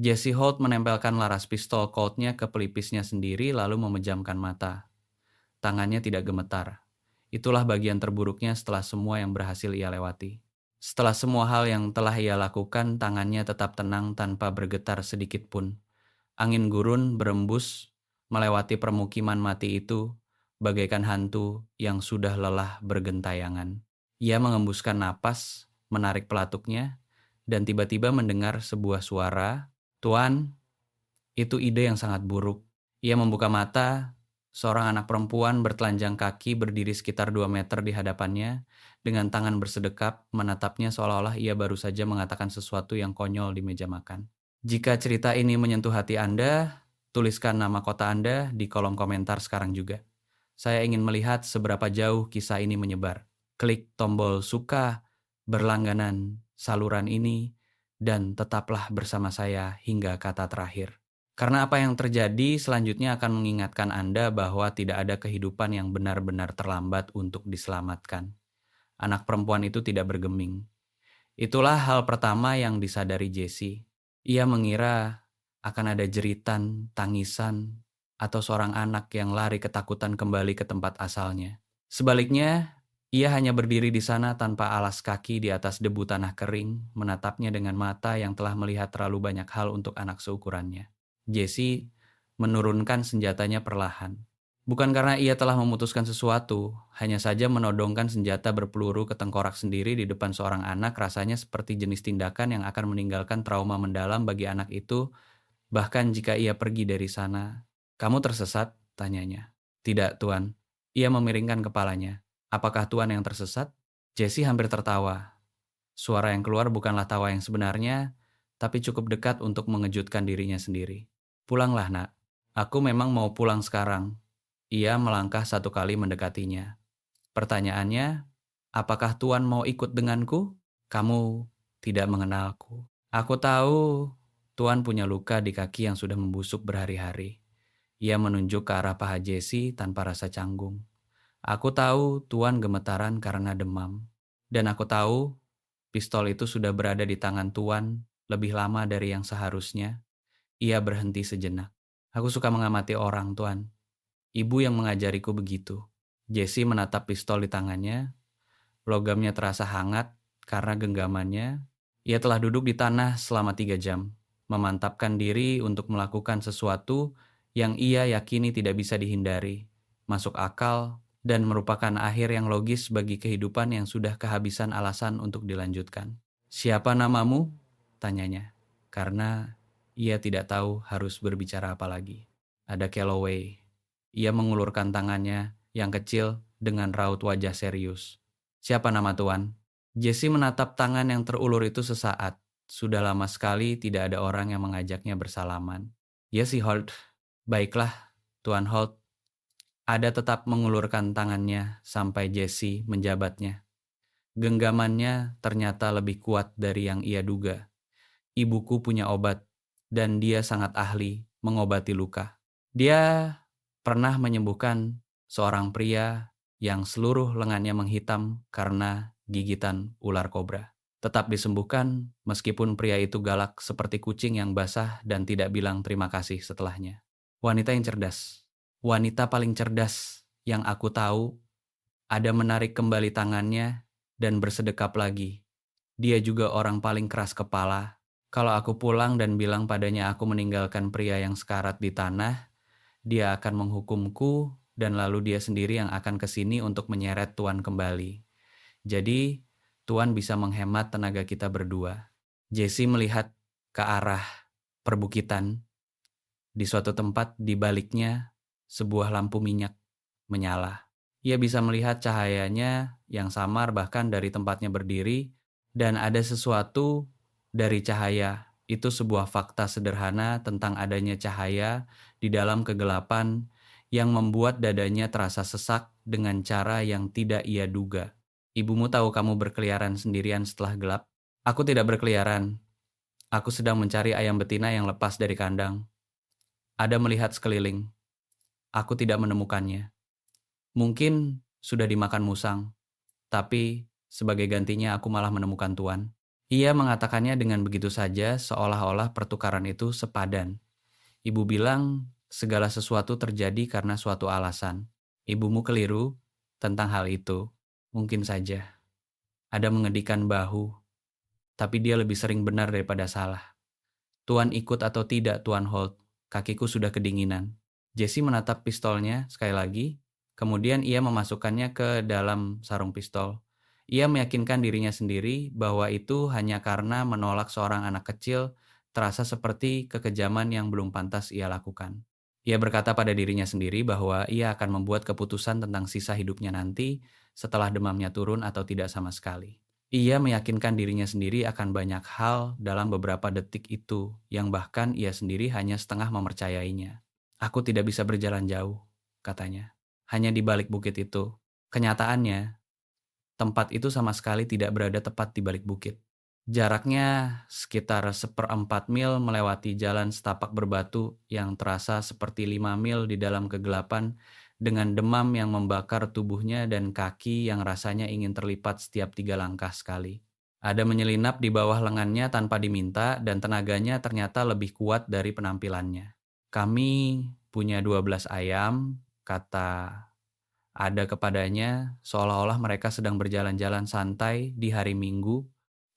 Jesse Holt menempelkan laras pistol Colt-nya ke pelipisnya sendiri lalu memejamkan mata. Tangannya tidak gemetar. Itulah bagian terburuknya setelah semua yang berhasil ia lewati. Setelah semua hal yang telah ia lakukan, tangannya tetap tenang tanpa bergetar sedikit pun. Angin gurun berembus melewati permukiman mati itu, bagaikan hantu yang sudah lelah bergentayangan. Ia mengembuskan napas, menarik pelatuknya, dan tiba-tiba mendengar sebuah suara, "Tuan, itu ide yang sangat buruk." Ia membuka mata, seorang anak perempuan bertelanjang kaki berdiri sekitar 2 meter di hadapannya, dengan tangan bersedekap menatapnya seolah-olah ia baru saja mengatakan sesuatu yang konyol di meja makan. Jika cerita ini menyentuh hati Anda, tuliskan nama kota Anda di kolom komentar sekarang juga. Saya ingin melihat seberapa jauh kisah ini menyebar. Klik tombol suka, berlangganan saluran ini, dan tetaplah bersama saya hingga kata terakhir. Karena apa yang terjadi selanjutnya akan mengingatkan Anda bahwa tidak ada kehidupan yang benar-benar terlambat untuk diselamatkan. Anak perempuan itu tidak bergeming. Itulah hal pertama yang disadari Jesse. Ia mengira akan ada jeritan, tangisan, atau seorang anak yang lari ketakutan kembali ke tempat asalnya. Sebaliknya, ia hanya berdiri di sana tanpa alas kaki di atas debu tanah kering, menatapnya dengan mata yang telah melihat terlalu banyak hal untuk anak seukurannya. Jesse menurunkan senjatanya perlahan. Bukan karena ia telah memutuskan sesuatu, hanya saja menodongkan senjata berpeluru ke tengkorak sendiri di depan seorang anak rasanya seperti jenis tindakan yang akan meninggalkan trauma mendalam bagi anak itu, bahkan jika ia pergi dari sana. "Kamu tersesat?" tanyanya. "Tidak, Tuan." Ia memiringkan kepalanya. "Apakah Tuan yang tersesat?" Jesse hampir tertawa. Suara yang keluar bukanlah tawa yang sebenarnya, tapi cukup dekat untuk mengejutkan dirinya sendiri. "Pulanglah, Nak. Aku memang mau pulang sekarang." Ia melangkah satu kali mendekatinya. Pertanyaannya, "Apakah Tuan mau ikut denganku?" "Kamu tidak mengenalku." "Aku tahu Tuan punya luka di kaki yang sudah membusuk berhari-hari." Ia menunjuk ke arah paha Jesse tanpa rasa canggung. "Aku tahu Tuan gemetaran karena demam. Dan aku tahu pistol itu sudah berada di tangan Tuan lebih lama dari yang seharusnya." Ia berhenti sejenak. "Aku suka mengamati orang, Tuan. Ibu yang mengajariku begitu." Jesse menatap pistol di tangannya. Logamnya terasa hangat karena genggamannya. Ia telah duduk di tanah selama 3 jam, memantapkan diri untuk melakukan sesuatu yang ia yakini tidak bisa dihindari, masuk akal, dan merupakan akhir yang logis bagi kehidupan yang sudah kehabisan alasan untuk dilanjutkan. "Siapa namamu?" tanyanya, karena ia tidak tahu harus berbicara apa lagi. "Ada Calloway." Ia mengulurkan tangannya yang kecil dengan raut wajah serius. "Siapa nama Tuan?" Jesse menatap tangan yang terulur itu sesaat. Sudah lama sekali tidak ada orang yang mengajaknya bersalaman. "Ya si Holt." "Baiklah, Tuan Holt." Ada tetap mengulurkan tangannya sampai Jesse menjabatnya. Genggamannya ternyata lebih kuat dari yang ia duga. "Ibuku punya obat, dan dia sangat ahli mengobati luka. Dia pernah menyembuhkan seorang pria yang seluruh lengannya menghitam karena gigitan ular kobra. Tetap disembuhkan meskipun pria itu galak seperti kucing yang basah dan tidak bilang terima kasih setelahnya." Wanita yang cerdas. Wanita paling cerdas yang aku tahu. Ada menarik kembali tangannya dan bersedekap lagi. "Dia juga orang paling keras kepala. Kalau aku pulang dan bilang padanya aku meninggalkan pria yang sekarat di tanah, dia akan menghukumku dan lalu dia sendiri yang akan ke sini untuk menyeret Tuan kembali. Jadi, Tuan bisa menghemat tenaga kita berdua." Jesse melihat ke arah perbukitan. Di suatu tempat di baliknya, sebuah lampu minyak menyala. Ia bisa melihat cahayanya yang samar bahkan dari tempatnya berdiri, dan ada sesuatu dari cahaya. Itu sebuah fakta sederhana tentang adanya cahaya di dalam kegelapan yang membuat dadanya terasa sesak dengan cara yang tidak ia duga. "Ibumu tahu kamu berkeliaran sendirian setelah gelap?" "Aku tidak berkeliaran. Aku sedang mencari ayam betina yang lepas dari kandang." Ada melihat sekeliling. "Aku tidak menemukannya. Mungkin sudah dimakan musang, tapi sebagai gantinya aku malah menemukan Tuan." Ia mengatakannya dengan begitu saja seolah-olah pertukaran itu sepadan. Ibu bilang segala sesuatu terjadi karena suatu alasan. Ibumu keliru tentang hal itu. Mungkin saja. Ada mengedikan bahu, tapi dia lebih sering benar daripada salah. Tuan ikut atau tidak, Tuan Holt? Kakiku sudah kedinginan. Jesse menatap pistolnya sekali lagi, kemudian ia memasukkannya ke dalam sarung pistol. Ia meyakinkan dirinya sendiri bahwa itu hanya karena menolak seorang anak kecil terasa seperti kekejaman yang belum pantas ia lakukan. Ia berkata pada dirinya sendiri bahwa ia akan membuat keputusan tentang sisa hidupnya nanti setelah demamnya turun atau tidak sama sekali. Ia meyakinkan dirinya sendiri akan banyak hal dalam beberapa detik itu, yang bahkan ia sendiri hanya setengah mempercayainya. Aku tidak bisa berjalan jauh, katanya. Hanya di balik bukit itu. Kenyataannya, tempat itu sama sekali tidak berada tepat di balik bukit. Jaraknya sekitar 1/4 mil melewati jalan setapak berbatu yang terasa seperti 5 mil di dalam kegelapan dengan demam yang membakar tubuhnya dan kaki yang rasanya ingin terlipat setiap 3 langkah sekali. Ada menyelinap di bawah lengannya tanpa diminta dan tenaganya ternyata lebih kuat dari penampilannya. Kami punya 12 ayam, kata ada kepadanya seolah-olah mereka sedang berjalan-jalan santai di hari Minggu.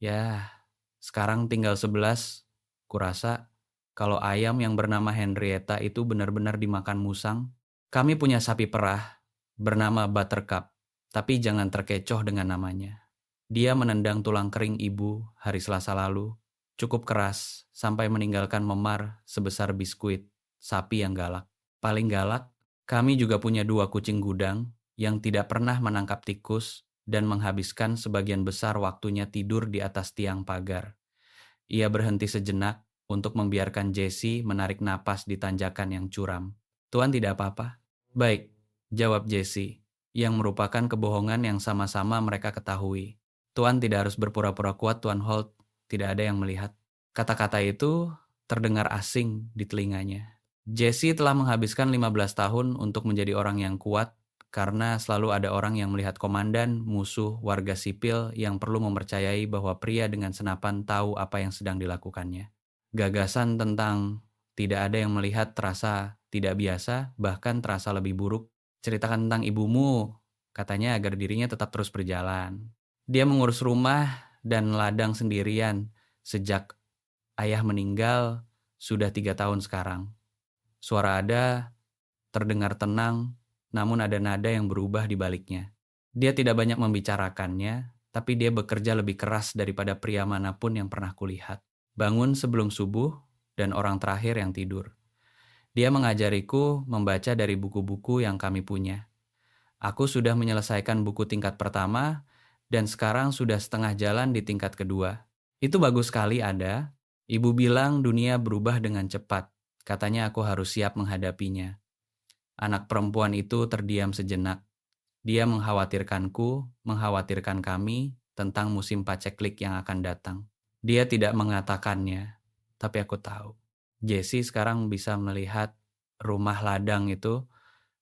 Ya, sekarang tinggal 11. Kurasa kalau ayam yang bernama Henrietta itu benar-benar dimakan musang. Kami punya sapi perah bernama Buttercup, tapi jangan terkecoh dengan namanya. Dia menendang tulang kering ibu hari Selasa lalu, cukup keras sampai meninggalkan memar sebesar biskuit, sapi yang galak. Paling galak, kami juga punya 2 kucing gudang yang tidak pernah menangkap tikus dan menghabiskan sebagian besar waktunya tidur di atas tiang pagar. Ia berhenti sejenak untuk membiarkan Jesse menarik napas di tanjakan yang curam. Tuan tidak apa-apa? Baik, jawab Jesse, yang merupakan kebohongan yang sama-sama mereka ketahui. Tuan tidak harus berpura-pura kuat, Tuan Holt. Tidak ada yang melihat. Kata-kata itu terdengar asing di telinganya. Jesse telah menghabiskan 15 tahun untuk menjadi orang yang kuat karena selalu ada orang yang melihat komandan, musuh, warga sipil yang perlu mempercayai bahwa pria dengan senapan tahu apa yang sedang dilakukannya. Gagasan tentang tidak ada yang melihat terasa tidak biasa, bahkan terasa lebih buruk. Ceritakan tentang ibumu, katanya agar dirinya tetap terus berjalan. Dia mengurus rumah dan ladang sendirian sejak ayah meninggal sudah 3 tahun sekarang. Suara ada terdengar tenang, namun ada nada yang berubah di baliknya. Dia tidak banyak membicarakannya, tapi dia bekerja lebih keras daripada pria manapun yang pernah kulihat. Bangun sebelum subuh dan orang terakhir yang tidur. Dia mengajariku membaca dari buku-buku yang kami punya. Aku sudah menyelesaikan buku tingkat pertama dan sekarang sudah setengah jalan di tingkat kedua. Itu bagus sekali, Ada. Ibu bilang dunia berubah dengan cepat. Katanya aku harus siap menghadapinya. Anak perempuan itu terdiam sejenak. Dia mengkhawatirkanku, mengkhawatirkan kami tentang musim paceklik yang akan datang. Dia tidak mengatakannya, tapi aku tahu. Jesse sekarang bisa melihat rumah ladang itu,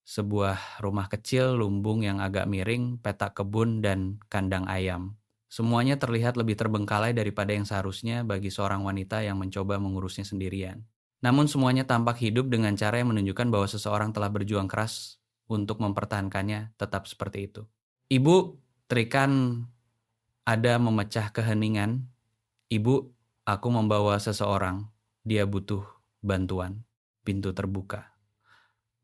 sebuah rumah kecil lumbung yang agak miring, petak kebun, dan kandang ayam. Semuanya terlihat lebih terbengkalai daripada yang seharusnya bagi seorang wanita yang mencoba mengurusnya sendirian. Namun semuanya tampak hidup dengan cara yang menunjukkan bahwa seseorang telah berjuang keras untuk mempertahankannya tetap seperti itu. Ibu, terikan ada memecah keheningan. Ibu, aku membawa seseorang. Dia butuh bantuan. Pintu terbuka.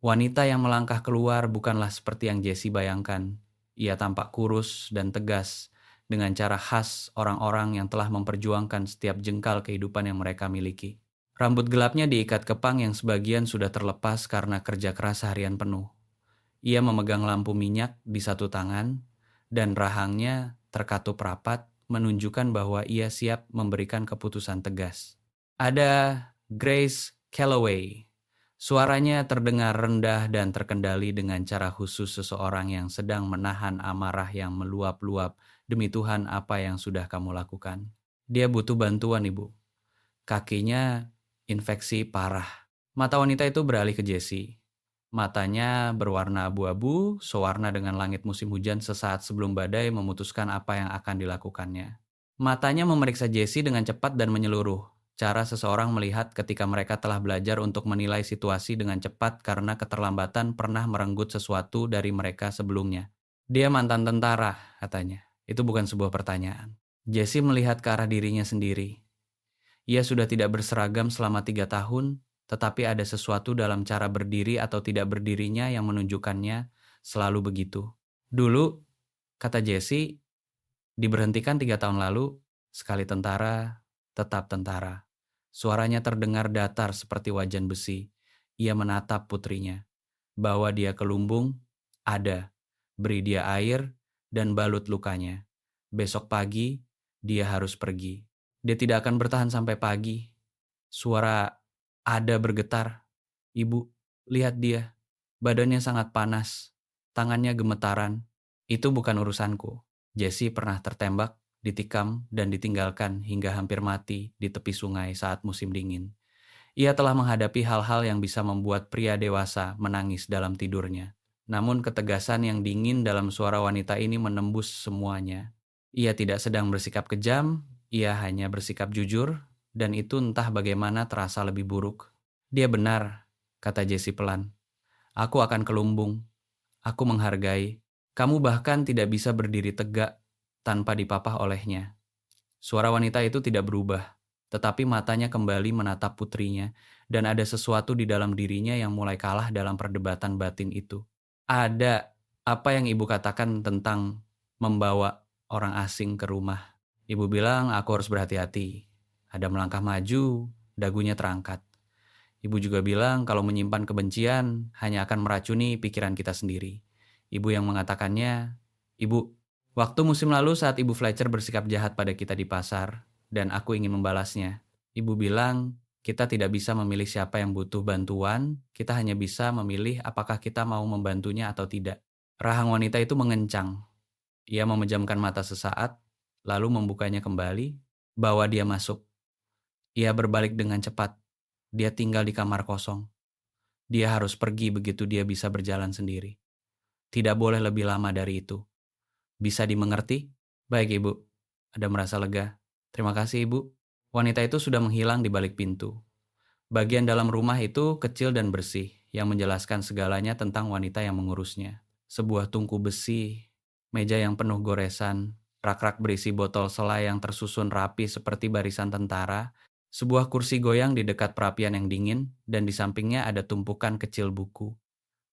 Wanita yang melangkah keluar bukanlah seperti yang Jesse bayangkan. Ia tampak kurus dan tegas dengan cara khas orang-orang yang telah memperjuangkan setiap jengkal kehidupan yang mereka miliki. Rambut gelapnya diikat kepang yang sebagian sudah terlepas karena kerja keras harian penuh. Ia memegang lampu minyak di satu tangan dan rahangnya terkatup rapat menunjukkan bahwa ia siap memberikan keputusan tegas. Ada Grace Calloway. Suaranya terdengar rendah dan terkendali dengan cara khusus seseorang yang sedang menahan amarah yang meluap-luap. Demi Tuhan, apa yang sudah kamu lakukan? Dia butuh bantuan, Ibu. Kakinya infeksi parah. Mata wanita itu beralih ke Jesse. Matanya berwarna abu-abu, sewarna dengan langit musim hujan sesaat sebelum badai memutuskan apa yang akan dilakukannya. Matanya memeriksa Jesse dengan cepat dan menyeluruh. Cara seseorang melihat ketika mereka telah belajar untuk menilai situasi dengan cepat karena keterlambatan pernah merenggut sesuatu dari mereka sebelumnya. Dia mantan tentara, katanya. Itu bukan sebuah pertanyaan. Jesse melihat ke arah dirinya sendiri. Ia sudah tidak berseragam selama 3 tahun, tetapi ada sesuatu dalam cara berdiri atau tidak berdirinya yang menunjukkannya selalu begitu. Dulu, kata Jesse, diberhentikan 3 tahun lalu, sekali tentara, tetap tentara. Suaranya terdengar datar seperti wajan besi. Ia menatap putrinya. Bawa dia ke lumbung, ada. Beri dia air, dan balut lukanya. Besok pagi, dia harus pergi. Dia tidak akan bertahan sampai pagi. Suara ada bergetar. Ibu, lihat dia. Badannya sangat panas. Tangannya gemetaran. Itu bukan urusanku. Jesse pernah tertembak, ditikam, dan ditinggalkan hingga hampir mati di tepi sungai saat musim dingin. Ia telah menghadapi hal-hal yang bisa membuat pria dewasa menangis dalam tidurnya. Namun ketegasan yang dingin dalam suara wanita ini menembus semuanya. Ia tidak sedang bersikap kejam, ia hanya bersikap jujur, dan itu entah bagaimana terasa lebih buruk. Dia benar, kata Jesse pelan. Aku akan ke lumbung. Aku menghargai. Kamu bahkan tidak bisa berdiri tegak tanpa dipapah olehnya. Suara wanita itu tidak berubah, tetapi matanya kembali menatap putrinya, dan ada sesuatu di dalam dirinya yang mulai kalah dalam perdebatan batin itu. Ada apa yang ibu katakan tentang membawa orang asing ke rumah. Ibu bilang aku harus berhati-hati. Ada melangkah maju, dagunya terangkat. Ibu juga bilang kalau menyimpan kebencian hanya akan meracuni pikiran kita sendiri. Ibu yang mengatakannya, Ibu, waktu musim lalu saat Ibu Fletcher bersikap jahat pada kita di pasar, dan aku ingin membalasnya. Ibu bilang, kita tidak bisa memilih siapa yang butuh bantuan, kita hanya bisa memilih apakah kita mau membantunya atau tidak. Rahang wanita itu mengencang. Ia memejamkan mata sesaat, lalu membukanya kembali, bawa dia masuk. Ia berbalik dengan cepat. Dia tinggal di kamar kosong. Dia harus pergi begitu dia bisa berjalan sendiri. Tidak boleh lebih lama dari itu. Bisa dimengerti? Baik, Ibu. Ada merasa lega. Terima kasih, Ibu. Wanita itu sudah menghilang di balik pintu. Bagian dalam rumah itu kecil dan bersih, yang menjelaskan segalanya tentang wanita yang mengurusnya. Sebuah tungku besi, meja yang penuh goresan, rak-rak berisi botol selai yang tersusun rapi seperti barisan tentara, sebuah kursi goyang di dekat perapian yang dingin, dan di sampingnya ada tumpukan kecil buku.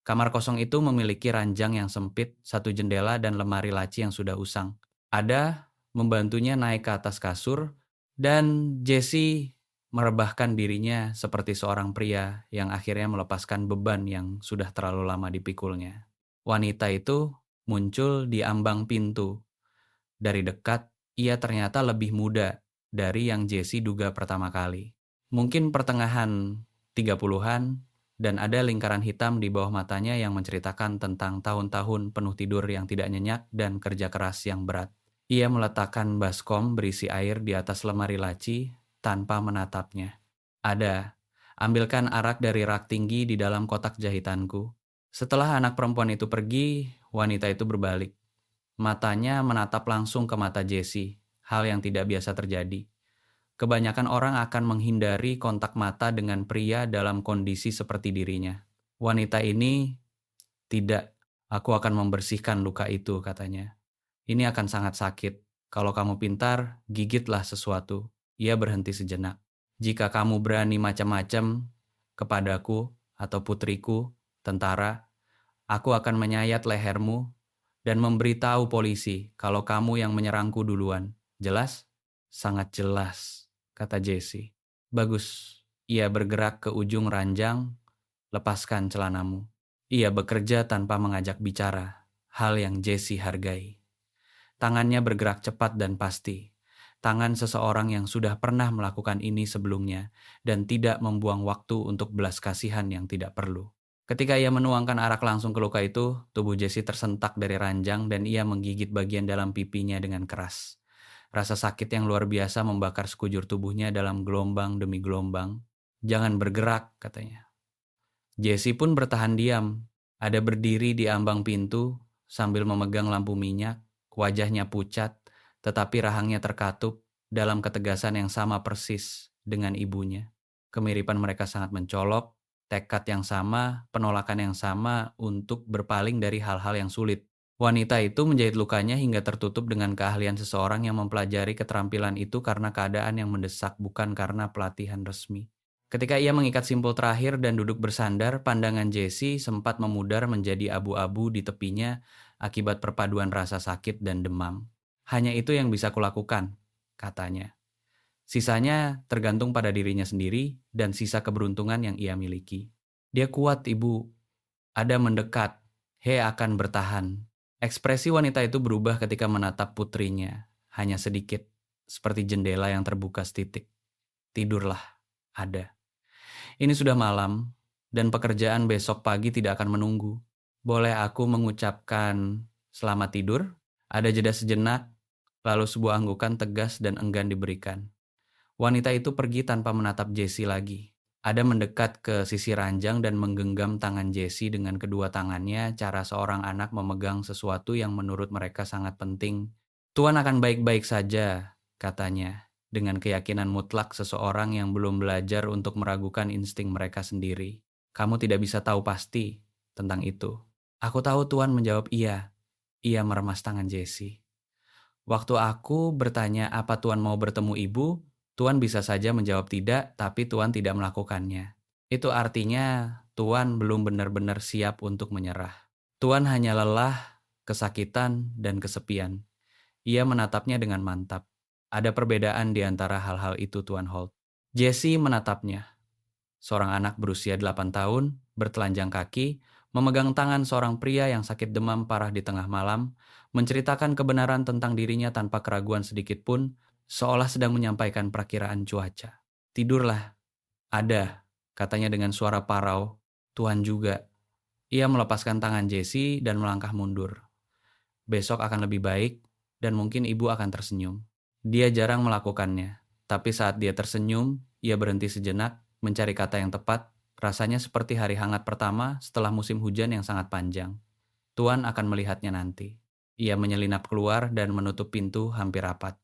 Kamar kosong itu memiliki ranjang yang sempit, satu jendela, dan lemari laci yang sudah usang. Ada membantunya naik ke atas kasur, dan Jesse merebahkan dirinya seperti seorang pria yang akhirnya melepaskan beban yang sudah terlalu lama dipikulnya. Wanita itu muncul di ambang pintu. Dari dekat, ia ternyata lebih muda dari yang Jesse duga pertama kali. Mungkin pertengahan 30-an, dan ada lingkaran hitam di bawah matanya yang menceritakan tentang tahun-tahun penuh tidur yang tidak nyenyak dan kerja keras yang berat. Ia meletakkan baskom berisi air di atas lemari laci tanpa menatapnya. Ada, ambilkan arak dari rak tinggi di dalam kotak jahitanku. Setelah anak perempuan itu pergi, wanita itu berbalik. Matanya menatap langsung ke mata Jesse, hal yang tidak biasa terjadi. Kebanyakan orang akan menghindari kontak mata dengan pria dalam kondisi seperti dirinya. Wanita ini, tidak, aku akan membersihkan luka itu, katanya. Ini akan sangat sakit. Kalau kamu pintar, gigitlah sesuatu. Ia berhenti sejenak. Jika kamu berani macam-macam kepadaku atau putriku, tentara, aku akan menyayat lehermu dan memberitahu polisi kalau kamu yang menyerangku duluan. Jelas? Sangat jelas, kata Jesse. Bagus. Ia bergerak ke ujung ranjang. Lepaskan celanamu. Ia bekerja tanpa mengajak bicara, hal yang Jesse hargai. Tangannya bergerak cepat dan pasti. Tangan seseorang yang sudah pernah melakukan ini sebelumnya dan tidak membuang waktu untuk belas kasihan yang tidak perlu. Ketika ia menuangkan arak langsung ke luka itu, tubuh Jesse tersentak dari ranjang dan ia menggigit bagian dalam pipinya dengan keras. Rasa sakit yang luar biasa membakar sekujur tubuhnya dalam gelombang demi gelombang. Jangan bergerak, katanya. Jesse pun bertahan diam. Ada berdiri di ambang pintu sambil memegang lampu minyak. Wajahnya pucat, tetapi rahangnya terkatup dalam ketegasan yang sama persis dengan ibunya. Kemiripan mereka sangat mencolok, tekad yang sama, penolakan yang sama untuk berpaling dari hal-hal yang sulit. Wanita itu menjahit lukanya hingga tertutup dengan keahlian seseorang yang mempelajari keterampilan itu karena keadaan yang mendesak, bukan karena pelatihan resmi. Ketika ia mengikat simpul terakhir dan duduk bersandar, pandangan Jessie sempat memudar menjadi abu-abu di tepinya akibat perpaduan rasa sakit dan demam. Hanya itu yang bisa kulakukan, katanya. Sisanya tergantung pada dirinya sendiri dan sisa keberuntungan yang ia miliki. Dia kuat, Ibu. Ada mendekat. He akan bertahan. Ekspresi wanita itu berubah ketika menatap putrinya. Hanya sedikit, seperti jendela yang terbuka setitik. Tidurlah. Ada. Ini sudah malam, dan pekerjaan besok pagi tidak akan menunggu. Boleh aku mengucapkan selamat tidur? Ada jeda sejenak, lalu sebuah anggukan tegas dan enggan diberikan. Wanita itu pergi tanpa menatap Jessie lagi. Ada mendekat ke sisi ranjang dan menggenggam tangan Jessie dengan kedua tangannya, cara seorang anak memegang sesuatu yang menurut mereka sangat penting. Tuan akan baik-baik saja, katanya, dengan keyakinan mutlak seseorang yang belum belajar untuk meragukan insting mereka sendiri. Kamu tidak bisa tahu pasti tentang itu. Aku tahu, Tuan, menjawab iya. Ia meremas tangan Jessie. Waktu aku bertanya apa Tuan mau bertemu ibu, Tuan bisa saja menjawab tidak, tapi Tuan tidak melakukannya. Itu artinya Tuan belum benar-benar siap untuk menyerah. Tuan hanya lelah, kesakitan, dan kesepian. Ia menatapnya dengan mantap. Ada perbedaan di antara hal-hal itu, Tuan Holt. Jessie menatapnya. Seorang anak berusia 8 tahun, bertelanjang kaki, memegang tangan seorang pria yang sakit demam parah di tengah malam, menceritakan kebenaran tentang dirinya tanpa keraguan sedikit pun, seolah sedang menyampaikan perakiraan cuaca. Tidurlah. Ada, katanya dengan suara parau. Tuhan juga. Ia melepaskan tangan Jessie dan melangkah mundur. Besok akan lebih baik, dan mungkin ibu akan tersenyum. Dia jarang melakukannya, tapi saat dia tersenyum, ia berhenti sejenak, mencari kata yang tepat, rasanya seperti hari hangat pertama setelah musim hujan yang sangat panjang. Tuan akan melihatnya nanti. Ia menyelinap keluar dan menutup pintu hampir rapat.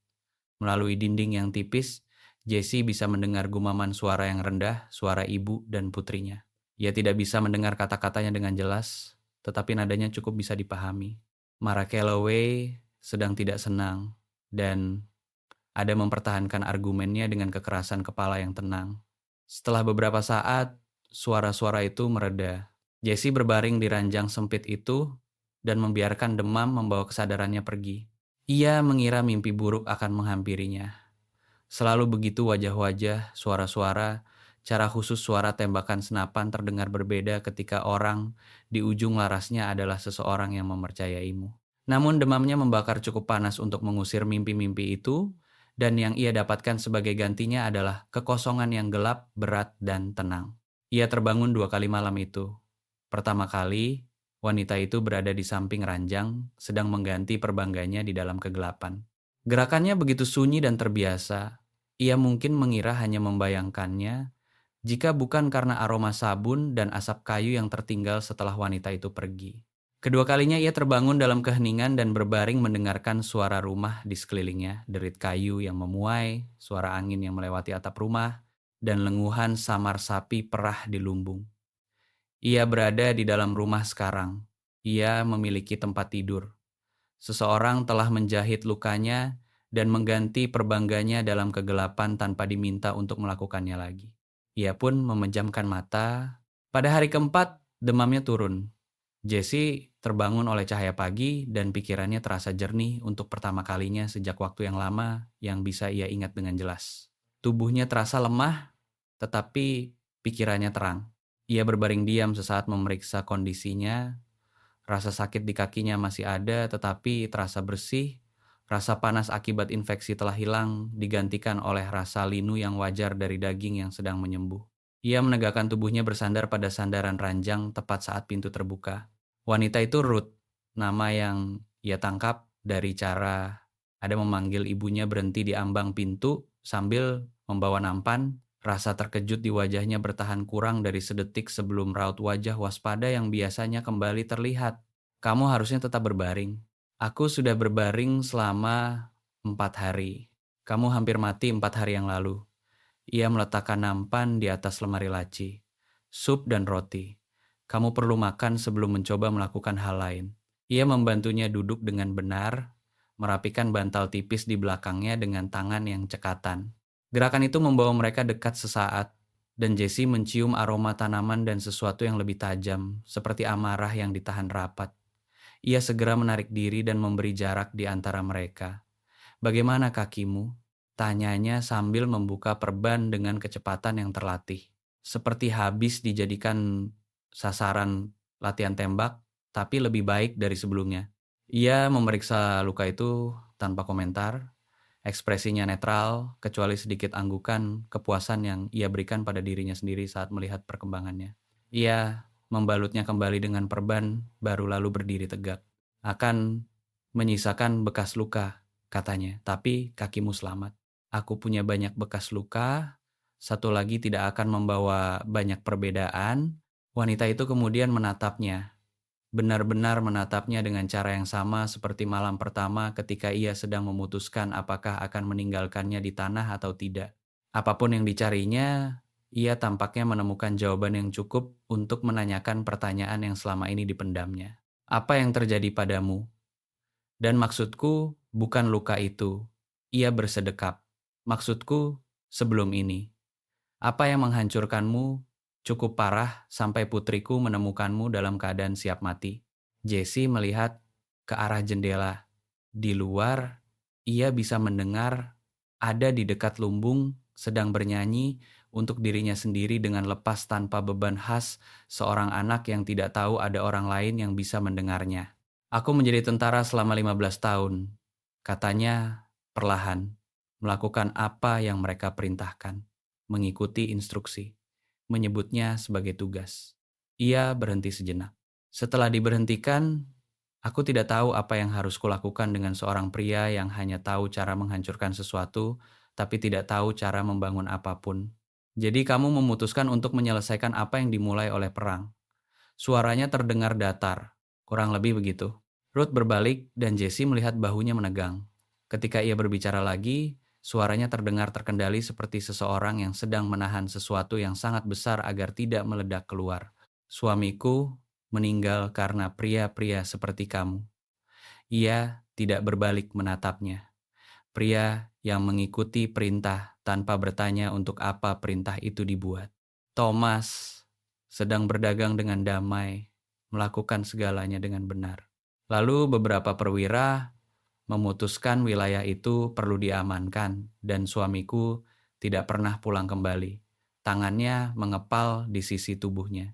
Melalui dinding yang tipis, Jessie bisa mendengar gumaman suara yang rendah, suara ibu dan putrinya. Ia tidak bisa mendengar kata-katanya dengan jelas, tetapi nadanya cukup bisa dipahami. Mara Calloway sedang tidak senang, dan ada mempertahankan argumennya dengan kekerasan kepala yang tenang. Setelah beberapa saat, suara-suara itu mereda. Jessie berbaring di ranjang sempit itu dan membiarkan demam membawa kesadarannya pergi. Ia mengira mimpi buruk akan menghampirinya. Selalu begitu wajah-wajah, suara-suara, cara khusus suara tembakan senapan terdengar berbeda ketika orang di ujung larasnya adalah seseorang yang mempercayaimu. Namun demamnya membakar cukup panas untuk mengusir mimpi-mimpi itu, dan yang ia dapatkan sebagai gantinya adalah kekosongan yang gelap, berat, dan tenang. Ia terbangun 2 kali malam itu. Pertama kali, wanita itu berada di samping ranjang, sedang mengganti perbangganya di dalam kegelapan. Gerakannya begitu sunyi dan terbiasa. Ia mungkin mengira hanya membayangkannya, jika bukan karena aroma sabun dan asap kayu yang tertinggal setelah wanita itu pergi. Kedua kalinya ia terbangun dalam keheningan dan berbaring mendengarkan suara rumah di sekelilingnya, derit kayu yang memuai, suara angin yang melewati atap rumah, dan lenguhan samar sapi perah di lumbung. Ia berada di dalam rumah sekarang. Ia memiliki tempat tidur. Seseorang telah menjahit lukanya dan mengganti perbangganya dalam kegelapan tanpa diminta untuk melakukannya lagi. Ia pun memejamkan mata. Pada hari keempat, demamnya turun. Jessie terbangun oleh cahaya pagi dan pikirannya terasa jernih untuk pertama kalinya sejak waktu yang lama yang bisa ia ingat dengan jelas. Tubuhnya terasa lemah, tetapi pikirannya terang. Ia berbaring diam sesaat memeriksa kondisinya. Rasa sakit di kakinya masih ada, tetapi terasa bersih. Rasa panas akibat infeksi telah hilang, digantikan oleh rasa linu yang wajar dari daging yang sedang menyembuh. Ia menegakkan tubuhnya bersandar pada sandaran ranjang tepat saat pintu terbuka. Wanita itu Ruth, nama yang ia tangkap dari cara ada memanggil ibunya berhenti di ambang pintu sambil membawa nampan. Rasa terkejut di wajahnya bertahan kurang dari sedetik sebelum raut wajah waspada yang biasanya kembali terlihat. Kamu harusnya tetap berbaring. Aku sudah berbaring selama 4 hari. Kamu hampir mati 4 hari yang lalu. Ia meletakkan nampan di atas lemari laci. Sup dan roti. Kamu perlu makan sebelum mencoba melakukan hal lain. Ia membantunya duduk dengan benar, merapikan bantal tipis di belakangnya dengan tangan yang cekatan. Gerakan itu membawa mereka dekat sesaat, dan Jessie mencium aroma tanaman dan sesuatu yang lebih tajam, seperti amarah yang ditahan rapat. Ia segera menarik diri dan memberi jarak di antara mereka. "Bagaimana kakimu?" tanyanya sambil membuka perban dengan kecepatan yang terlatih. Seperti habis dijadikan sasaran latihan tembak, tapi lebih baik dari sebelumnya. Ia memeriksa luka itu tanpa komentar, ekspresinya netral, kecuali sedikit anggukan kepuasan yang ia berikan pada dirinya sendiri saat melihat perkembangannya. Ia membalutnya kembali dengan perban, baru lalu berdiri tegak. "Akan menyisakan bekas luka," katanya, "tapi kakimu selamat. Aku punya banyak bekas luka, satu lagi tidak akan membawa banyak perbedaan." Wanita itu kemudian menatapnya, benar-benar menatapnya dengan cara yang sama seperti malam pertama ketika ia sedang memutuskan apakah akan meninggalkannya di tanah atau tidak. Apapun yang dicarinya, ia tampaknya menemukan jawaban yang cukup untuk menanyakan pertanyaan yang selama ini dipendamnya. "Apa yang terjadi padamu?" "Dan maksudku bukan luka itu." Ia bersedekap. "Maksudku sebelum ini. Apa yang menghancurkanmu cukup parah sampai putriku menemukanmu dalam keadaan siap mati." Jessie melihat ke arah jendela. Di luar, ia bisa mendengar ada di dekat lumbung sedang bernyanyi untuk dirinya sendiri dengan lepas tanpa beban khas seorang anak yang tidak tahu ada orang lain yang bisa mendengarnya. "Aku menjadi tentara selama 15 tahun, katanya perlahan, melakukan apa yang mereka perintahkan, mengikuti instruksi, menyebutnya sebagai tugas." Ia berhenti sejenak. "Setelah diberhentikan, aku tidak tahu apa yang harus kulakukan dengan seorang pria yang hanya tahu cara menghancurkan sesuatu, tapi tidak tahu cara membangun apapun. Jadi kamu memutuskan untuk menyelesaikan apa yang dimulai oleh perang." Suaranya terdengar datar, kurang lebih begitu. Ruth berbalik dan Jessie melihat bahunya menegang. Ketika ia berbicara lagi, suaranya terdengar terkendali seperti seseorang yang sedang menahan sesuatu yang sangat besar agar tidak meledak keluar. "Suamiku meninggal karena pria-pria seperti kamu." Ia tidak berbalik menatapnya. Pria yang mengikuti perintah tanpa bertanya untuk apa perintah itu dibuat. Thomas sedang berdagang dengan damai, melakukan segalanya dengan benar. Lalu beberapa perwira memutuskan wilayah itu perlu diamankan dan suamiku tidak pernah pulang kembali. Tangannya mengepal di sisi tubuhnya.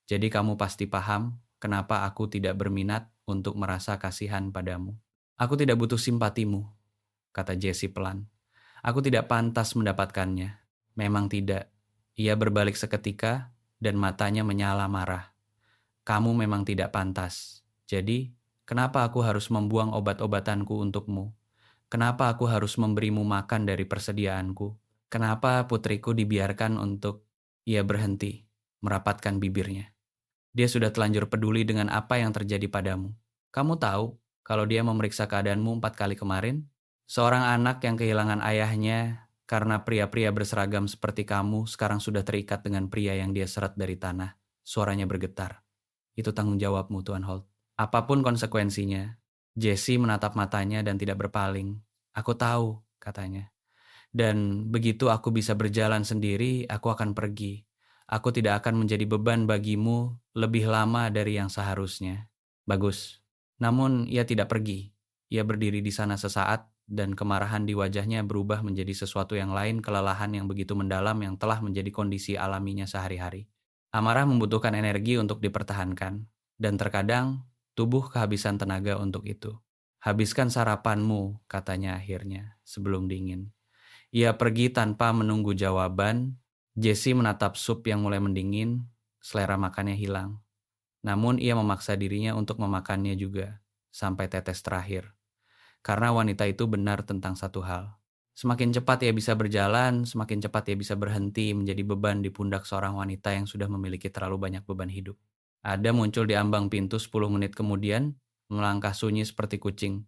"Jadi kamu pasti paham kenapa aku tidak berminat untuk merasa kasihan padamu." "Aku tidak butuh simpatimu," kata Jessie pelan. "Aku tidak pantas mendapatkannya." "Memang tidak." Ia berbalik seketika dan matanya menyala marah. "Kamu memang tidak pantas. Jadi, kenapa aku harus membuang obat-obatanku untukmu? Kenapa aku harus memberimu makan dari persediaanku? Kenapa putriku dibiarkan untuk..." Ia berhenti, merapatkan bibirnya. "Dia sudah telanjur peduli dengan apa yang terjadi padamu. Kamu tahu kalau dia memeriksa keadaanmu 4 kali kemarin? Seorang anak yang kehilangan ayahnya karena pria-pria berseragam seperti kamu sekarang sudah terikat dengan pria yang dia seret dari tanah." Suaranya bergetar. "Itu tanggung jawabmu, Tuan Holt. Apapun konsekuensinya." Jessie menatap matanya dan tidak berpaling. "Aku tahu," katanya. "Dan begitu aku bisa berjalan sendiri, aku akan pergi. Aku tidak akan menjadi beban bagimu lebih lama dari yang seharusnya." "Bagus." Namun ia tidak pergi. Ia berdiri di sana sesaat dan kemarahan di wajahnya berubah menjadi sesuatu yang lain, kelelahan yang begitu mendalam yang telah menjadi kondisi alaminya sehari-hari. Amarah membutuhkan energi untuk dipertahankan, dan terkadang tubuh kehabisan tenaga untuk itu. "Habiskan sarapanmu," katanya akhirnya, sebelum dingin. Ia pergi tanpa menunggu jawaban. Jessie menatap sup yang mulai mendingin, selera makannya hilang. Namun ia memaksa dirinya untuk memakannya juga, sampai tetes terakhir. Karena wanita itu benar tentang satu hal. Semakin cepat ia bisa berjalan, semakin cepat ia bisa berhenti menjadi beban di pundak seorang wanita yang sudah memiliki terlalu banyak beban hidup. Ada muncul di ambang pintu 10 menit kemudian, melangkah sunyi seperti kucing.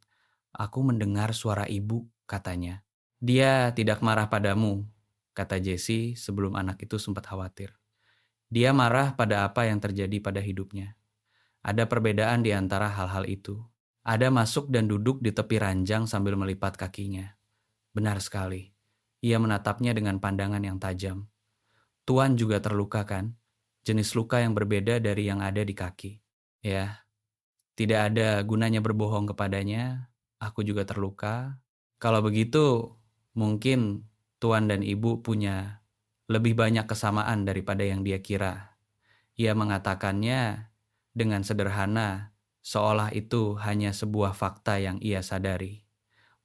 "Aku mendengar suara ibu." katanya. Dia tidak marah padamu, kata Jessie sebelum anak itu sempat khawatir. Dia marah pada apa yang terjadi pada hidupnya. Ada perbedaan di antara hal-hal itu. Ada masuk dan duduk di tepi ranjang sambil melipat kakinya. Benar sekali. Ia menatapnya dengan pandangan yang tajam. Tuan juga terluka kan? Jenis luka yang berbeda dari yang ada di kaki. Ya, tidak ada gunanya berbohong kepadanya. Aku juga terluka. Kalau begitu, mungkin Tuan dan Ibu punya lebih banyak kesamaan daripada yang dia kira. Ia mengatakannya dengan sederhana, seolah itu hanya sebuah fakta yang ia sadari.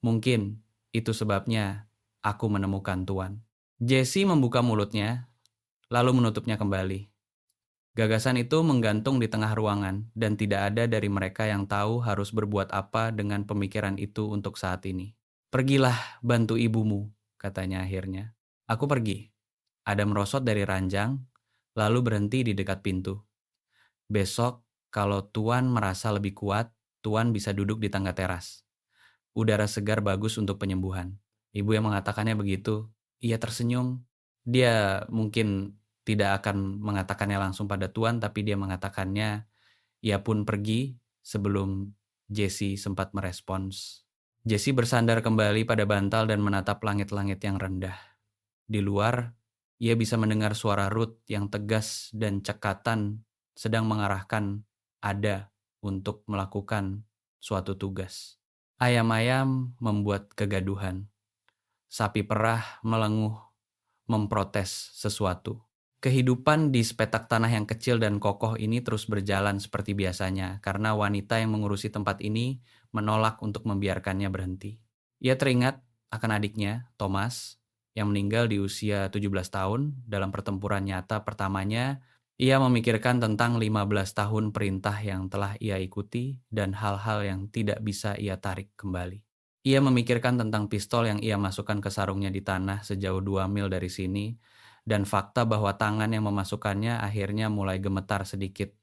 Mungkin itu sebabnya aku menemukan Tuan. Jessie membuka mulutnya, lalu menutupnya kembali. Gagasan itu menggantung di tengah ruangan, dan tidak ada dari mereka yang tahu harus berbuat apa dengan pemikiran itu untuk saat ini. Pergilah, bantu ibumu, katanya akhirnya. Aku pergi. Ada merosot dari ranjang, lalu berhenti di dekat pintu. Besok, kalau Tuan merasa lebih kuat, Tuan bisa duduk di tangga teras. Udara segar bagus untuk penyembuhan. Ibu yang mengatakannya begitu. Ia tersenyum. Dia mungkin tidak akan mengatakannya langsung pada Tuan, tapi dia mengatakannya. Ia pun pergi sebelum Jessie sempat merespons. Jessie bersandar kembali pada bantal dan menatap langit-langit yang rendah. Di luar, ia bisa mendengar suara Ruth yang tegas dan cekatan sedang mengarahkan Ada untuk melakukan suatu tugas. Ayam-ayam membuat kegaduhan. Sapi perah melenguh, memprotes sesuatu. Kehidupan di sepetak tanah yang kecil dan kokoh ini terus berjalan seperti biasanya karena wanita yang mengurusi tempat ini menolak untuk membiarkannya berhenti. Ia teringat akan adiknya, Thomas, yang meninggal di usia 17 tahun dalam pertempuran nyata pertamanya. Ia memikirkan tentang 15 tahun perintah yang telah ia ikuti dan hal-hal yang tidak bisa ia tarik kembali. Ia memikirkan tentang pistol yang ia masukkan ke sarungnya di tanah sejauh 2 mil dari sini, dan fakta bahwa tangan yang memasukkannya akhirnya mulai gemetar sedikit,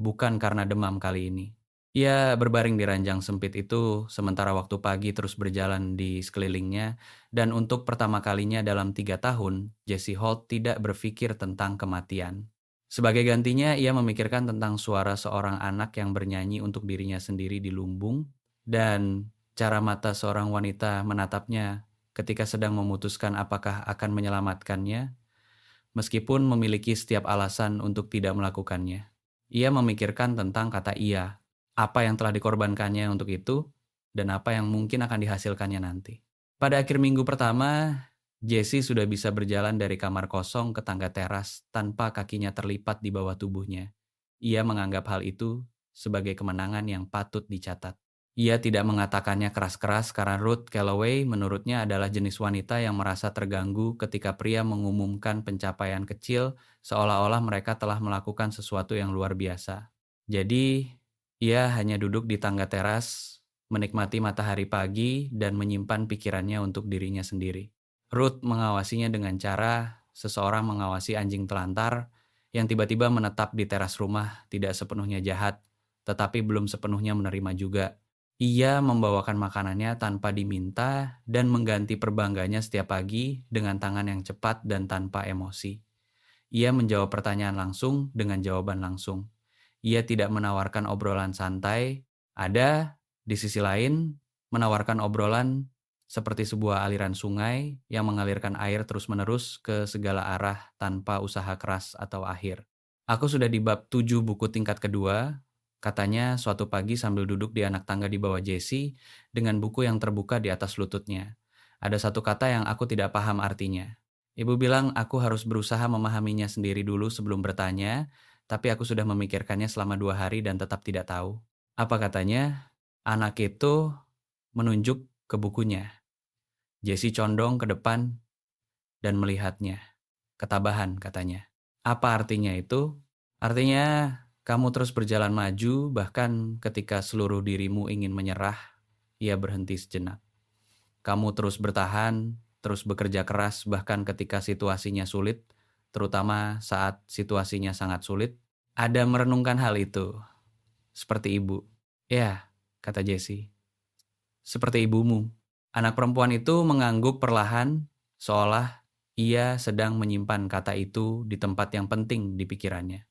bukan karena demam kali ini. Ia berbaring di ranjang sempit itu sementara waktu pagi terus berjalan di sekelilingnya, dan untuk pertama kalinya dalam 3 tahun, Jessie Holt tidak berpikir tentang kematian. Sebagai gantinya, ia memikirkan tentang suara seorang anak yang bernyanyi untuk dirinya sendiri di lumbung, dan cara mata seorang wanita menatapnya ketika sedang memutuskan apakah akan menyelamatkannya, meskipun memiliki setiap alasan untuk tidak melakukannya. Ia memikirkan tentang kata iya, apa yang telah dikorbankannya untuk itu, dan apa yang mungkin akan dihasilkannya nanti. Pada akhir minggu pertama, Jessie sudah bisa berjalan dari kamar kosong ke tangga teras tanpa kakinya terlipat di bawah tubuhnya. Ia menganggap hal itu sebagai kemenangan yang patut dicatat. Ia tidak mengatakannya keras-keras karena Ruth Calloway menurutnya adalah jenis wanita yang merasa terganggu ketika pria mengumumkan pencapaian kecil seolah-olah mereka telah melakukan sesuatu yang luar biasa. Jadi, ia hanya duduk di tangga teras, menikmati matahari pagi dan menyimpan pikirannya untuk dirinya sendiri. Ruth mengawasinya dengan cara seseorang mengawasi anjing telantar yang tiba-tiba menetap di teras rumah, tidak sepenuhnya jahat, tetapi belum sepenuhnya menerima juga. Ia membawakan makanannya tanpa diminta dan mengganti perbangganya setiap pagi dengan tangan yang cepat dan tanpa emosi. Ia menjawab pertanyaan langsung dengan jawaban langsung. Ia tidak menawarkan obrolan santai. Ada, di sisi lain, menawarkan obrolan seperti sebuah aliran sungai yang mengalirkan air terus-menerus ke segala arah tanpa usaha keras atau akhir. Aku sudah di bab 7 buku tingkat kedua, katanya suatu pagi sambil duduk di anak tangga di bawah Jessie dengan buku yang terbuka di atas lututnya. Ada satu kata yang aku tidak paham artinya. Ibu bilang aku harus berusaha memahaminya sendiri dulu sebelum bertanya, tapi aku sudah memikirkannya selama 2 hari dan tetap tidak tahu. Apa katanya? Anak itu menunjuk ke bukunya. Jessie condong ke depan dan melihatnya. Ketabahan, katanya. Apa artinya itu? Artinya kamu terus berjalan maju, bahkan ketika seluruh dirimu ingin menyerah, ia berhenti sejenak. Kamu terus bertahan, terus bekerja keras, bahkan ketika situasinya sulit, terutama saat situasinya sangat sulit. Ada merenungkan hal itu, seperti ibu. Ya, kata Jessie, seperti ibumu. Anak perempuan itu mengangguk perlahan, seolah ia sedang menyimpan kata itu di tempat yang penting di pikirannya.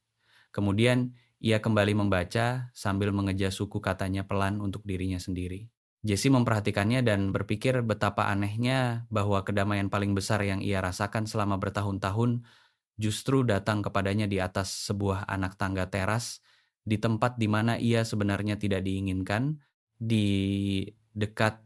Kemudian ia kembali membaca sambil mengeja suku katanya pelan untuk dirinya sendiri. Jessie memperhatikannya dan berpikir betapa anehnya bahwa kedamaian paling besar yang ia rasakan selama bertahun-tahun justru datang kepadanya di atas sebuah anak tangga teras di tempat di mana ia sebenarnya tidak diinginkan, di dekat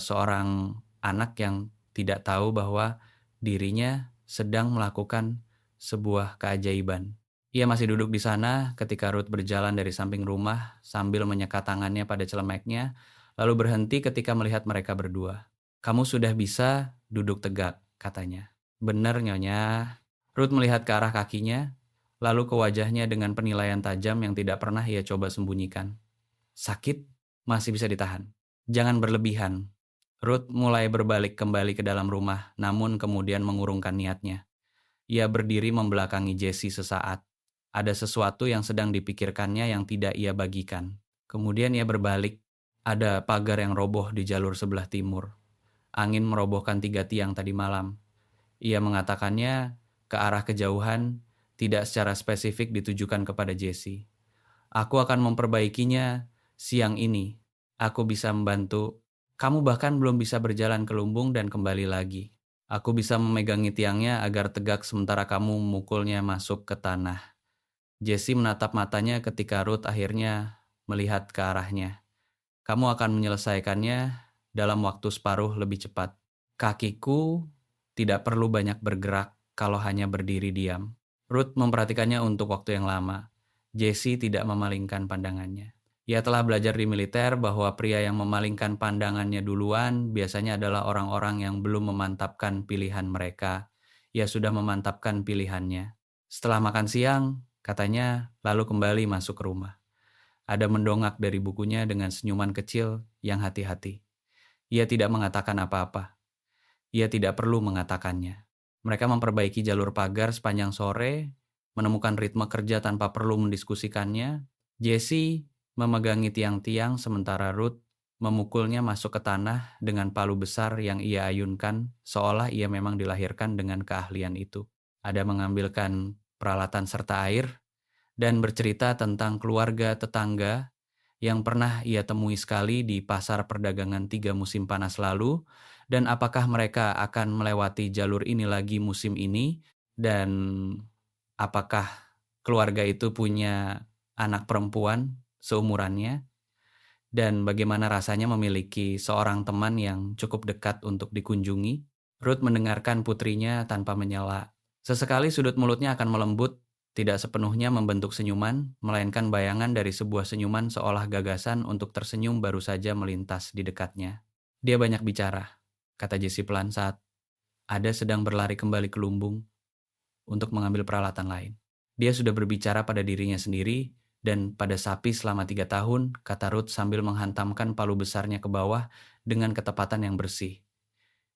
seorang anak yang tidak tahu bahwa dirinya sedang melakukan sebuah keajaiban. Ia masih duduk di sana ketika Ruth berjalan dari samping rumah sambil menyekat tangannya pada celemeknya, lalu berhenti ketika melihat mereka berdua. "Kamu sudah bisa duduk tegak," katanya. "Benar, Nyonya." Ruth melihat ke arah kakinya, lalu ke wajahnya dengan penilaian tajam yang tidak pernah ia coba sembunyikan. "Sakit? Masih bisa ditahan. Jangan berlebihan." Ruth mulai berbalik kembali ke dalam rumah, namun kemudian mengurungkan niatnya. Ia berdiri membelakangi Jessie sesaat. Ada sesuatu yang sedang dipikirkannya yang tidak ia bagikan. Kemudian ia berbalik. Ada pagar yang roboh di jalur sebelah timur. Angin merobohkan 3 tiang tadi malam. Ia mengatakannya ke arah kejauhan, tidak secara spesifik ditujukan kepada Jessie. "Aku akan memperbaikinya siang ini. Aku bisa membantu. Kamu bahkan belum bisa berjalan ke lumbung dan kembali lagi. Aku bisa memegangi tiangnya agar tegak sementara kamu memukulnya masuk ke tanah." Jessie menatap matanya ketika Ruth akhirnya melihat ke arahnya. "Kamu akan menyelesaikannya dalam waktu separuh lebih cepat. Kakiku tidak perlu banyak bergerak kalau hanya berdiri diam." Ruth memperhatikannya untuk waktu yang lama. Jessie tidak memalingkan pandangannya. Ia telah belajar di militer bahwa pria yang memalingkan pandangannya duluan biasanya adalah orang-orang yang belum memantapkan pilihan mereka. Ia sudah memantapkan pilihannya. Setelah makan siang, katanya, lalu kembali masuk ke rumah. Ada mendongak dari bukunya dengan senyuman kecil yang hati-hati. Ia tidak mengatakan apa-apa. Ia tidak perlu mengatakannya. Mereka memperbaiki jalur pagar sepanjang sore, menemukan ritme kerja tanpa perlu mendiskusikannya. Jessie memegangi tiang-tiang sementara Ruth memukulnya masuk ke tanah dengan palu besar yang ia ayunkan, seolah ia memang dilahirkan dengan keahlian itu. Ada mengambilkan peralatan serta air, dan bercerita tentang keluarga tetangga yang pernah ia temui sekali di pasar perdagangan 3 musim panas lalu, dan apakah mereka akan melewati jalur ini lagi musim ini, dan apakah keluarga itu punya anak perempuan seumurannya, dan bagaimana rasanya memiliki seorang teman yang cukup dekat untuk dikunjungi. Ruth mendengarkan putrinya tanpa menyela. Sesekali sudut mulutnya akan melembut, tidak sepenuhnya membentuk senyuman, melainkan bayangan dari sebuah senyuman seolah gagasan untuk tersenyum baru saja melintas di dekatnya. "Dia banyak bicara," kata Jessie pelan saat ada sedang berlari kembali ke lumbung untuk mengambil peralatan lain. "Dia sudah berbicara pada dirinya sendiri dan pada sapi selama 3 tahun," kata Ruth sambil menghantamkan palu besarnya ke bawah dengan ketepatan yang bersih.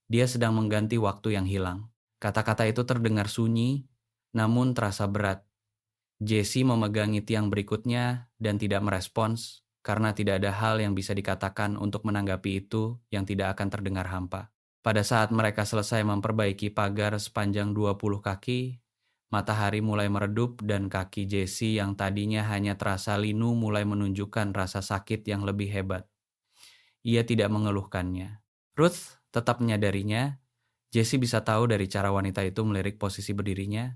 "Dia sedang mengganti waktu yang hilang." Kata-kata itu terdengar sunyi, namun terasa berat. Jessie memegangi tiang berikutnya dan tidak merespons, karena tidak ada hal yang bisa dikatakan untuk menanggapi itu yang tidak akan terdengar hampa. Pada saat mereka selesai memperbaiki pagar sepanjang 20 kaki, matahari mulai meredup dan kaki Jessie yang tadinya hanya terasa linu mulai menunjukkan rasa sakit yang lebih hebat. Ia tidak mengeluhkannya. Ruth tetap menyadarinya. Jessie bisa tahu dari cara wanita itu melirik posisi berdirinya,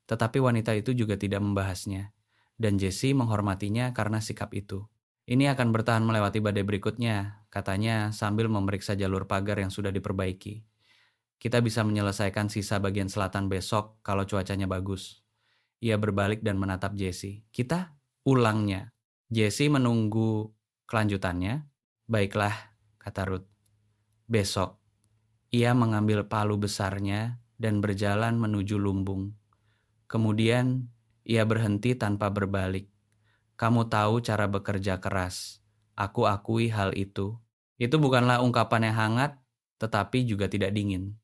tetapi wanita itu juga tidak membahasnya. Dan Jessie menghormatinya karena sikap itu. "Ini akan bertahan melewati badai berikutnya," katanya sambil memeriksa jalur pagar yang sudah diperbaiki. "Kita bisa menyelesaikan sisa bagian selatan besok kalau cuacanya bagus." Ia berbalik dan menatap Jessie. "Kita?" ulangnya. Jessie menunggu kelanjutannya. "Baiklah," kata Ruth. "Besok." Ia mengambil palu besarnya dan berjalan menuju lumbung. Kemudian ia berhenti tanpa berbalik. "Kamu tahu cara bekerja keras. Aku akui hal itu." Itu bukanlah ungkapan yang hangat, tetapi juga tidak dingin.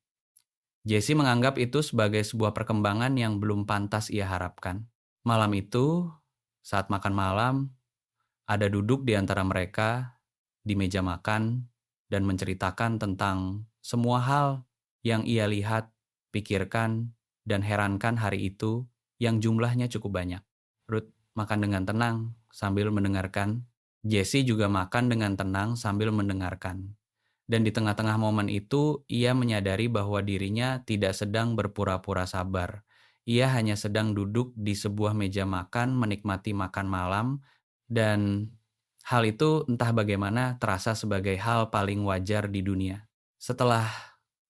Jessie menganggap itu sebagai sebuah perkembangan yang belum pantas ia harapkan. Malam itu, saat makan malam, ada duduk di antara mereka di meja makan dan menceritakan tentang semua hal yang ia lihat, pikirkan, dan herankan hari itu yang jumlahnya cukup banyak. Ruth makan dengan tenang sambil mendengarkan. Jesse juga makan dengan tenang sambil mendengarkan. Dan di tengah-tengah momen itu, ia menyadari bahwa dirinya tidak sedang berpura-pura sabar. Ia hanya sedang duduk di sebuah meja makan, menikmati makan malam, dan hal itu entah bagaimana terasa sebagai hal paling wajar di dunia. Setelah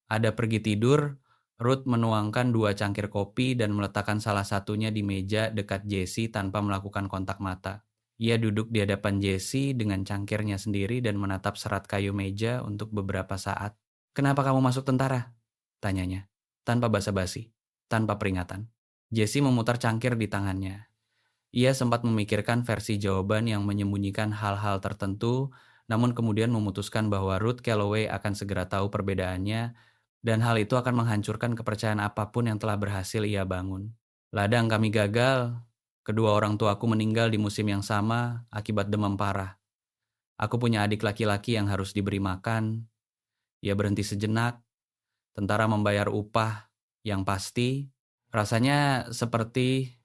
ada pergi tidur, Ruth menuangkan 2 cangkir kopi dan meletakkan salah satunya di meja dekat Jesse tanpa melakukan kontak mata. Ia duduk di hadapan Jesse dengan cangkirnya sendiri dan menatap serat kayu meja untuk beberapa saat. "Kenapa kamu masuk tentara?" tanyanya, tanpa basa-basi, tanpa peringatan. Jesse memutar cangkir di tangannya. Ia sempat memikirkan versi jawaban yang menyembunyikan hal-hal tertentu, namun kemudian memutuskan bahwa Ruth Calloway akan segera tahu perbedaannya, dan hal itu akan menghancurkan kepercayaan apapun yang telah berhasil ia bangun. "Ladang kami gagal. Kedua orang tuaku meninggal di musim yang sama akibat demam parah. Aku punya adik laki-laki yang harus diberi makan." Ia berhenti sejenak. Tentara membayar upah yang pasti. Rasanya seperti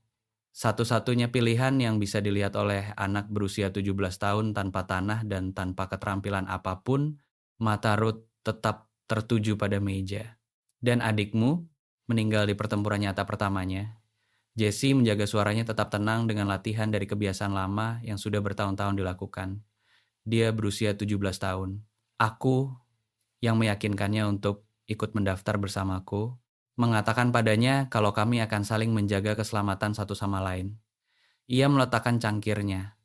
satu-satunya pilihan yang bisa dilihat oleh anak berusia 17 tahun tanpa tanah dan tanpa keterampilan apapun. Mata Ruth tetap tertuju pada meja. "Dan adikmu meninggal di pertempuran nyata pertamanya." Jesse menjaga suaranya tetap tenang dengan latihan dari kebiasaan lama yang sudah bertahun-tahun dilakukan. Dia berusia 17 tahun. Aku yang meyakinkannya untuk ikut mendaftar bersamaku, mengatakan padanya kalau kami akan saling menjaga keselamatan satu sama lain. Ia meletakkan cangkirnya.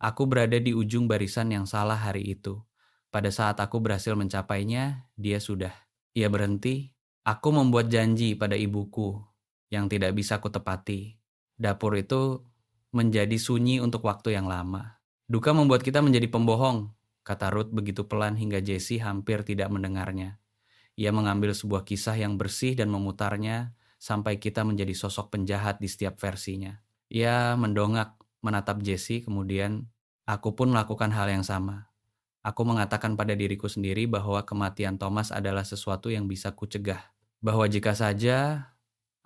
Aku berada di ujung barisan yang salah hari itu. Pada saat aku berhasil mencapainya, dia sudah. Ia berhenti. Aku membuat janji pada ibuku yang tidak bisa kutepati. Dapur itu menjadi sunyi untuk waktu yang lama. "Duka membuat kita menjadi pembohong," kata Ruth begitu pelan hingga Jesse hampir tidak mendengarnya. Ia mengambil sebuah kisah yang bersih dan memutarnya sampai kita menjadi sosok penjahat di setiap versinya. Ia mendongak menatap Jesse, kemudian aku pun melakukan hal yang sama. Aku mengatakan pada diriku sendiri bahwa kematian Thomas adalah sesuatu yang bisa kucegah. Bahwa jika saja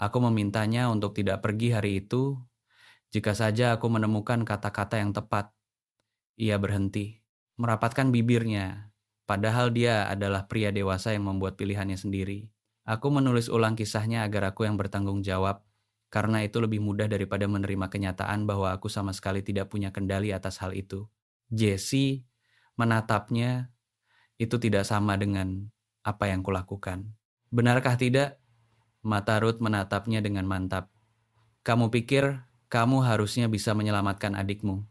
aku memintanya untuk tidak pergi hari itu, jika saja aku menemukan kata-kata yang tepat. Ia berhenti, merapatkan bibirnya, padahal dia adalah pria dewasa yang membuat pilihannya sendiri. Aku menulis ulang kisahnya agar aku yang bertanggung jawab, karena itu lebih mudah daripada menerima kenyataan bahwa aku sama sekali tidak punya kendali atas hal itu. Jesse menatapnya, itu tidak sama dengan apa yang kulakukan. "Benarkah tidak?" Mata Ruth menatapnya dengan mantap. "Kamu pikir kamu harusnya bisa menyelamatkan adikmu.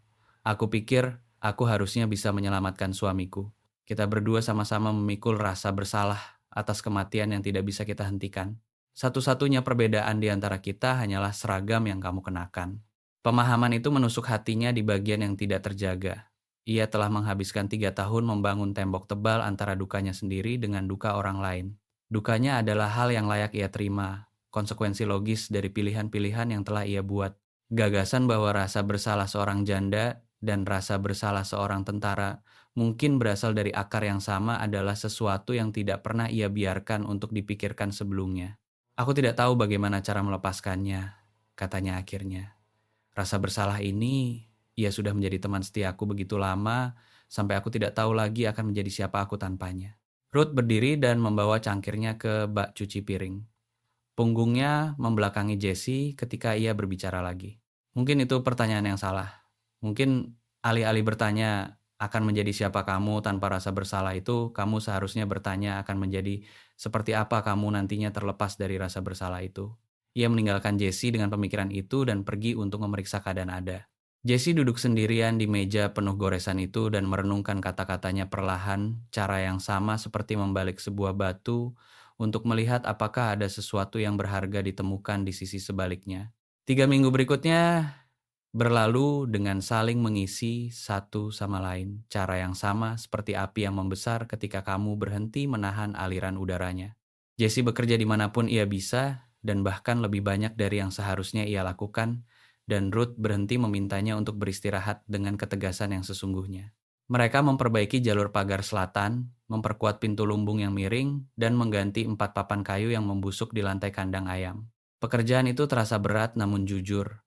Aku pikir aku harusnya bisa menyelamatkan suamiku. Kita berdua sama-sama memikul rasa bersalah atas kematian yang tidak bisa kita hentikan. Satu-satunya perbedaan di antara kita hanyalah seragam yang kamu kenakan." Pemahaman itu menusuk hatinya di bagian yang tidak terjaga. Ia telah menghabiskan 3 tahun membangun tembok tebal antara dukanya sendiri dengan duka orang lain. Dukanya adalah hal yang layak ia terima, konsekuensi logis dari pilihan-pilihan yang telah ia buat. Gagasan bahwa rasa bersalah seorang janda dan rasa bersalah seorang tentara mungkin berasal dari akar yang sama adalah sesuatu yang tidak pernah ia biarkan untuk dipikirkan sebelumnya. "Aku tidak tahu bagaimana cara melepaskannya," katanya akhirnya. "Rasa bersalah ini, ia sudah menjadi teman setiaku begitu lama, sampai aku tidak tahu lagi akan menjadi siapa aku tanpanya." Ruth berdiri dan membawa cangkirnya ke bak cuci piring. Punggungnya membelakangi Jesse ketika ia berbicara lagi. "Mungkin itu pertanyaan yang salah. Mungkin alih-alih bertanya akan menjadi siapa kamu tanpa rasa bersalah itu, kamu seharusnya bertanya akan menjadi seperti apa kamu nantinya terlepas dari rasa bersalah itu." Ia meninggalkan Jesse dengan pemikiran itu dan pergi untuk memeriksa keadaan Ada. Jesse duduk sendirian di meja penuh goresan itu dan merenungkan kata-katanya perlahan, cara yang sama seperti membalik sebuah batu untuk melihat apakah ada sesuatu yang berharga ditemukan di sisi sebaliknya. 3 minggu berikutnya berlalu dengan saling mengisi satu sama lain, cara yang sama seperti api yang membesar ketika kamu berhenti menahan aliran udaranya. Jesse bekerja dimanapun ia bisa, dan bahkan lebih banyak dari yang seharusnya ia lakukan, dan Ruth berhenti memintanya untuk beristirahat dengan ketegasan yang sesungguhnya. Mereka memperbaiki jalur pagar selatan, memperkuat pintu lumbung yang miring, dan mengganti 4 papan kayu yang membusuk di lantai kandang ayam. Pekerjaan itu terasa berat namun jujur,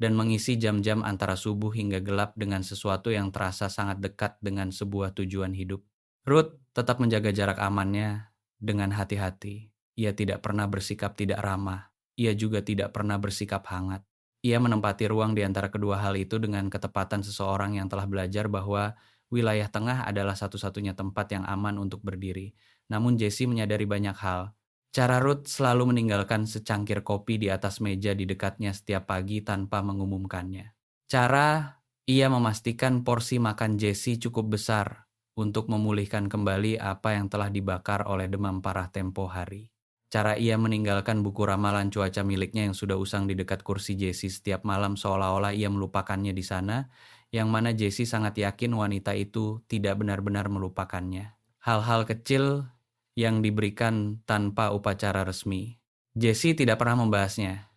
dan mengisi jam-jam antara subuh hingga gelap dengan sesuatu yang terasa sangat dekat dengan sebuah tujuan hidup. Ruth tetap menjaga jarak amannya dengan hati-hati. Ia tidak pernah bersikap tidak ramah. Ia juga tidak pernah bersikap hangat. Ia menempati ruang di antara kedua hal itu dengan ketepatan seseorang yang telah belajar bahwa wilayah tengah adalah satu-satunya tempat yang aman untuk berdiri. Namun Jessie menyadari banyak hal. Cara Ruth selalu meninggalkan secangkir kopi di atas meja di dekatnya setiap pagi tanpa mengumumkannya. Cara ia memastikan porsi makan Jessie cukup besar untuk memulihkan kembali apa yang telah dibakar oleh demam parah tempo hari. Cara ia meninggalkan buku ramalan cuaca miliknya yang sudah usang di dekat kursi Jessie setiap malam seolah-olah ia melupakannya di sana, yang mana Jessie sangat yakin wanita itu tidak benar-benar melupakannya. Hal-hal kecil yang diberikan tanpa upacara resmi. Jessie tidak pernah membahasnya.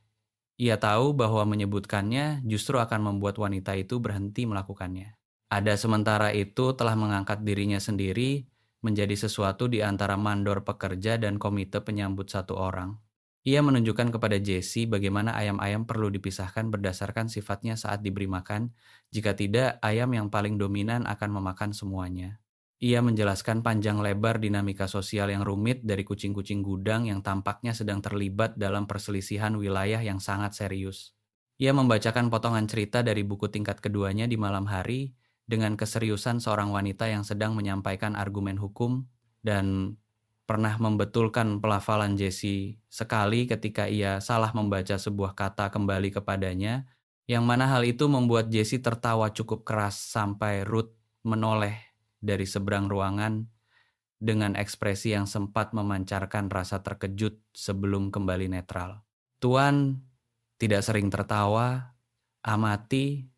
Ia tahu bahwa menyebutkannya justru akan membuat wanita itu berhenti melakukannya. Ada sementara itu telah mengangkat dirinya sendiri menjadi sesuatu di antara mandor pekerja dan komite penyambut satu orang. Ia menunjukkan kepada Jessie bagaimana ayam-ayam perlu dipisahkan berdasarkan sifatnya saat diberi makan. Jika tidak, ayam yang paling dominan akan memakan semuanya. Ia menjelaskan panjang lebar dinamika sosial yang rumit dari kucing-kucing gudang yang tampaknya sedang terlibat dalam perselisihan wilayah yang sangat serius. Ia membacakan potongan cerita dari buku tingkat keduanya di malam hari dengan keseriusan seorang wanita yang sedang menyampaikan argumen hukum dan pernah membetulkan pelafalan Jessie sekali ketika ia salah membaca sebuah kata kembali kepadanya, yang mana hal itu membuat Jessie tertawa cukup keras sampai Ruth menoleh dari seberang ruangan dengan ekspresi yang sempat memancarkan rasa terkejut sebelum kembali netral. Tuan tidak sering tertawa, amati,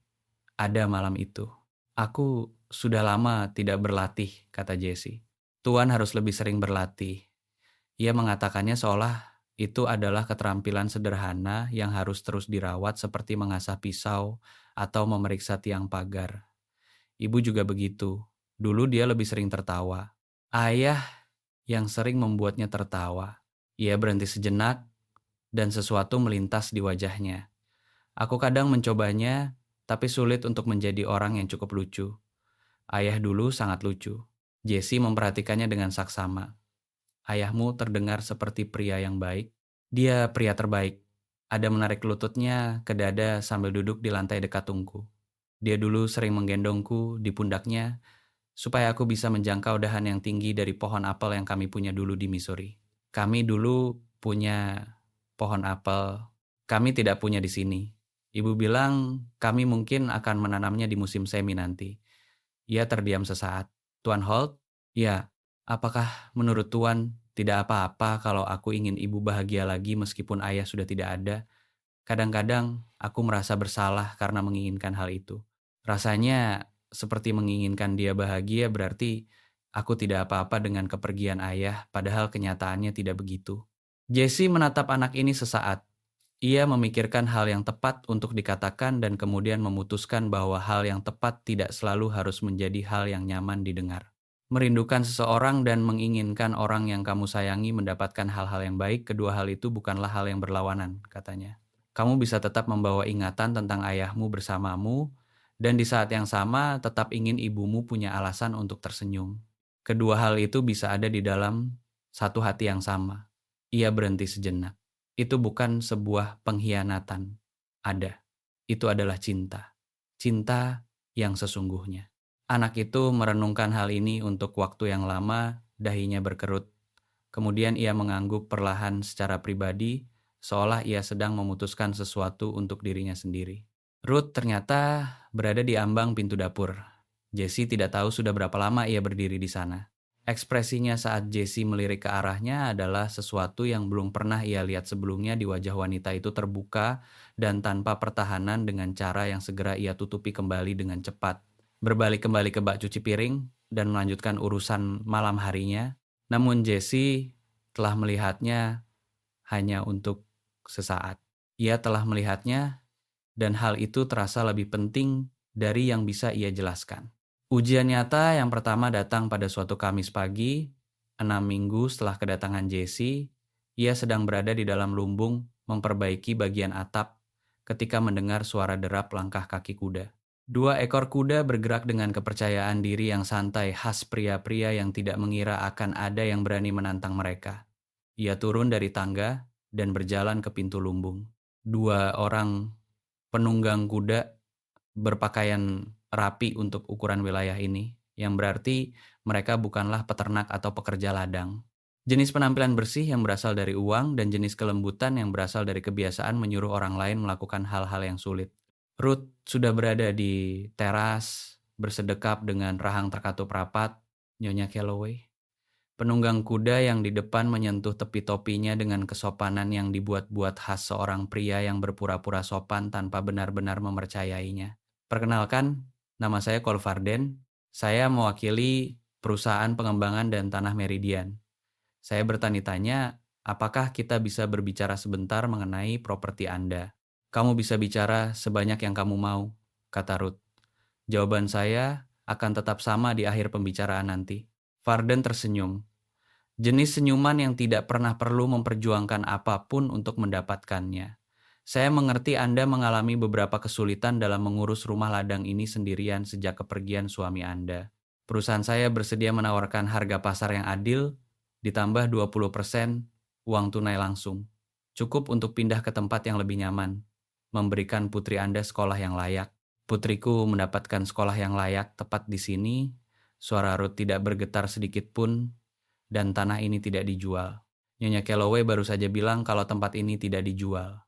ada malam itu. Aku sudah lama tidak berlatih, kata Jessie. Tuan harus lebih sering berlatih. Ia mengatakannya seolah itu adalah keterampilan sederhana yang harus terus dirawat seperti mengasah pisau atau memeriksa tiang pagar. Ibu juga begitu. Dulu dia lebih sering tertawa. Ayah yang sering membuatnya tertawa. Ia berhenti sejenak dan sesuatu melintas di wajahnya. Aku kadang mencobanya, tapi sulit untuk menjadi orang yang cukup lucu. Ayah dulu sangat lucu. Jessie memperhatikannya dengan saksama. Ayahmu terdengar seperti pria yang baik. Dia pria terbaik. Ada menarik lututnya ke dada sambil duduk di lantai dekat tungku. Dia dulu sering menggendongku di pundaknya supaya aku bisa menjangkau dahan yang tinggi dari pohon apel yang kami punya dulu di Missouri. Kami dulu punya pohon apel. Kami tidak punya di sini. Ibu bilang kami mungkin akan menanamnya di musim semi nanti. Ia terdiam sesaat. Tuan Holt? Ya, apakah menurut Tuan tidak apa-apa kalau aku ingin ibu bahagia lagi meskipun ayah sudah tidak ada? Kadang-kadang aku merasa bersalah karena menginginkan hal itu. Rasanya seperti menginginkan dia bahagia berarti aku tidak apa-apa dengan kepergian ayah, padahal kenyataannya tidak begitu. Jessie menatap anak ini sesaat. Ia memikirkan hal yang tepat untuk dikatakan dan kemudian memutuskan bahwa hal yang tepat tidak selalu harus menjadi hal yang nyaman didengar. Merindukan seseorang dan menginginkan orang yang kamu sayangi mendapatkan hal-hal yang baik, kedua hal itu bukanlah hal yang berlawanan, katanya. Kamu bisa tetap membawa ingatan tentang ayahmu bersamamu, dan di saat yang sama tetap ingin ibumu punya alasan untuk tersenyum. Kedua hal itu bisa ada di dalam satu hati yang sama. Ia berhenti sejenak. Itu bukan sebuah pengkhianatan. Ada. Itu adalah cinta. Cinta yang sesungguhnya. Anak itu merenungkan hal ini untuk waktu yang lama, dahinya berkerut. Kemudian ia mengangguk perlahan secara pribadi, seolah ia sedang memutuskan sesuatu untuk dirinya sendiri. Ruth ternyata berada di ambang pintu dapur. Jessie tidak tahu sudah berapa lama ia berdiri di sana. Ekspresinya saat Jessie melirik ke arahnya adalah sesuatu yang belum pernah ia lihat sebelumnya di wajah wanita itu terbuka dan tanpa pertahanan dengan cara yang segera ia tutupi kembali dengan cepat. Berbalik kembali ke bak cuci piring dan melanjutkan urusan malam harinya. Namun Jessie telah melihatnya hanya untuk sesaat. Ia telah melihatnya dan hal itu terasa lebih penting dari yang bisa ia jelaskan. Ujian nyata yang pertama datang pada suatu Kamis pagi, 6 minggu setelah kedatangan Jesse. Ia sedang berada di dalam lumbung memperbaiki bagian atap ketika mendengar suara derap langkah kaki kuda. 2 ekor kuda bergerak dengan kepercayaan diri yang santai khas pria-pria yang tidak mengira akan ada yang berani menantang mereka. Ia turun dari tangga dan berjalan ke pintu lumbung. 2 orang penunggang kuda berpakaian rapi untuk ukuran wilayah ini, yang berarti mereka bukanlah peternak atau pekerja ladang. Jenis penampilan bersih yang berasal dari uang dan jenis kelembutan yang berasal dari kebiasaan menyuruh orang lain melakukan hal-hal yang sulit. Ruth sudah berada di teras, bersedekap dengan rahang terkatup rapat, Nyonya Calloway. Penunggang kuda yang di depan menyentuh tepi topinya dengan kesopanan yang dibuat-buat khas seorang pria yang berpura-pura sopan tanpa benar-benar mempercayainya. Perkenalkan, nama saya Cole Varden. Saya mewakili perusahaan pengembangan dan tanah Meridian. Saya bertanya-tanya, apakah kita bisa berbicara sebentar mengenai properti Anda? Kamu bisa bicara sebanyak yang kamu mau, kata Ruth. Jawaban saya akan tetap sama di akhir pembicaraan nanti. Varden tersenyum. Jenis senyuman yang tidak pernah perlu memperjuangkan apapun untuk mendapatkannya. Saya mengerti Anda mengalami beberapa kesulitan dalam mengurus rumah ladang ini sendirian sejak kepergian suami Anda. Perusahaan saya bersedia menawarkan harga pasar yang adil, ditambah 20% uang tunai langsung. Cukup untuk pindah ke tempat yang lebih nyaman, memberikan putri Anda sekolah yang layak. Putriku mendapatkan sekolah yang layak tepat di sini. Suara Ruth tidak bergetar sedikit pun, dan tanah ini tidak dijual. Nyonya Calloway baru saja bilang kalau tempat ini tidak dijual.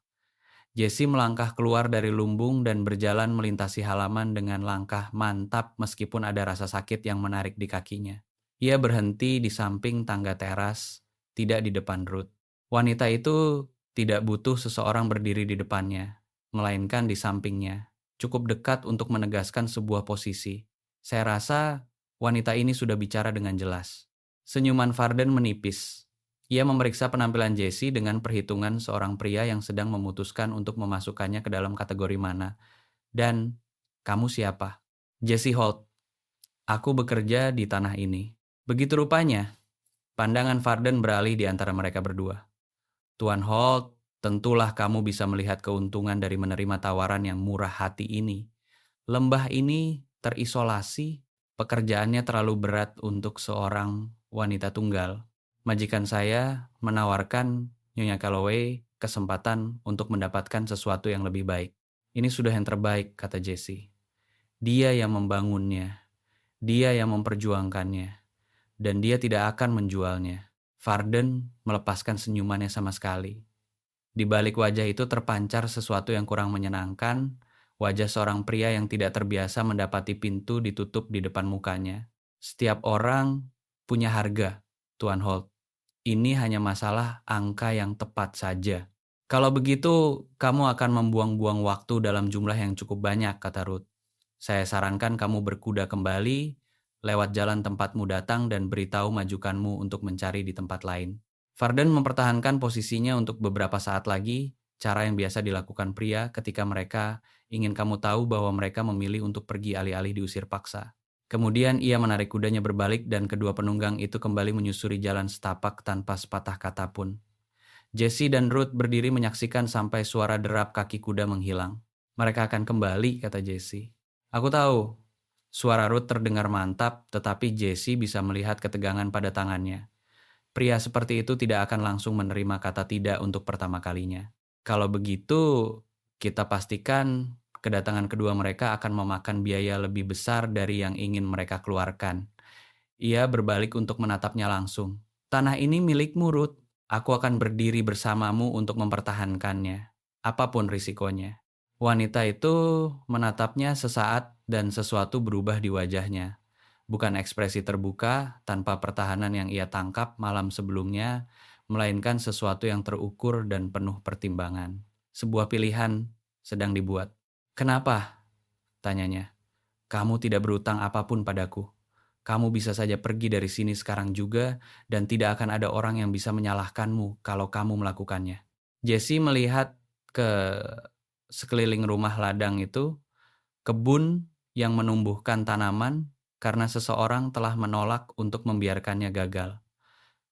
Jesse melangkah keluar dari lumbung dan berjalan melintasi halaman dengan langkah mantap meskipun ada rasa sakit yang menarik di kakinya. Ia berhenti di samping tangga teras, tidak di depan Ruth. Wanita itu tidak butuh seseorang berdiri di depannya, melainkan di sampingnya. Cukup dekat untuk menegaskan sebuah posisi. Saya rasa wanita ini sudah bicara dengan jelas. Senyuman Varden menipis. Ia memeriksa penampilan Jesse dengan perhitungan seorang pria yang sedang memutuskan untuk memasukkannya ke dalam kategori mana. Dan, kamu siapa? Jesse Holt. Aku bekerja di tanah ini. Begitu rupanya, pandangan Varden beralih di antara mereka berdua. Tuan Holt, tentulah kamu bisa melihat keuntungan dari menerima tawaran yang murah hati ini. Lembah ini terisolasi, pekerjaannya terlalu berat untuk seorang wanita tunggal. Majikan saya menawarkan Nyonya Calloway kesempatan untuk mendapatkan sesuatu yang lebih baik. Ini sudah yang terbaik, kata Jesse. Dia yang membangunnya, dia yang memperjuangkannya, dan dia tidak akan menjualnya. Varden melepaskan senyumannya sama sekali. Di balik wajah itu terpancar sesuatu yang kurang menyenangkan, wajah seorang pria yang tidak terbiasa mendapati pintu ditutup di depan mukanya. Setiap orang punya harga, Tuan Holt. Ini hanya masalah angka yang tepat saja. Kalau begitu, kamu akan membuang-buang waktu dalam jumlah yang cukup banyak, kata Ruth. Saya sarankan kamu berkuda kembali, lewat jalan tempatmu datang dan beritahu majukanmu untuk mencari di tempat lain. Varden mempertahankan posisinya untuk beberapa saat lagi, cara yang biasa dilakukan pria ketika mereka ingin kamu tahu bahwa mereka memilih untuk pergi alih-alih diusir paksa. Kemudian ia menarik kudanya berbalik dan kedua penunggang itu kembali menyusuri jalan setapak tanpa sepatah kata pun. Jesse dan Ruth berdiri menyaksikan sampai suara derap kaki kuda menghilang. Mereka akan kembali, kata Jesse. Aku tahu. Suara Ruth terdengar mantap, tetapi Jesse bisa melihat ketegangan pada tangannya. Pria seperti itu tidak akan langsung menerima kata tidak untuk pertama kalinya. Kalau begitu, kita pastikan kedatangan kedua mereka akan memakan biaya lebih besar dari yang ingin mereka keluarkan. Ia berbalik untuk menatapnya langsung. Tanah ini milikmu, Ruth. Aku akan berdiri bersamamu untuk mempertahankannya, apapun risikonya. Wanita itu menatapnya sesaat dan sesuatu berubah di wajahnya. Bukan ekspresi terbuka tanpa pertahanan yang ia tangkap malam sebelumnya, melainkan sesuatu yang terukur dan penuh pertimbangan. Sebuah pilihan sedang dibuat. Kenapa? Tanyanya. Kamu tidak berutang apapun padaku. Kamu bisa saja pergi dari sini sekarang juga dan tidak akan ada orang yang bisa menyalahkanmu kalau kamu melakukannya. Jesse melihat ke sekeliling rumah ladang itu, kebun yang menumbuhkan tanaman karena seseorang telah menolak untuk membiarkannya gagal.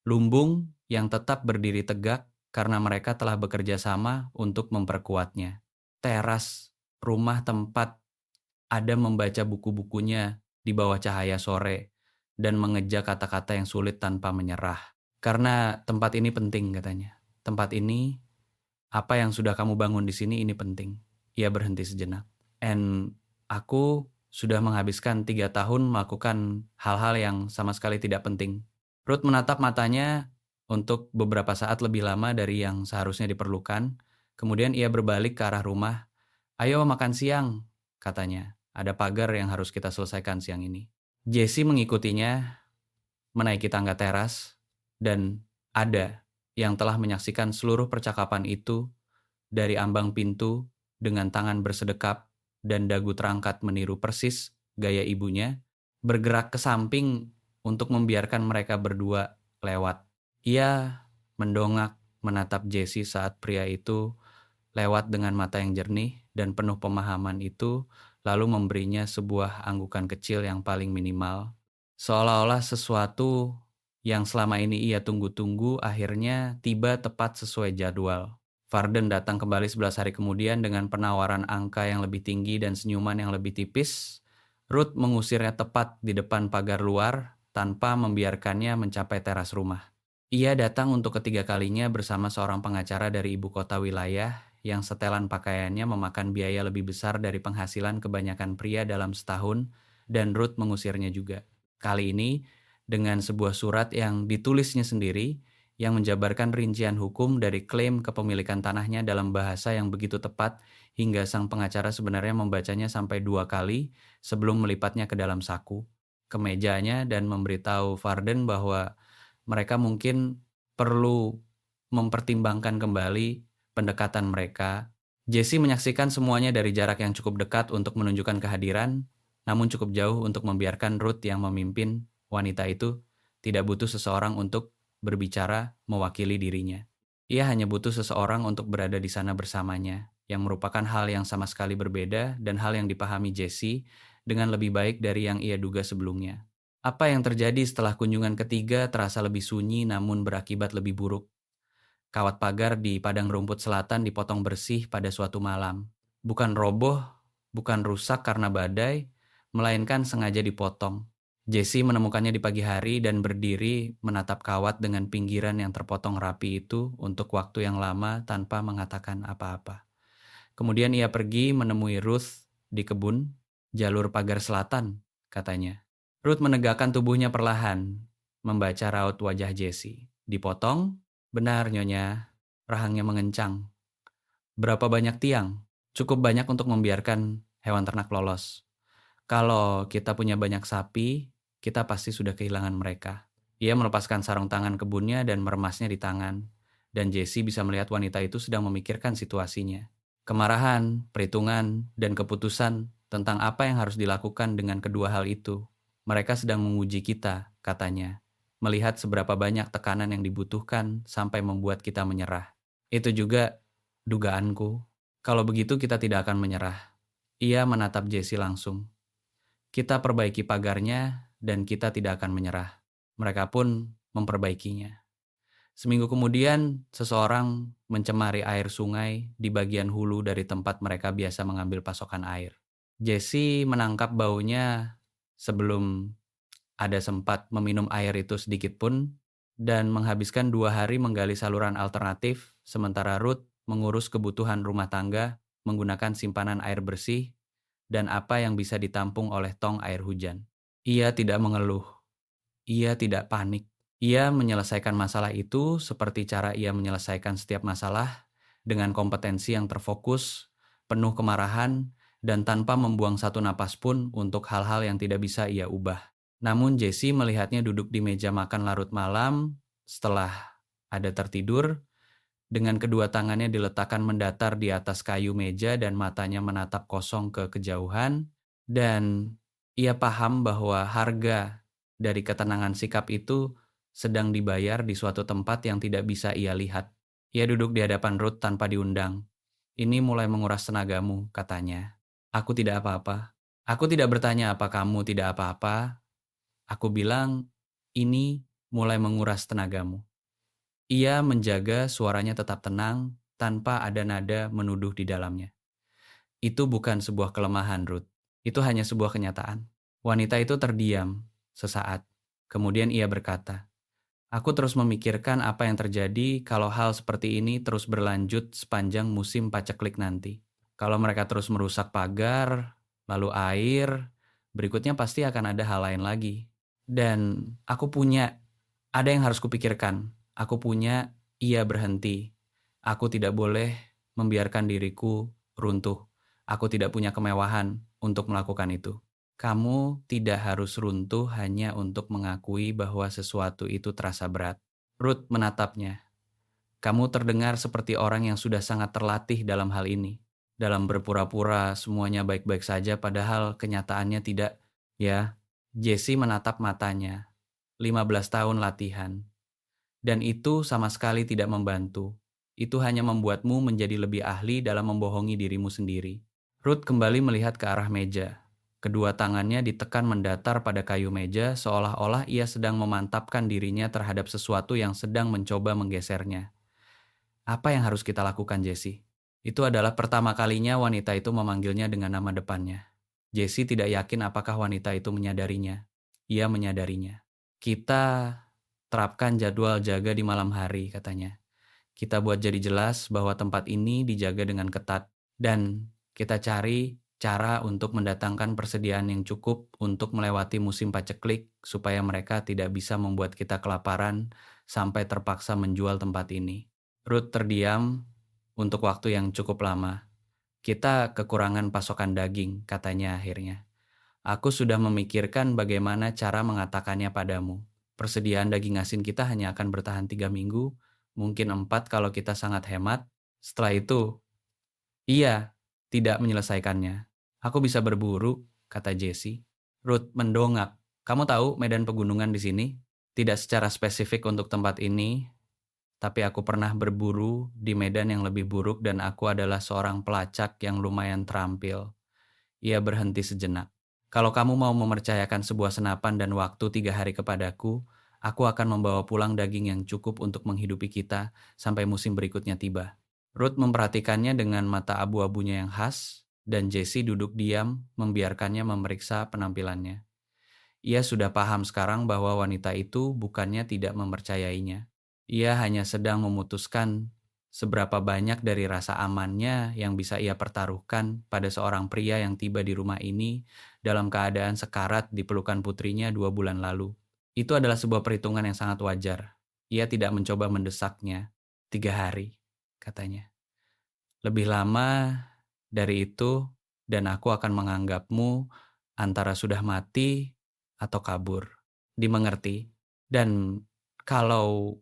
Lumbung yang tetap berdiri tegak karena mereka telah bekerja sama untuk memperkuatnya. Teras rumah tempat Adam membaca buku-bukunya di bawah cahaya sore dan mengeja kata-kata yang sulit tanpa menyerah. Karena tempat ini penting, katanya. Tempat ini, apa yang sudah kamu bangun di sini ini penting. Ia berhenti sejenak. And aku sudah menghabiskan 3 tahun melakukan hal-hal yang sama sekali tidak penting. Ruth menatap matanya untuk beberapa saat lebih lama dari yang seharusnya diperlukan. Kemudian ia berbalik ke arah rumah. Ayo makan siang, katanya. Ada pagar yang harus kita selesaikan siang ini. Jesse mengikutinya menaiki tangga teras, dan ada yang telah menyaksikan seluruh percakapan itu dari ambang pintu dengan tangan bersedekap dan dagu terangkat meniru persis gaya ibunya, bergerak ke samping untuk membiarkan mereka berdua lewat. Ia mendongak menatap Jesse saat pria itu lewat dengan mata yang jernih dan penuh pemahaman itu, lalu memberinya sebuah anggukan kecil yang paling minimal. Seolah-olah sesuatu yang selama ini ia tunggu-tunggu akhirnya tiba tepat sesuai jadwal. Varden datang kembali 11 hari kemudian dengan penawaran angka yang lebih tinggi dan senyuman yang lebih tipis. Ruth mengusirnya tepat di depan pagar luar tanpa membiarkannya mencapai teras rumah. Ia datang untuk ketiga kalinya bersama seorang pengacara dari ibu kota wilayah yang setelan pakaiannya memakan biaya lebih besar dari penghasilan kebanyakan pria dalam setahun, dan Ruth mengusirnya juga. Kali ini dengan sebuah surat yang ditulisnya sendiri yang menjabarkan rincian hukum dari klaim kepemilikan tanahnya dalam bahasa yang begitu tepat hingga sang pengacara sebenarnya membacanya sampai 2 kali sebelum melipatnya ke dalam saku, ke mejanya, dan memberitahu Varden bahwa mereka mungkin perlu mempertimbangkan kembali pendekatan mereka. Jesse menyaksikan semuanya dari jarak yang cukup dekat untuk menunjukkan kehadiran, namun cukup jauh untuk membiarkan Ruth yang memimpin wanita itu tidak butuh seseorang untuk berbicara mewakili dirinya. Ia hanya butuh seseorang untuk berada di sana bersamanya, yang merupakan hal yang sama sekali berbeda dan hal yang dipahami Jesse dengan lebih baik dari yang ia duga sebelumnya. Apa yang terjadi setelah kunjungan ketiga terasa lebih sunyi namun berakibat lebih buruk. Kawat pagar di padang rumput selatan dipotong bersih pada suatu malam. Bukan roboh, bukan rusak karena badai, melainkan sengaja dipotong. Jesse menemukannya di pagi hari dan berdiri menatap kawat dengan pinggiran yang terpotong rapi itu untuk waktu yang lama tanpa mengatakan apa-apa. Kemudian ia pergi menemui Ruth di kebun, jalur pagar selatan, katanya. Ruth menegakkan tubuhnya perlahan, membaca raut wajah Jesse. Dipotong? Benar, Nyonya. Rahangnya mengencang. Berapa banyak tiang? Cukup banyak untuk membiarkan hewan ternak lolos. Kalau kita punya banyak sapi, kita pasti sudah kehilangan mereka. Ia melepaskan sarung tangan kebunnya dan meremasnya di tangan. Dan Jesse bisa melihat wanita itu sedang memikirkan situasinya. Kemarahan, perhitungan, dan keputusan tentang apa yang harus dilakukan dengan kedua hal itu. Mereka sedang menguji kita, katanya. Melihat seberapa banyak tekanan yang dibutuhkan sampai membuat kita menyerah. Itu juga dugaanku. Kalau begitu kita tidak akan menyerah. Ia menatap Jesse langsung. Kita perbaiki pagarnya dan kita tidak akan menyerah. Mereka pun memperbaikinya. Seminggu kemudian, seseorang mencemari air sungai di bagian hulu dari tempat mereka biasa mengambil pasokan air. Jesse menangkap baunya sebelum ada sempat meminum air itu sedikit pun, dan menghabiskan 2 hari menggali saluran alternatif, sementara Ruth mengurus kebutuhan rumah tangga menggunakan simpanan air bersih dan apa yang bisa ditampung oleh tong air hujan. Ia tidak mengeluh. Ia tidak panik. Ia menyelesaikan masalah itu seperti cara ia menyelesaikan setiap masalah, dengan kompetensi yang terfokus, penuh kemarahan, dan tanpa membuang satu napas pun untuk hal-hal yang tidak bisa ia ubah. Namun Jesse melihatnya duduk di meja makan larut malam setelah ada tertidur, dengan kedua tangannya diletakkan mendatar di atas kayu meja dan matanya menatap kosong ke kejauhan, dan ia paham bahwa harga dari ketenangan sikap itu sedang dibayar di suatu tempat yang tidak bisa ia lihat. Ia duduk di hadapan Ruth tanpa diundang. Ini mulai menguras tenagamu, katanya. Aku tidak apa-apa. Aku tidak bertanya apa kamu tidak apa-apa. Aku bilang, ini mulai menguras tenagamu. Ia menjaga suaranya tetap tenang tanpa ada nada menuduh di dalamnya. Itu bukan sebuah kelemahan, Ruth. Itu hanya sebuah kenyataan. Wanita itu terdiam sesaat. Kemudian ia berkata, "Aku terus memikirkan apa yang terjadi kalau hal seperti ini terus berlanjut sepanjang musim paceklik nanti. Kalau mereka terus merusak pagar, lalu air, berikutnya pasti akan ada hal lain lagi. Dan ada yang harus kupikirkan. Aku punya, ia berhenti. Aku tidak boleh membiarkan diriku runtuh. Aku tidak punya kemewahan untuk melakukan itu. Kamu tidak harus runtuh hanya untuk mengakui bahwa sesuatu itu terasa berat." Ruth menatapnya. "Kamu terdengar seperti orang yang sudah sangat terlatih dalam hal ini. Dalam berpura-pura semuanya baik-baik saja padahal kenyataannya tidak." Ya, Jesse menatap matanya. 15 tahun latihan. Dan itu sama sekali tidak membantu. Itu hanya membuatmu menjadi lebih ahli dalam membohongi dirimu sendiri. Ruth kembali melihat ke arah meja. Kedua tangannya ditekan mendatar pada kayu meja seolah-olah ia sedang memantapkan dirinya terhadap sesuatu yang sedang mencoba menggesernya. Apa yang harus kita lakukan, Jesse? Itu adalah pertama kalinya wanita itu memanggilnya dengan nama depannya. Jesse tidak yakin apakah wanita itu menyadarinya. Ia menyadarinya. "Kita terapkan jadwal jaga di malam hari," katanya. "Kita buat jadi jelas bahwa tempat ini dijaga dengan ketat. Dan kita cari cara untuk mendatangkan persediaan yang cukup untuk melewati musim paceklik supaya mereka tidak bisa membuat kita kelaparan sampai terpaksa menjual tempat ini." Ruth terdiam untuk waktu yang cukup lama. "Kita kekurangan pasokan daging," katanya akhirnya. "Aku sudah memikirkan bagaimana cara mengatakannya padamu. Persediaan daging asin kita hanya akan bertahan 3 minggu, mungkin 4 kalau kita sangat hemat. Setelah itu, ia tidak menyelesaikannya. Aku bisa berburu," kata Jesse. Ruth mendongak. "Kamu tahu medan pegunungan di sini? Tidak secara spesifik untuk tempat ini, tapi aku pernah berburu di medan yang lebih buruk dan aku adalah seorang pelacak yang lumayan terampil." Ia berhenti sejenak. "Kalau kamu mau mempercayakan sebuah senapan dan waktu 3 hari kepadaku, aku akan membawa pulang daging yang cukup untuk menghidupi kita sampai musim berikutnya tiba." Ruth memperhatikannya dengan mata abu-abunya yang khas, dan Jesse duduk diam membiarkannya memeriksa penampilannya. Ia sudah paham sekarang bahwa wanita itu bukannya tidak mempercayainya. Ia hanya sedang memutuskan seberapa banyak dari rasa amannya yang bisa ia pertaruhkan pada seorang pria yang tiba di rumah ini dalam keadaan sekarat di pelukan putrinya 2 bulan lalu. Itu adalah sebuah perhitungan yang sangat wajar. Ia tidak mencoba mendesaknya. 3 hari, katanya. "Lebih lama dari itu dan aku akan menganggapmu antara sudah mati atau kabur." Dimengerti. Dan kalau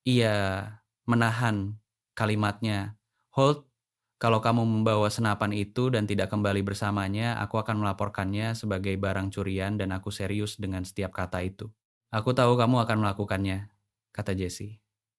ia menahan kalimatnya, "Hold, kalau kamu membawa senapan itu dan tidak kembali bersamanya, aku akan melaporkannya sebagai barang curian dan aku serius dengan setiap kata itu." "Aku tahu kamu akan melakukannya," kata Jesse.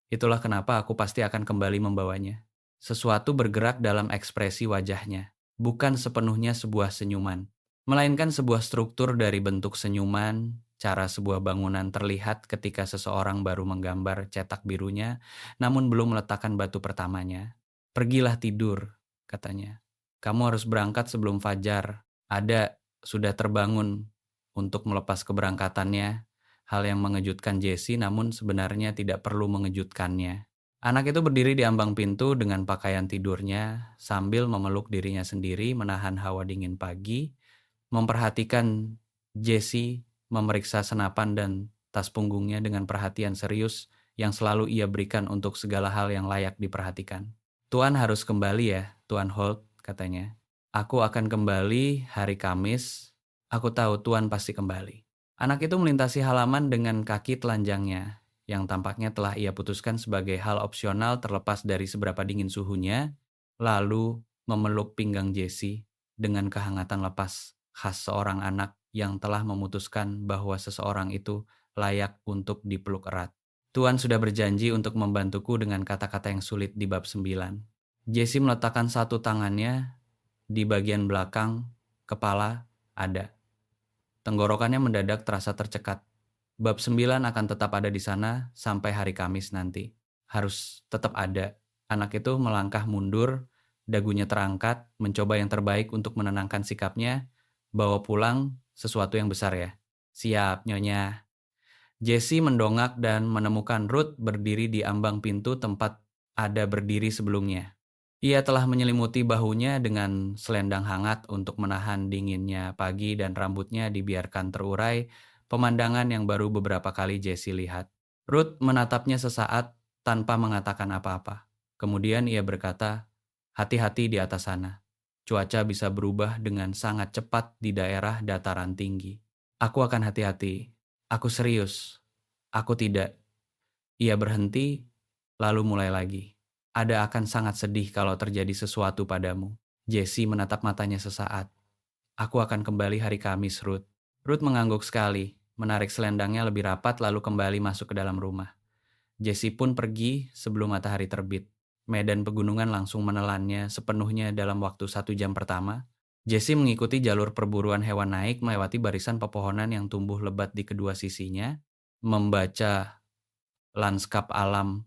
"Itulah kenapa aku pasti akan kembali membawanya." Sesuatu bergerak dalam ekspresi wajahnya, bukan sepenuhnya sebuah senyuman, melainkan sebuah struktur dari bentuk senyuman. Cara sebuah bangunan terlihat ketika seseorang baru menggambar cetak birunya, namun belum meletakkan batu pertamanya. "Pergilah tidur," katanya. "Kamu harus berangkat sebelum fajar. Ada sudah terbangun untuk melepas keberangkatannya." Hal yang mengejutkan Jesse namun sebenarnya tidak perlu mengejutkannya. Anak itu berdiri di ambang pintu dengan pakaian tidurnya sambil memeluk dirinya sendiri menahan hawa dingin pagi, memperhatikan Jesse memeriksa senapan dan tas punggungnya dengan perhatian serius yang selalu ia berikan untuk segala hal yang layak diperhatikan. "Tuan harus kembali ya, Tuan Holt," katanya. "Aku akan kembali hari Kamis. Aku tahu Tuan pasti kembali." Anak itu melintasi halaman dengan kaki telanjangnya, yang tampaknya telah ia putuskan sebagai hal opsional terlepas dari seberapa dingin suhunya, lalu memeluk pinggang Jesse dengan kehangatan lepas khas seorang anak yang telah memutuskan bahwa seseorang itu layak untuk dipeluk erat. "Tuan sudah berjanji untuk membantuku dengan kata-kata yang sulit di bab 9. Jesse meletakkan satu tangannya di bagian belakang kepala Ada. Tenggorokannya mendadak terasa tercekat. Bab 9 akan tetap ada di sana sampai hari Kamis nanti. Harus tetap ada. Anak itu melangkah mundur, dagunya terangkat, mencoba yang terbaik untuk menenangkan sikapnya. Bawa pulang sesuatu yang besar ya. Siap, Nyonya. Jesse mendongak dan menemukan Ruth berdiri di ambang pintu tempat ada berdiri sebelumnya. Ia telah menyelimuti bahunya dengan selendang hangat untuk menahan dinginnya pagi dan rambutnya dibiarkan terurai, pemandangan yang baru beberapa kali Jesse lihat. Ruth menatapnya sesaat tanpa mengatakan apa-apa. Kemudian ia berkata, "Hati-hati di atas sana. Cuaca bisa berubah dengan sangat cepat di daerah dataran tinggi." "Aku akan hati-hati. Aku serius. Aku tidak." Ia berhenti, lalu mulai lagi. "Ada akan sangat sedih kalau terjadi sesuatu padamu." Jesse menatap matanya sesaat. "Aku akan kembali hari Kamis, Ruth." Ruth mengangguk sekali, menarik selendangnya lebih rapat lalu kembali masuk ke dalam rumah. Jesse pun pergi sebelum matahari terbit. Medan pegunungan langsung menelannya sepenuhnya dalam waktu 1 jam pertama. Jesse mengikuti jalur perburuan hewan naik melewati barisan pepohonan yang tumbuh lebat di kedua sisinya, membaca lanskap alam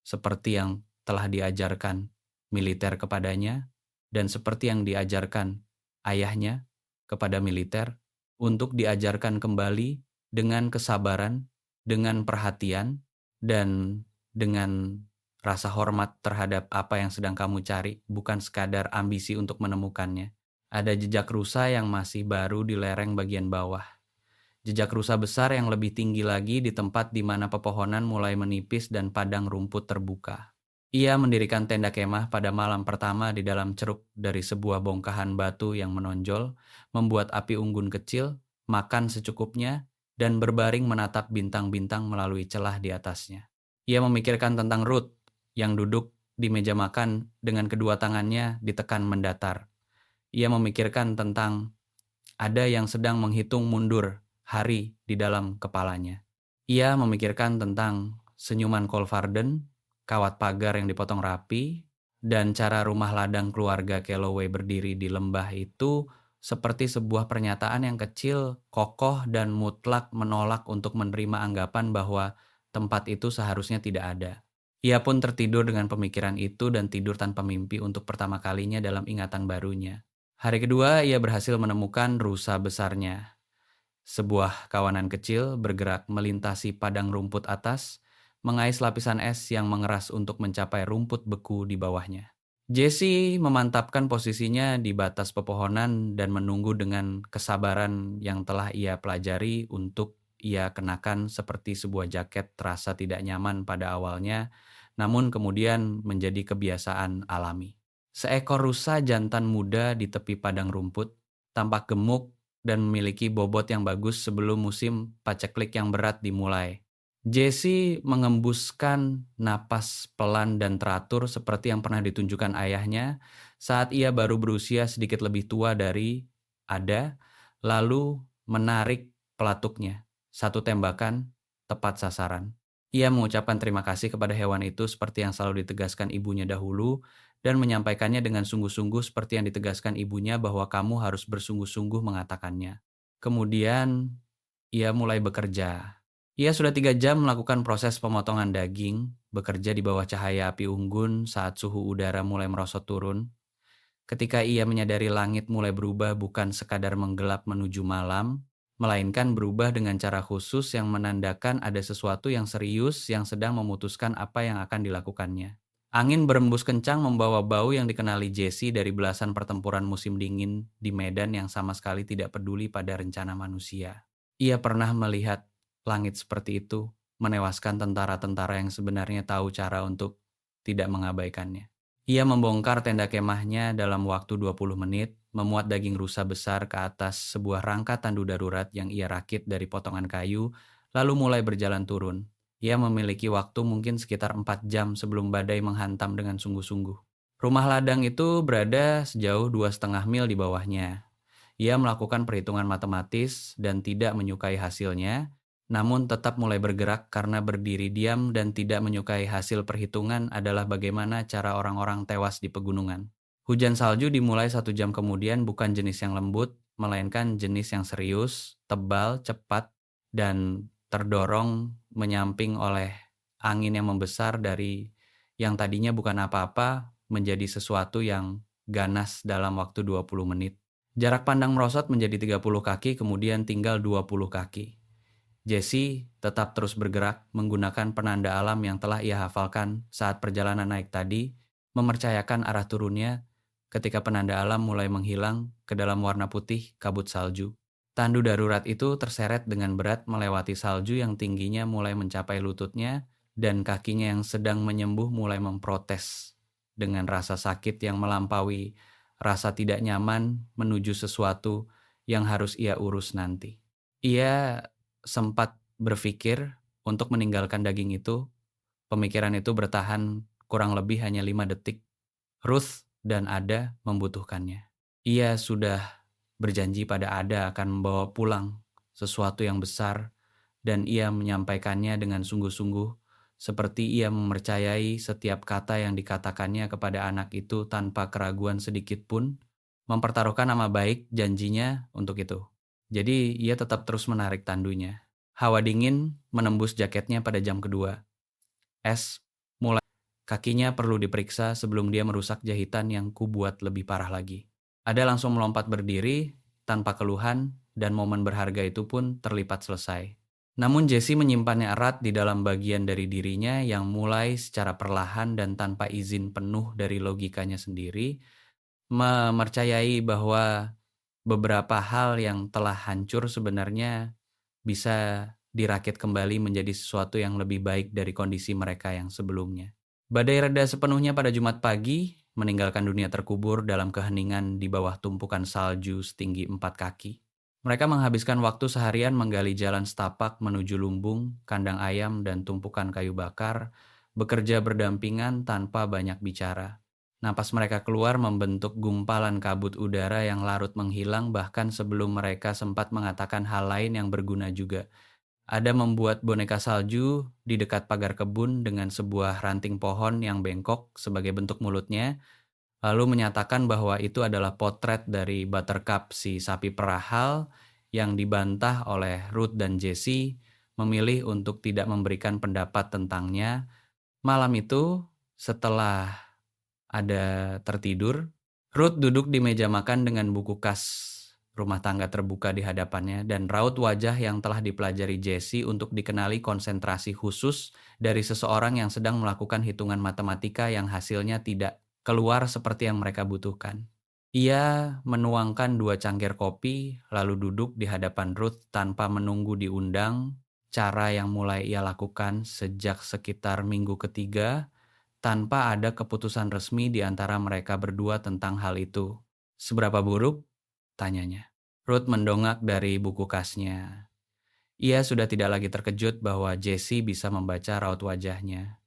seperti yang telah diajarkan militer kepadanya, dan seperti yang diajarkan ayahnya kepada militer, untuk diajarkan kembali dengan kesabaran, dengan perhatian, dan dengan rasa hormat terhadap apa yang sedang kamu cari, bukan sekadar ambisi untuk menemukannya. Ada jejak rusa yang masih baru di lereng bagian bawah. Jejak rusa besar yang lebih tinggi lagi di tempat di mana pepohonan mulai menipis dan padang rumput terbuka. Ia mendirikan tenda kemah pada malam pertama di dalam ceruk dari sebuah bongkahan batu yang menonjol, membuat api unggun kecil, makan secukupnya, dan berbaring menatap bintang-bintang melalui celah di atasnya. Ia memikirkan tentang Ruth yang duduk di meja makan dengan kedua tangannya ditekan mendatar. Ia memikirkan tentang ada yang sedang menghitung mundur hari di dalam kepalanya. Ia memikirkan tentang senyuman Kolvarden, kawat pagar yang dipotong rapi, dan cara rumah ladang keluarga Calloway berdiri di lembah itu seperti sebuah pernyataan yang kecil, kokoh, dan mutlak menolak untuk menerima anggapan bahwa tempat itu seharusnya tidak ada. Ia pun tertidur dengan pemikiran itu dan tidur tanpa mimpi untuk pertama kalinya dalam ingatan barunya. Hari kedua, ia berhasil menemukan rusa besarnya. Sebuah kawanan kecil bergerak melintasi padang rumput atas, mengais lapisan es yang mengeras untuk mencapai rumput beku di bawahnya. Jesse memantapkan posisinya di batas pepohonan dan menunggu dengan kesabaran yang telah ia pelajari untuk ia kenakan seperti sebuah jaket terasa tidak nyaman pada awalnya, namun kemudian menjadi kebiasaan alami. Seekor rusa jantan muda di tepi padang rumput, tampak gemuk dan memiliki bobot yang bagus sebelum musim paceklik yang berat dimulai. Jesse mengembuskan napas pelan dan teratur seperti yang pernah ditunjukkan ayahnya saat ia baru berusia sedikit lebih tua dari Ada, lalu menarik pelatuknya. Satu tembakan, tepat sasaran. Ia mengucapkan terima kasih kepada hewan itu seperti yang selalu ditegaskan ibunya dahulu, dan menyampaikannya dengan sungguh-sungguh seperti yang ditegaskan ibunya bahwa kamu harus bersungguh-sungguh mengatakannya. Kemudian, ia mulai bekerja. Ia sudah 3 jam melakukan proses pemotongan daging, bekerja di bawah cahaya api unggun saat suhu udara mulai merosot turun. Ketika ia menyadari langit mulai berubah bukan sekadar menggelap menuju malam, melainkan berubah dengan cara khusus yang menandakan ada sesuatu yang serius yang sedang memutuskan apa yang akan dilakukannya. Angin berembus kencang membawa bau yang dikenali Jesse dari belasan pertempuran musim dingin di medan yang sama sekali tidak peduli pada rencana manusia. Ia pernah melihat langit seperti itu, menewaskan tentara-tentara yang sebenarnya tahu cara untuk tidak mengabaikannya. Ia membongkar tenda kemahnya dalam waktu 20 menit, memuat daging rusa besar ke atas sebuah rangka tandu darurat yang ia rakit dari potongan kayu, lalu mulai berjalan turun. Ia memiliki waktu mungkin sekitar 4 jam sebelum badai menghantam dengan sungguh-sungguh. Rumah ladang itu berada sejauh 2,5 mil di bawahnya. Ia melakukan perhitungan matematis dan tidak menyukai hasilnya, namun tetap mulai bergerak karena berdiri diam dan tidak menyukai hasil perhitungan adalah bagaimana cara orang-orang tewas di pegunungan. Hujan salju dimulai 1 jam kemudian bukan jenis yang lembut, melainkan jenis yang serius, tebal, cepat, dan terdorong menyamping oleh angin yang membesar dari yang tadinya bukan apa-apa menjadi sesuatu yang ganas dalam waktu 20 menit. Jarak pandang merosot menjadi 30 kaki, kemudian tinggal 20 kaki. Jesse tetap terus bergerak menggunakan penanda alam yang telah ia hafalkan saat perjalanan naik tadi, mempercayakan arah turunnya ketika penanda alam mulai menghilang ke dalam warna putih kabut salju. Tandu darurat itu terseret dengan berat melewati salju yang tingginya mulai mencapai lututnya dan kakinya yang sedang menyembuh mulai memprotes dengan rasa sakit yang melampaui rasa tidak nyaman menuju sesuatu yang harus ia urus nanti. Ia sempat berpikir untuk meninggalkan daging itu. Pemikiran itu bertahan kurang lebih hanya 5 detik. Ruth dan Ada membutuhkannya. Ia sudah berjanji pada Ada akan membawa pulang sesuatu yang besar dan ia menyampaikannya dengan sungguh-sungguh seperti ia mempercayai setiap kata yang dikatakannya kepada anak itu tanpa keraguan sedikit pun, mempertaruhkan nama baik janjinya untuk itu. Jadi ia tetap terus menarik tandunya. Hawa dingin menembus jaketnya pada jam kedua. Mulai kakinya perlu diperiksa sebelum dia merusak jahitan yang kubuat lebih parah lagi. Ada langsung melompat berdiri tanpa keluhan dan momen berharga itu pun terlipat selesai. Namun Jesse menyimpannya erat di dalam bagian dari dirinya yang mulai secara perlahan dan tanpa izin penuh dari logikanya sendiri mempercayai bahwa beberapa hal yang telah hancur sebenarnya bisa dirakit kembali menjadi sesuatu yang lebih baik dari kondisi mereka yang sebelumnya. Badai reda sepenuhnya pada Jumat pagi, meninggalkan dunia terkubur dalam keheningan di bawah tumpukan salju setinggi 4 kaki. Mereka menghabiskan waktu seharian menggali jalan setapak menuju lumbung, kandang ayam, dan tumpukan kayu bakar, bekerja berdampingan tanpa banyak bicara. Napas mereka keluar membentuk gumpalan kabut udara yang larut menghilang bahkan sebelum mereka sempat mengatakan hal lain yang berguna juga. Ada membuat boneka salju di dekat pagar kebun dengan sebuah ranting pohon yang bengkok sebagai bentuk mulutnya, lalu menyatakan bahwa itu adalah potret dari Buttercup si sapi perahal yang dibantah oleh Ruth dan Jesse memilih untuk tidak memberikan pendapat tentangnya. Malam itu, setelah Ada tertidur, Ruth duduk di meja makan dengan buku kas rumah tangga terbuka di hadapannya dan raut wajah yang telah dipelajari Jesse untuk dikenali konsentrasi khusus dari seseorang yang sedang melakukan hitungan matematika yang hasilnya tidak keluar seperti yang mereka butuhkan. Ia menuangkan 2 cangkir kopi lalu duduk di hadapan Ruth tanpa menunggu diundang, cara yang mulai ia lakukan sejak sekitar minggu ketiga tanpa ada keputusan resmi di antara mereka berdua tentang hal itu. Seberapa buruk? Tanyanya. Ruth mendongak dari buku kasnya. Ia sudah tidak lagi terkejut bahwa Jesse bisa membaca raut wajahnya.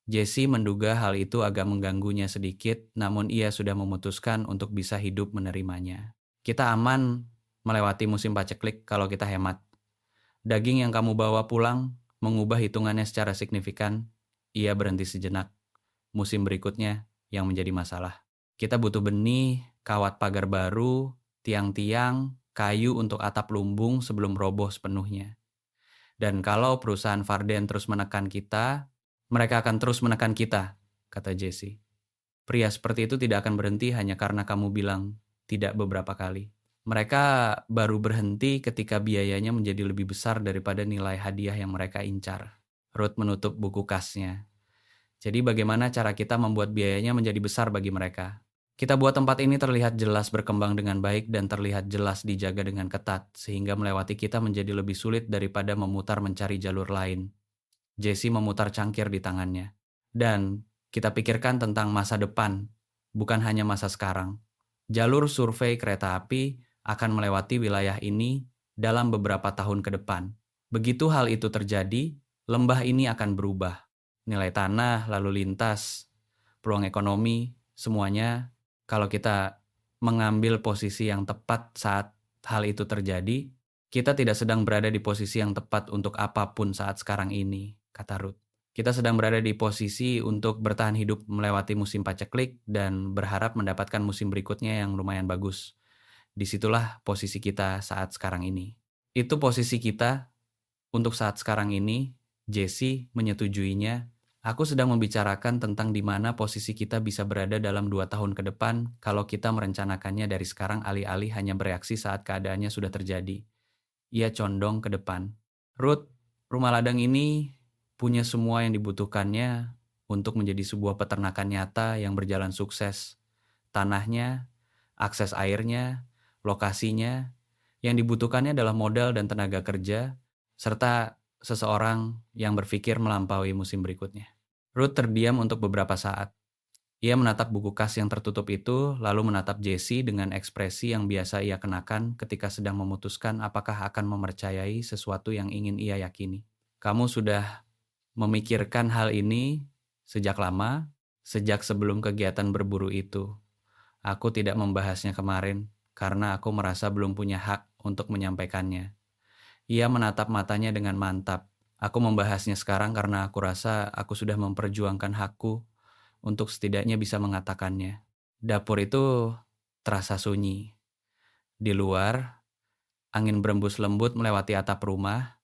Jesse menduga hal itu agak mengganggunya sedikit, namun ia sudah memutuskan untuk bisa hidup menerimanya. Kita aman melewati musim paceklik kalau kita hemat. Daging yang kamu bawa pulang mengubah hitungannya secara signifikan. Ia berhenti sejenak. Musim berikutnya yang menjadi masalah. Kita butuh benih, kawat pagar baru, tiang-tiang, kayu untuk atap lumbung sebelum roboh sepenuhnya. Dan kalau perusahaan Varden terus menekan kita, mereka akan terus menekan kita, kata Jesse. Pria seperti itu tidak akan berhenti hanya karena kamu bilang tidak beberapa kali. Mereka baru berhenti ketika biayanya menjadi lebih besar daripada nilai hadiah yang mereka incar. Ruth menutup buku kasnya. Jadi bagaimana cara kita membuat biayanya menjadi besar bagi mereka? Kita buat tempat ini terlihat jelas berkembang dengan baik dan terlihat jelas dijaga dengan ketat, sehingga melewati kita menjadi lebih sulit daripada memutar mencari jalur lain. Jesse memutar cangkir di tangannya. Dan kita pikirkan tentang masa depan, bukan hanya masa sekarang. Jalur survei kereta api akan melewati wilayah ini dalam beberapa tahun ke depan. Begitu hal itu terjadi, lembah ini akan berubah. Nilai tanah, lalu lintas, peluang ekonomi, semuanya kalau kita mengambil posisi yang tepat saat hal itu terjadi, kita tidak sedang berada di posisi yang tepat untuk apapun saat sekarang ini, kata Ruth. Kita sedang berada di posisi untuk bertahan hidup melewati musim paceklik dan berharap mendapatkan musim berikutnya yang lumayan bagus. Disitulah posisi kita saat sekarang ini. Itu posisi kita untuk saat sekarang ini, Jesse menyetujuinya. Aku sedang membicarakan tentang di mana posisi kita bisa berada dalam 2 tahun ke depan kalau kita merencanakannya dari sekarang alih-alih hanya bereaksi saat keadaannya sudah terjadi. Ia condong ke depan. Ruth, rumah ladang ini punya semua yang dibutuhkannya untuk menjadi sebuah peternakan nyata yang berjalan sukses. Tanahnya, akses airnya, lokasinya, yang dibutuhkannya adalah modal dan tenaga kerja, serta seseorang yang berpikir melampaui musim berikutnya. Ruth terdiam untuk beberapa saat. Ia menatap buku kas yang tertutup itu, lalu menatap Jesse dengan ekspresi yang biasa ia kenakan ketika sedang memutuskan apakah akan mempercayai sesuatu yang ingin ia yakini. Kamu sudah memikirkan hal ini sejak lama, sejak sebelum kegiatan berburu itu. Aku tidak membahasnya kemarin karena aku merasa belum punya hak untuk menyampaikannya. Ia menatap matanya dengan mantap. Aku membahasnya sekarang karena aku rasa aku sudah memperjuangkan hakku untuk setidaknya bisa mengatakannya. Dapur itu terasa sunyi. Di luar, angin berembus lembut melewati atap rumah,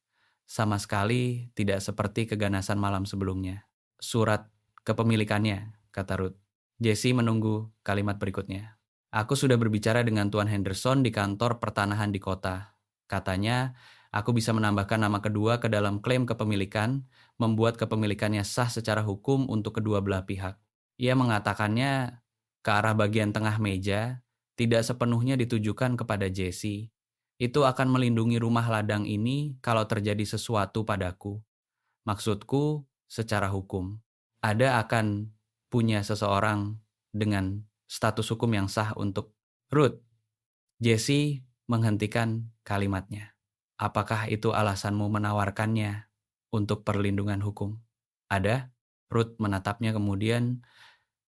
sama sekali tidak seperti keganasan malam sebelumnya. Surat kepemilikannya, kata Ruth. Jesse menunggu kalimat berikutnya. Aku sudah berbicara dengan Tuan Henderson di kantor pertanahan di kota. Katanya, aku bisa menambahkan nama kedua ke dalam klaim kepemilikan, membuat kepemilikannya sah secara hukum untuk kedua belah pihak. Ia mengatakannya ke arah bagian tengah meja, tidak sepenuhnya ditujukan kepada Jesse. Itu akan melindungi rumah ladang ini kalau terjadi sesuatu padaku. Maksudku, secara hukum. Ada akan punya seseorang dengan status hukum yang sah untuk Ruth. Jesse menghentikan kalimatnya. Apakah itu alasanmu menawarkannya untuk perlindungan hukum? Ada? Ruth menatapnya kemudian.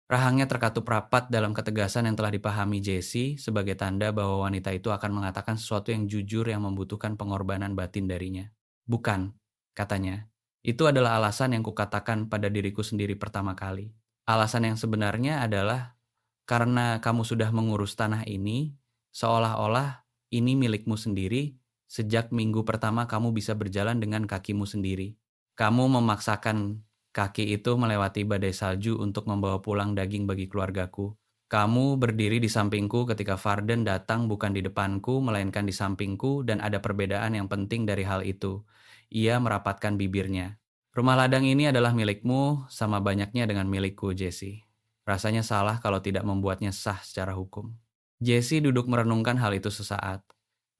Rahangnya terkatup rapat dalam ketegasan yang telah dipahami Jesse sebagai tanda bahwa wanita itu akan mengatakan sesuatu yang jujur yang membutuhkan pengorbanan batin darinya. Bukan, katanya. Itu adalah alasan yang kukatakan pada diriku sendiri pertama kali. Alasan yang sebenarnya adalah karena kamu sudah mengurus tanah ini, seolah-olah ini milikmu sendiri, sejak minggu pertama kamu bisa berjalan dengan kakimu sendiri. Kamu memaksakan kaki itu melewati badai salju untuk membawa pulang daging bagi keluargaku. Kamu berdiri di sampingku ketika Varden datang bukan di depanku, melainkan di sampingku, dan ada perbedaan yang penting dari hal itu. Ia merapatkan bibirnya. Rumah ladang ini adalah milikmu, sama banyaknya dengan milikku, Jesse. Rasanya salah kalau tidak membuatnya sah secara hukum. Jesse duduk merenungkan hal itu sesaat.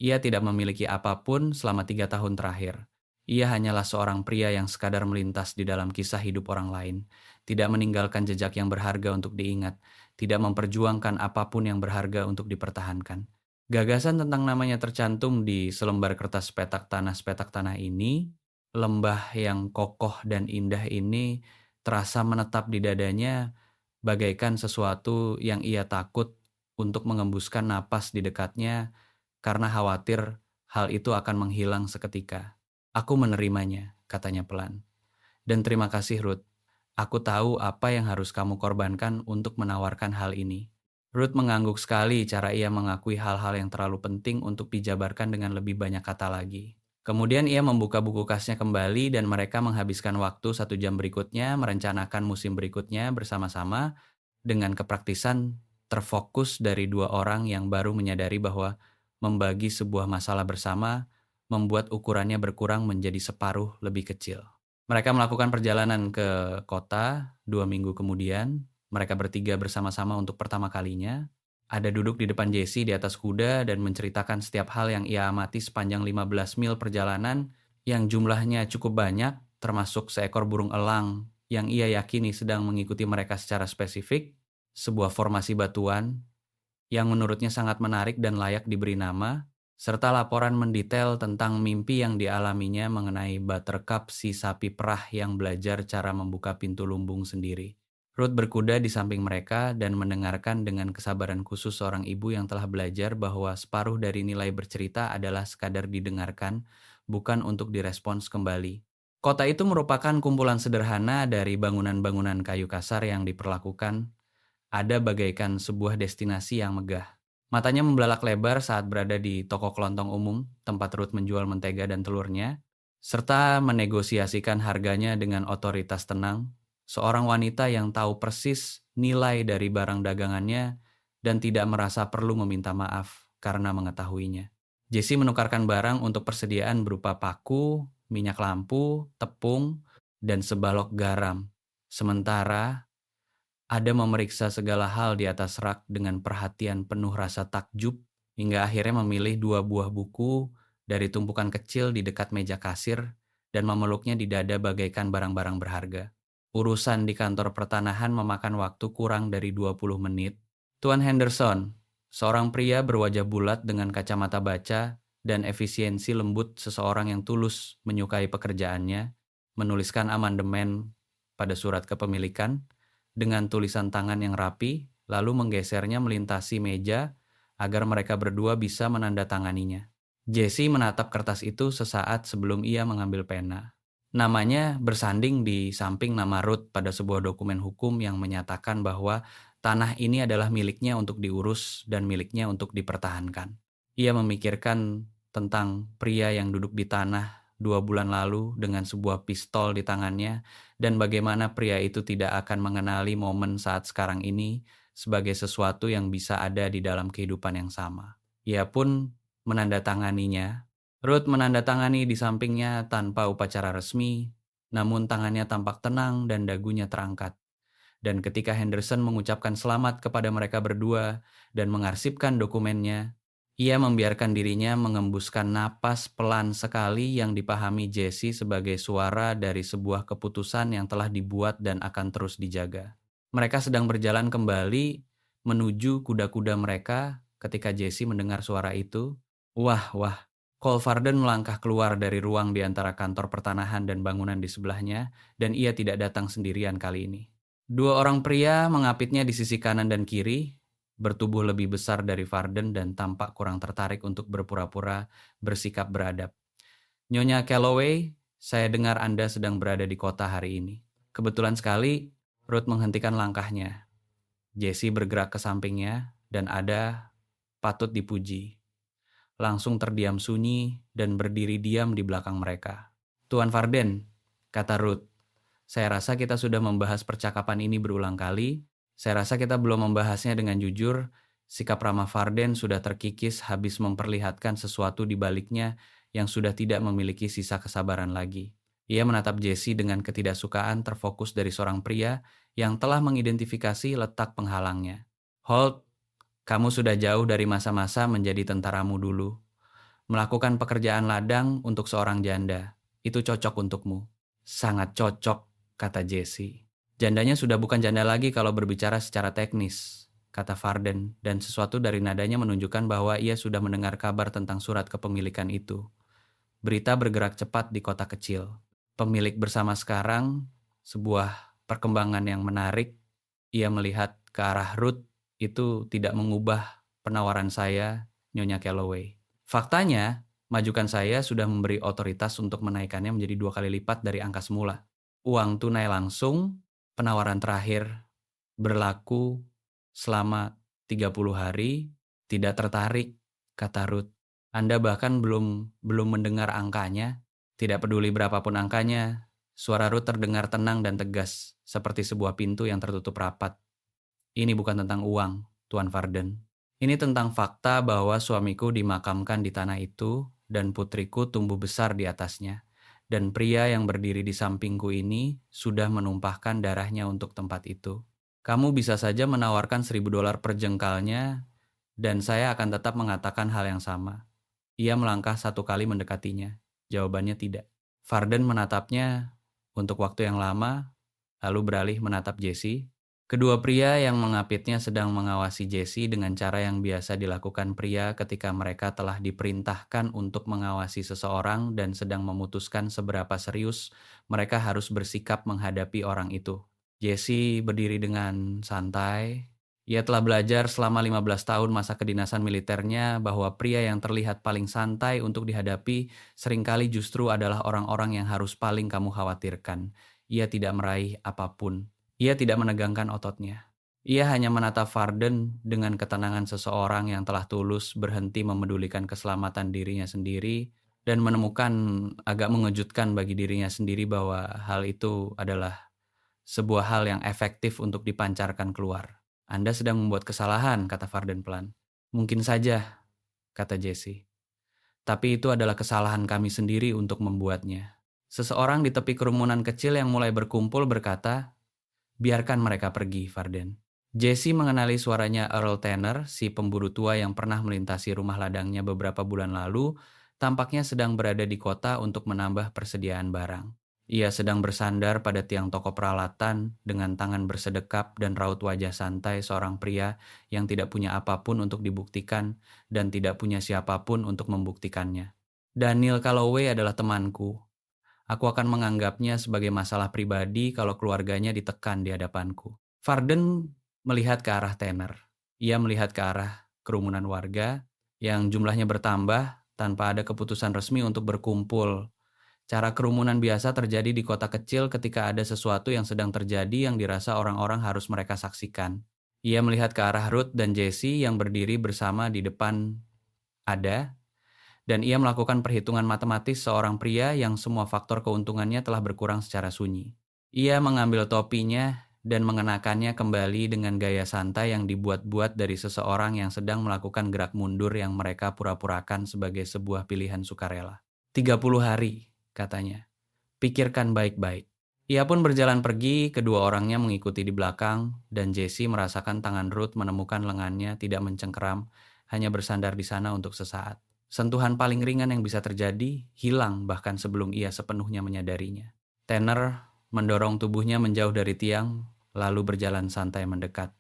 Ia tidak memiliki apapun selama 3 tahun terakhir. Ia hanyalah seorang pria yang sekadar melintas di dalam kisah hidup orang lain, tidak meninggalkan jejak yang berharga untuk diingat, tidak memperjuangkan apapun yang berharga untuk dipertahankan. Gagasan tentang namanya tercantum di selembar kertas petak tanah ini, lembah yang kokoh dan indah ini terasa menetap di dadanya bagaikan sesuatu yang ia takut untuk mengembuskan napas di dekatnya karena khawatir hal itu akan menghilang seketika. Aku menerimanya, katanya pelan. Dan terima kasih, Ruth. Aku tahu apa yang harus kamu korbankan untuk menawarkan hal ini. Ruth mengangguk sekali cara ia mengakui hal-hal yang terlalu penting untuk dijabarkan dengan lebih banyak kata lagi. Kemudian ia membuka buku kasnya kembali dan mereka menghabiskan waktu 1 jam berikutnya merencanakan musim berikutnya bersama-sama dengan kepraktisan terfokus dari 2 orang yang baru menyadari bahwa membagi sebuah masalah bersama membuat ukurannya berkurang menjadi separuh lebih kecil. Mereka melakukan perjalanan ke kota 2 minggu kemudian. Mereka bertiga bersama-sama untuk pertama kalinya. Ada duduk di depan Jesse di atas kuda dan menceritakan setiap hal yang ia amati sepanjang 15 mil perjalanan yang jumlahnya cukup banyak, termasuk seekor burung elang yang ia yakini sedang mengikuti mereka secara spesifik, sebuah formasi batuan yang menurutnya sangat menarik dan layak diberi nama, serta laporan mendetail tentang mimpi yang dialaminya mengenai Buttercup, si sapi perah yang belajar cara membuka pintu lumbung sendiri. Ruth berkuda di samping mereka dan mendengarkan dengan kesabaran khusus seorang ibu yang telah belajar bahwa separuh dari nilai bercerita adalah sekadar didengarkan, bukan untuk direspons kembali. Kota itu merupakan kumpulan sederhana dari bangunan-bangunan kayu kasar yang diperlakukan ada bagaikan sebuah destinasi yang megah. Matanya membelalak lebar saat berada di toko kelontong umum, tempat Ruth menjual mentega dan telurnya, serta menegosiasikan harganya dengan otoritas tenang. Seorang wanita yang tahu persis nilai dari barang dagangannya dan tidak merasa perlu meminta maaf karena mengetahuinya. Jessie menukarkan barang untuk persediaan berupa paku, minyak lampu, tepung, dan sebalok garam. Sementara ada memeriksa segala hal di atas rak dengan perhatian penuh rasa takjub, hingga akhirnya memilih 2 buah buku dari tumpukan kecil di dekat meja kasir dan memeluknya di dada bagaikan barang-barang berharga. Urusan di kantor pertanahan memakan waktu kurang dari 20 menit. Tuan Henderson, seorang pria berwajah bulat dengan kacamata baca dan efisiensi lembut seseorang yang tulus menyukai pekerjaannya, menuliskan amandemen pada surat kepemilikan dengan tulisan tangan yang rapi, lalu menggesernya melintasi meja agar mereka berdua bisa menandatanganinya. Jessie menatap kertas itu sesaat sebelum ia mengambil pena. Namanya bersanding di samping nama Ruth pada sebuah dokumen hukum yang menyatakan bahwa tanah ini adalah miliknya untuk diurus dan miliknya untuk dipertahankan. Ia memikirkan tentang pria yang duduk di tanah 2 bulan lalu dengan sebuah pistol di tangannya dan bagaimana pria itu tidak akan mengenali momen saat sekarang ini sebagai sesuatu yang bisa ada di dalam kehidupan yang sama. Ia pun menandatanganinya. Ruth menandatangani di sampingnya tanpa upacara resmi, namun tangannya tampak tenang dan dagunya terangkat. Dan ketika Henderson mengucapkan selamat kepada mereka berdua dan mengarsipkan dokumennya, ia membiarkan dirinya mengembuskan napas pelan sekali yang dipahami Jessie sebagai suara dari sebuah keputusan yang telah dibuat dan akan terus dijaga. Mereka sedang berjalan kembali menuju kuda-kuda mereka ketika Jessie mendengar suara itu. Wah, wah. Cole Varden melangkah keluar dari ruang di antara kantor pertanahan dan bangunan di sebelahnya, dan ia tidak datang sendirian kali ini. 2 orang pria mengapitnya di sisi kanan dan kiri, bertubuh lebih besar dari Varden dan tampak kurang tertarik untuk berpura-pura bersikap beradab. Nyonya Calloway, saya dengar Anda sedang berada di kota hari ini. Kebetulan sekali, Ruth menghentikan langkahnya. Jessie bergerak ke sampingnya dan ada patut dipuji. Langsung terdiam sunyi dan berdiri diam di belakang mereka. Tuan Varden, kata Ruth. Saya rasa kita sudah membahas percakapan ini berulang kali. Saya rasa kita belum membahasnya dengan jujur. Sikap ramah Varden sudah terkikis habis memperlihatkan sesuatu di baliknya yang sudah tidak memiliki sisa kesabaran lagi. Ia menatap Jessie dengan ketidaksukaan terfokus dari seorang pria yang telah mengidentifikasi letak penghalangnya. Holt, kamu sudah jauh dari masa-masa menjadi tentaramu dulu. Melakukan pekerjaan ladang untuk seorang janda. Itu cocok untukmu. Sangat cocok, kata Jessie. Jandanya sudah bukan janda lagi kalau berbicara secara teknis, kata Varden, dan sesuatu dari nadanya menunjukkan bahwa ia sudah mendengar kabar tentang surat kepemilikan itu. Berita bergerak cepat di kota kecil. Pemilik bersama sekarang, sebuah perkembangan yang menarik. Ia melihat ke arah Ruth, itu tidak mengubah penawaran saya, Nyonya Calloway. Faktanya, majukan saya sudah memberi otoritas untuk menaikkannya menjadi 2 kali lipat dari angka semula. Uang tunai langsung, penawaran terakhir, berlaku selama 30 hari, tidak tertarik, kata Ruth. Anda bahkan belum mendengar angkanya, tidak peduli berapapun angkanya. Suara Ruth terdengar tenang dan tegas, seperti sebuah pintu yang tertutup rapat. Ini bukan tentang uang, Tuan Varden. Ini tentang fakta bahwa suamiku dimakamkan di tanah itu dan putriku tumbuh besar di atasnya. Dan pria yang berdiri di sampingku ini sudah menumpahkan darahnya untuk tempat itu. Kamu bisa saja menawarkan $1.000 per jengkalnya dan saya akan tetap mengatakan hal yang sama. Ia melangkah 1 kali mendekatinya. Jawabannya tidak. Varden menatapnya untuk waktu yang lama, lalu beralih menatap Jessie. Kedua pria yang mengapitnya sedang mengawasi Jessie dengan cara yang biasa dilakukan pria ketika mereka telah diperintahkan untuk mengawasi seseorang dan sedang memutuskan seberapa serius mereka harus bersikap menghadapi orang itu. Jessie berdiri dengan santai. Ia telah belajar selama 15 tahun masa kedinasan militernya bahwa pria yang terlihat paling santai untuk dihadapi seringkali justru adalah orang-orang yang harus paling kamu khawatirkan. Ia tidak meraih apapun. Ia tidak menegangkan ototnya. Ia hanya menatap Varden dengan ketenangan seseorang yang telah tulus berhenti memedulikan keselamatan dirinya sendiri dan menemukan agak mengejutkan bagi dirinya sendiri bahwa hal itu adalah sebuah hal yang efektif untuk dipancarkan keluar. Anda sedang membuat kesalahan, kata Varden pelan. Mungkin saja, kata Jesse. Tapi itu adalah kesalahan kami sendiri untuk membuatnya. Seseorang di tepi kerumunan kecil yang mulai berkumpul berkata, biarkan mereka pergi, Varden. Jesse mengenali suaranya Earl Tanner, si pemburu tua yang pernah melintasi rumah ladangnya beberapa bulan lalu, tampaknya sedang berada di kota untuk menambah persediaan barang. Ia sedang bersandar pada tiang toko peralatan dengan tangan bersedekap dan raut wajah santai seorang pria yang tidak punya apapun untuk dibuktikan dan tidak punya siapapun untuk membuktikannya. Daniel Calloway adalah temanku. Aku akan menganggapnya sebagai masalah pribadi kalau keluarganya ditekan di hadapanku. Varden melihat ke arah Tanner. Ia melihat ke arah kerumunan warga yang jumlahnya bertambah tanpa ada keputusan resmi untuk berkumpul. Cara kerumunan biasa terjadi di kota kecil ketika ada sesuatu yang sedang terjadi yang dirasa orang-orang harus mereka saksikan. Ia melihat ke arah Ruth dan Jesse yang berdiri bersama di depan dan ia melakukan perhitungan matematis seorang pria yang semua faktor keuntungannya telah berkurang secara sunyi. Ia mengambil topinya dan mengenakannya kembali dengan gaya santai yang dibuat-buat dari seseorang yang sedang melakukan gerak mundur yang mereka pura-purakan sebagai sebuah pilihan sukarela. 30 hari, katanya. Pikirkan baik-baik. Ia pun berjalan pergi, kedua orangnya mengikuti di belakang, dan Jesse merasakan tangan Ruth menemukan lengannya tidak mencengkeram, hanya bersandar di sana untuk sesaat. Sentuhan paling ringan yang bisa terjadi, hilang bahkan sebelum ia sepenuhnya menyadarinya. Tanner mendorong tubuhnya menjauh dari tiang, lalu berjalan santai mendekat.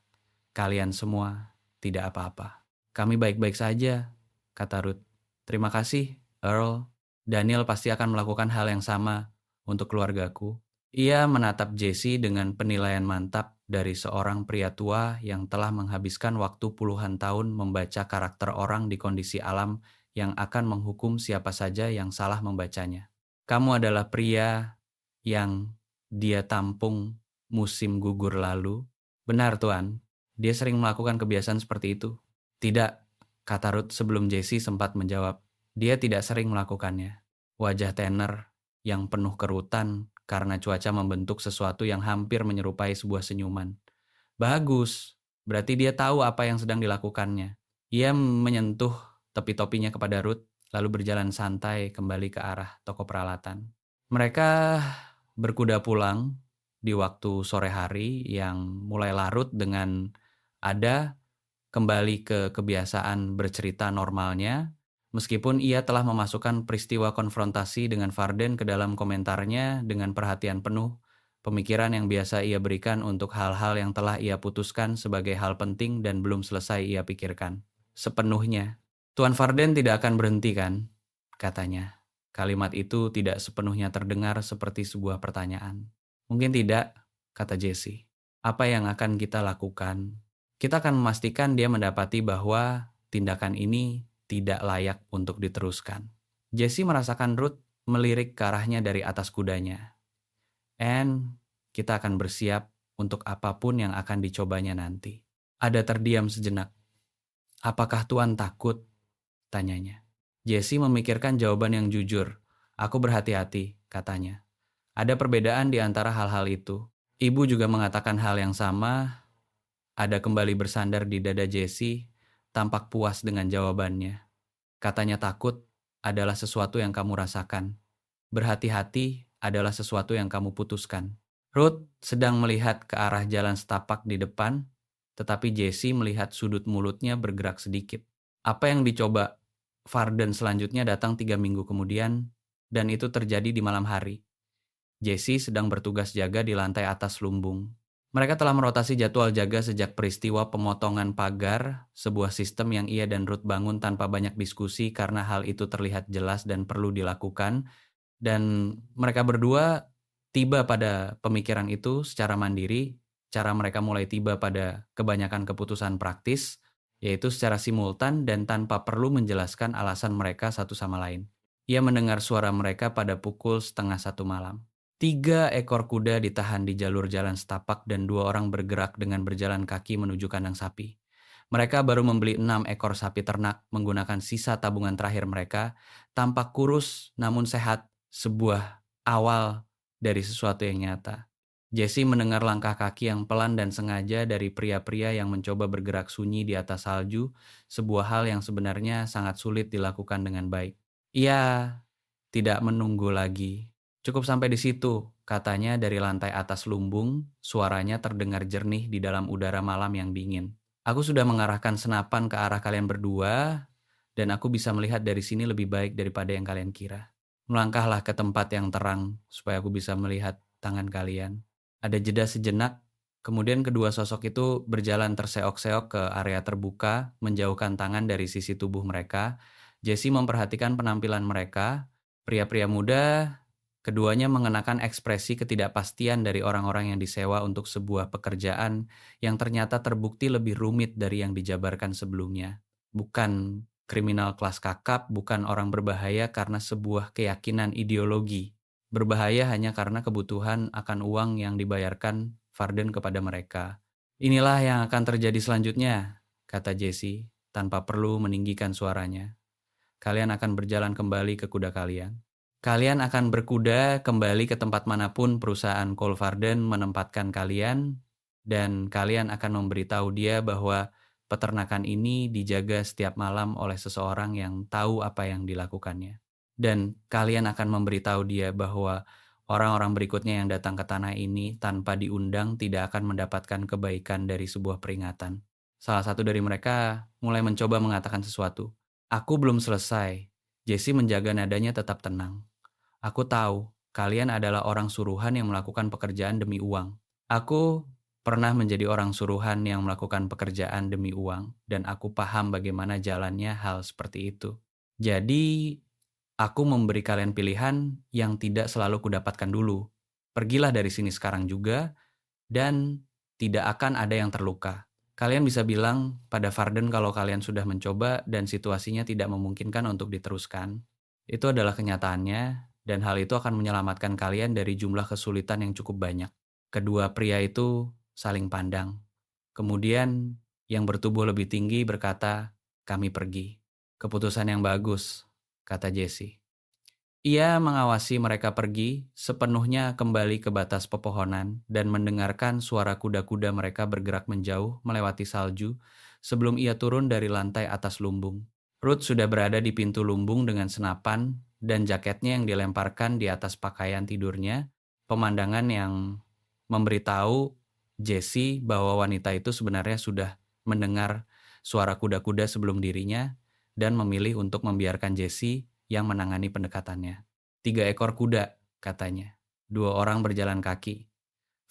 Kalian semua tidak apa-apa. Kami baik-baik saja, kata Ruth. Terima kasih, Earl. Daniel pasti akan melakukan hal yang sama untuk keluargaku. Ia menatap Jesse dengan penilaian mantap dari seorang pria tua yang telah menghabiskan waktu puluhan tahun membaca karakter orang di kondisi alam yang akan menghukum siapa saja yang salah membacanya. Kamu adalah pria yang dia tampung musim gugur lalu. Benar, Tuan. Dia sering melakukan kebiasaan seperti itu. Tidak, kata Ruth sebelum Jesse sempat menjawab. Dia tidak sering melakukannya. Wajah Tanner yang penuh kerutan karena cuaca membentuk sesuatu yang hampir menyerupai sebuah senyuman. Bagus, berarti dia tahu apa yang sedang dilakukannya. Ia menyentuh tepi topinya kepada Ruth, lalu berjalan santai kembali ke arah toko peralatan. Mereka berkuda pulang di waktu sore hari yang mulai larut dengan ada kembali ke kebiasaan bercerita normalnya, meskipun ia telah memasukkan peristiwa konfrontasi dengan Varden ke dalam komentarnya dengan perhatian penuh, pemikiran yang biasa ia berikan untuk hal-hal yang telah ia putuskan sebagai hal penting dan belum selesai ia pikirkan. Sepenuhnya. Tuan Varden tidak akan berhenti kan? Katanya. Kalimat itu tidak sepenuhnya terdengar seperti sebuah pertanyaan. Mungkin tidak, kata Jesse. Apa yang akan kita lakukan? Kita akan memastikan dia mendapati bahwa tindakan ini tidak layak untuk diteruskan. Jesse merasakan Ruth melirik ke arahnya dari atas kudanya. And kita akan bersiap untuk apapun yang akan dicobanya nanti. Ada terdiam sejenak. Apakah Tuan takut? Tanyanya. Jesse memikirkan jawaban yang jujur. Aku berhati-hati, katanya. Ada perbedaan di antara hal-hal itu. Ibu juga mengatakan hal yang sama. Ada kembali bersandar di dada Jesse, tampak puas dengan jawabannya. Katanya takut adalah sesuatu yang kamu rasakan. Berhati-hati adalah sesuatu yang kamu putuskan. Ruth sedang melihat ke arah jalan setapak di depan, tetapi Jesse melihat sudut mulutnya bergerak sedikit. Apa yang dicoba Varden selanjutnya datang 3 minggu kemudian, dan itu terjadi di malam hari. Jesse sedang bertugas jaga di lantai atas lumbung. Mereka telah merotasi jadwal jaga sejak peristiwa pemotongan pagar, sebuah sistem yang ia dan Ruth bangun tanpa banyak diskusi karena hal itu terlihat jelas dan perlu dilakukan, dan mereka berdua tiba pada pemikiran itu secara mandiri. Cara mereka mulai tiba pada kebanyakan keputusan praktis, yaitu secara simultan dan tanpa perlu menjelaskan alasan mereka satu sama lain. Ia mendengar suara mereka pada pukul 12:30 malam. 3 ekor kuda ditahan di jalur jalan setapak dan 2 orang bergerak dengan berjalan kaki menuju kandang sapi. Mereka baru membeli 6 ekor sapi ternak menggunakan sisa tabungan terakhir mereka, tampak kurus namun sehat, sebuah awal dari sesuatu yang nyata. Jesse mendengar langkah kaki yang pelan dan sengaja dari pria-pria yang mencoba bergerak sunyi di atas salju, sebuah hal yang sebenarnya sangat sulit dilakukan dengan baik. Ia tidak menunggu lagi. Cukup sampai di situ, katanya dari lantai atas lumbung, suaranya terdengar jernih di dalam udara malam yang dingin. Aku sudah mengarahkan senapan ke arah kalian berdua, dan aku bisa melihat dari sini lebih baik daripada yang kalian kira. Melangkahlah ke tempat yang terang, supaya aku bisa melihat tangan kalian. Ada jeda sejenak, kemudian kedua sosok itu berjalan terseok-seok ke area terbuka, menjauhkan tangan dari sisi tubuh mereka. Jesse memperhatikan penampilan mereka, pria-pria muda. Keduanya mengenakan ekspresi ketidakpastian dari orang-orang yang disewa untuk sebuah pekerjaan yang ternyata terbukti lebih rumit dari yang dijabarkan sebelumnya. Bukan kriminal kelas kakap, bukan orang berbahaya karena sebuah keyakinan ideologi. Berbahaya hanya karena kebutuhan akan uang yang dibayarkan Varden kepada mereka. Inilah yang akan terjadi selanjutnya, kata Jesse, tanpa perlu meninggikan suaranya. Kalian akan berjalan kembali ke kuda kalian. Kalian akan berkuda kembali ke tempat manapun perusahaan Cole Varden menempatkan kalian, dan kalian akan memberitahu dia bahwa peternakan ini dijaga setiap malam oleh seseorang yang tahu apa yang dilakukannya. Dan kalian akan memberitahu dia bahwa orang-orang berikutnya yang datang ke tanah ini tanpa diundang tidak akan mendapatkan kebaikan dari sebuah peringatan. Salah satu dari mereka mulai mencoba mengatakan sesuatu. Aku belum selesai. Jesse menjaga nadanya tetap tenang. Aku tahu, kalian adalah orang suruhan yang melakukan pekerjaan demi uang. Aku pernah menjadi orang suruhan yang melakukan pekerjaan demi uang, dan aku paham bagaimana jalannya hal seperti itu. Jadi, aku memberi kalian pilihan yang tidak selalu kudapatkan dulu. Pergilah dari sini sekarang juga, dan tidak akan ada yang terluka. Kalian bisa bilang pada Varden kalau kalian sudah mencoba dan situasinya tidak memungkinkan untuk diteruskan. Itu adalah kenyataannya, dan hal itu akan menyelamatkan kalian dari jumlah kesulitan yang cukup banyak. Kedua pria itu saling pandang. Kemudian yang bertubuh lebih tinggi berkata, "Kami pergi." Keputusan yang bagus, kata Jesse. Ia mengawasi mereka pergi, sepenuhnya kembali ke batas pepohonan dan mendengarkan suara kuda-kuda mereka bergerak menjauh melewati salju sebelum ia turun dari lantai atas lumbung. Ruth sudah berada di pintu lumbung dengan senapan dan jaketnya yang dilemparkan di atas pakaian tidurnya, pemandangan yang memberitahu Jesse bahwa wanita itu sebenarnya sudah mendengar suara kuda-kuda sebelum dirinya dan memilih untuk membiarkan Jesse yang menangani pendekatannya. 3 ekor kuda, katanya. 2 orang berjalan kaki.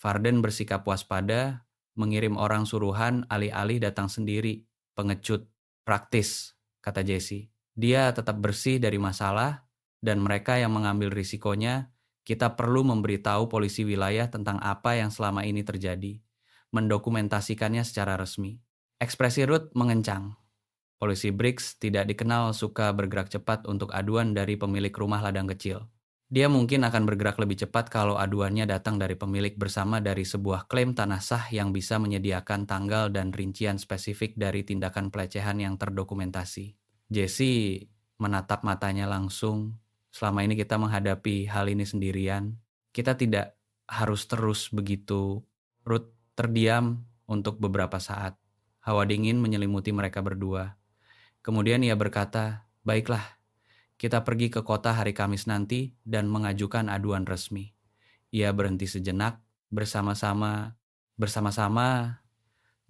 Varden bersikap waspada, mengirim orang suruhan alih-alih datang sendiri. Pengecut, praktis, kata Jesse. Dia tetap bersih dari masalah, dan mereka yang mengambil risikonya, kita perlu memberitahu polisi wilayah tentang apa yang selama ini terjadi. Mendokumentasikannya secara resmi. Ekspresi Ruth mengencang. Polisi Briggs tidak dikenal suka bergerak cepat untuk aduan dari pemilik rumah ladang kecil. Dia mungkin akan bergerak lebih cepat kalau aduannya datang dari pemilik bersama dari sebuah klaim tanah sah yang bisa menyediakan tanggal dan rincian spesifik dari tindakan pelecehan yang terdokumentasi. Jesse menatap matanya langsung. Selama ini kita menghadapi hal ini sendirian. Kita tidak harus terus begitu. Ruth terdiam untuk beberapa saat. Hawa dingin menyelimuti mereka berdua. Kemudian ia berkata, "Baiklah, kita pergi ke kota hari Kamis nanti dan mengajukan aduan resmi." Ia berhenti sejenak, bersama-sama,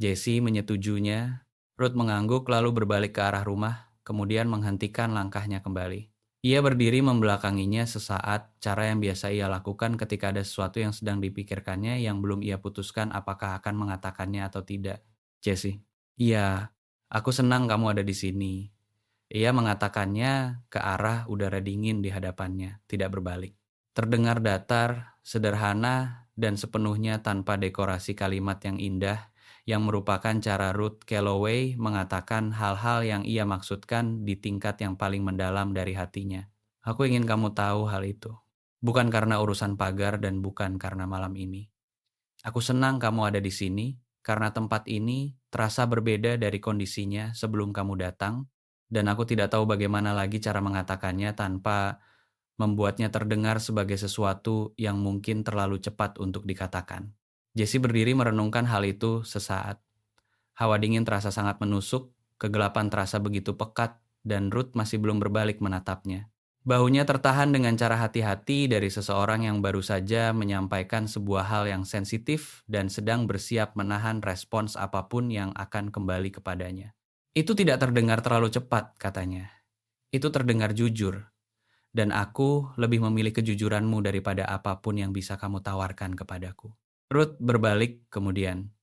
Jesse menyetujuinya. Ruth mengangguk lalu berbalik ke arah rumah, kemudian menghentikan langkahnya kembali. Ia berdiri membelakanginya sesaat, cara yang biasa ia lakukan ketika ada sesuatu yang sedang dipikirkannya yang belum ia putuskan apakah akan mengatakannya atau tidak. Jesse, "Iya, aku senang kamu ada di sini." Ia mengatakannya ke arah udara dingin di hadapannya, tidak berbalik. Terdengar datar, sederhana, dan sepenuhnya tanpa dekorasi kalimat yang indah, yang merupakan cara Ruth Calloway mengatakan hal-hal yang ia maksudkan di tingkat yang paling mendalam dari hatinya. "Aku ingin kamu tahu hal itu." Bukan karena urusan pagar dan bukan karena malam ini. Aku senang kamu ada di sini, karena tempat ini terasa berbeda dari kondisinya sebelum kamu datang, dan aku tidak tahu bagaimana lagi cara mengatakannya tanpa membuatnya terdengar sebagai sesuatu yang mungkin terlalu cepat untuk dikatakan. Jessie berdiri merenungkan hal itu sesaat. Hawa dingin terasa sangat menusuk, kegelapan terasa begitu pekat, dan Ruth masih belum berbalik menatapnya. Bahunya tertahan dengan cara hati-hati dari seseorang yang baru saja menyampaikan sebuah hal yang sensitif dan sedang bersiap menahan respons apapun yang akan kembali kepadanya. Itu tidak terdengar terlalu cepat, katanya. Itu terdengar jujur, dan aku lebih memilih kejujuranmu daripada apapun yang bisa kamu tawarkan kepadaku. Ruth berbalik kemudian.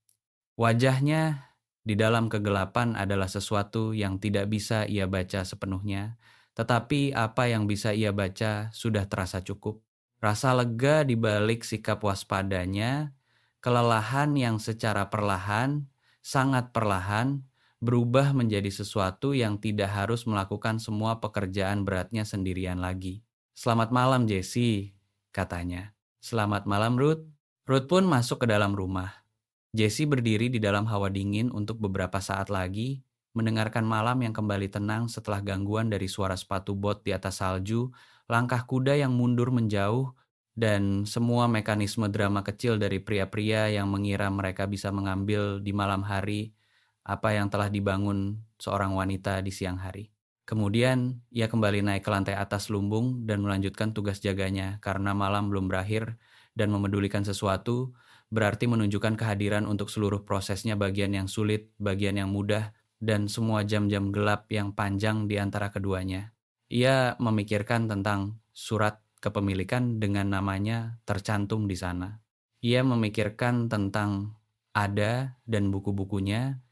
Wajahnya di dalam kegelapan adalah sesuatu yang tidak bisa ia baca sepenuhnya, tetapi apa yang bisa ia baca sudah terasa cukup. Rasa lega di balik sikap waspadanya, kelelahan yang secara perlahan, sangat perlahan, berubah menjadi sesuatu yang tidak harus melakukan semua pekerjaan beratnya sendirian lagi. "Selamat malam, Jessie," katanya. "Selamat malam, Ruth." Ruth pun masuk ke dalam rumah. Jessie berdiri di dalam hawa dingin untuk beberapa saat lagi, mendengarkan malam yang kembali tenang setelah gangguan dari suara sepatu bot di atas salju, langkah kuda yang mundur menjauh, dan semua mekanisme drama kecil dari pria-pria yang mengira mereka bisa mengambil di malam hari apa yang telah dibangun seorang wanita di siang hari. Kemudian, ia kembali naik ke lantai atas lumbung dan melanjutkan tugas jaganya karena malam belum berakhir dan memedulikan sesuatu berarti menunjukkan kehadiran untuk seluruh prosesnya, bagian yang sulit, bagian yang mudah, dan semua jam-jam gelap yang panjang di antara keduanya. Ia memikirkan tentang surat kepemilikan dengan namanya tercantum di sana. Ia memikirkan tentang Ada dan buku-bukunya,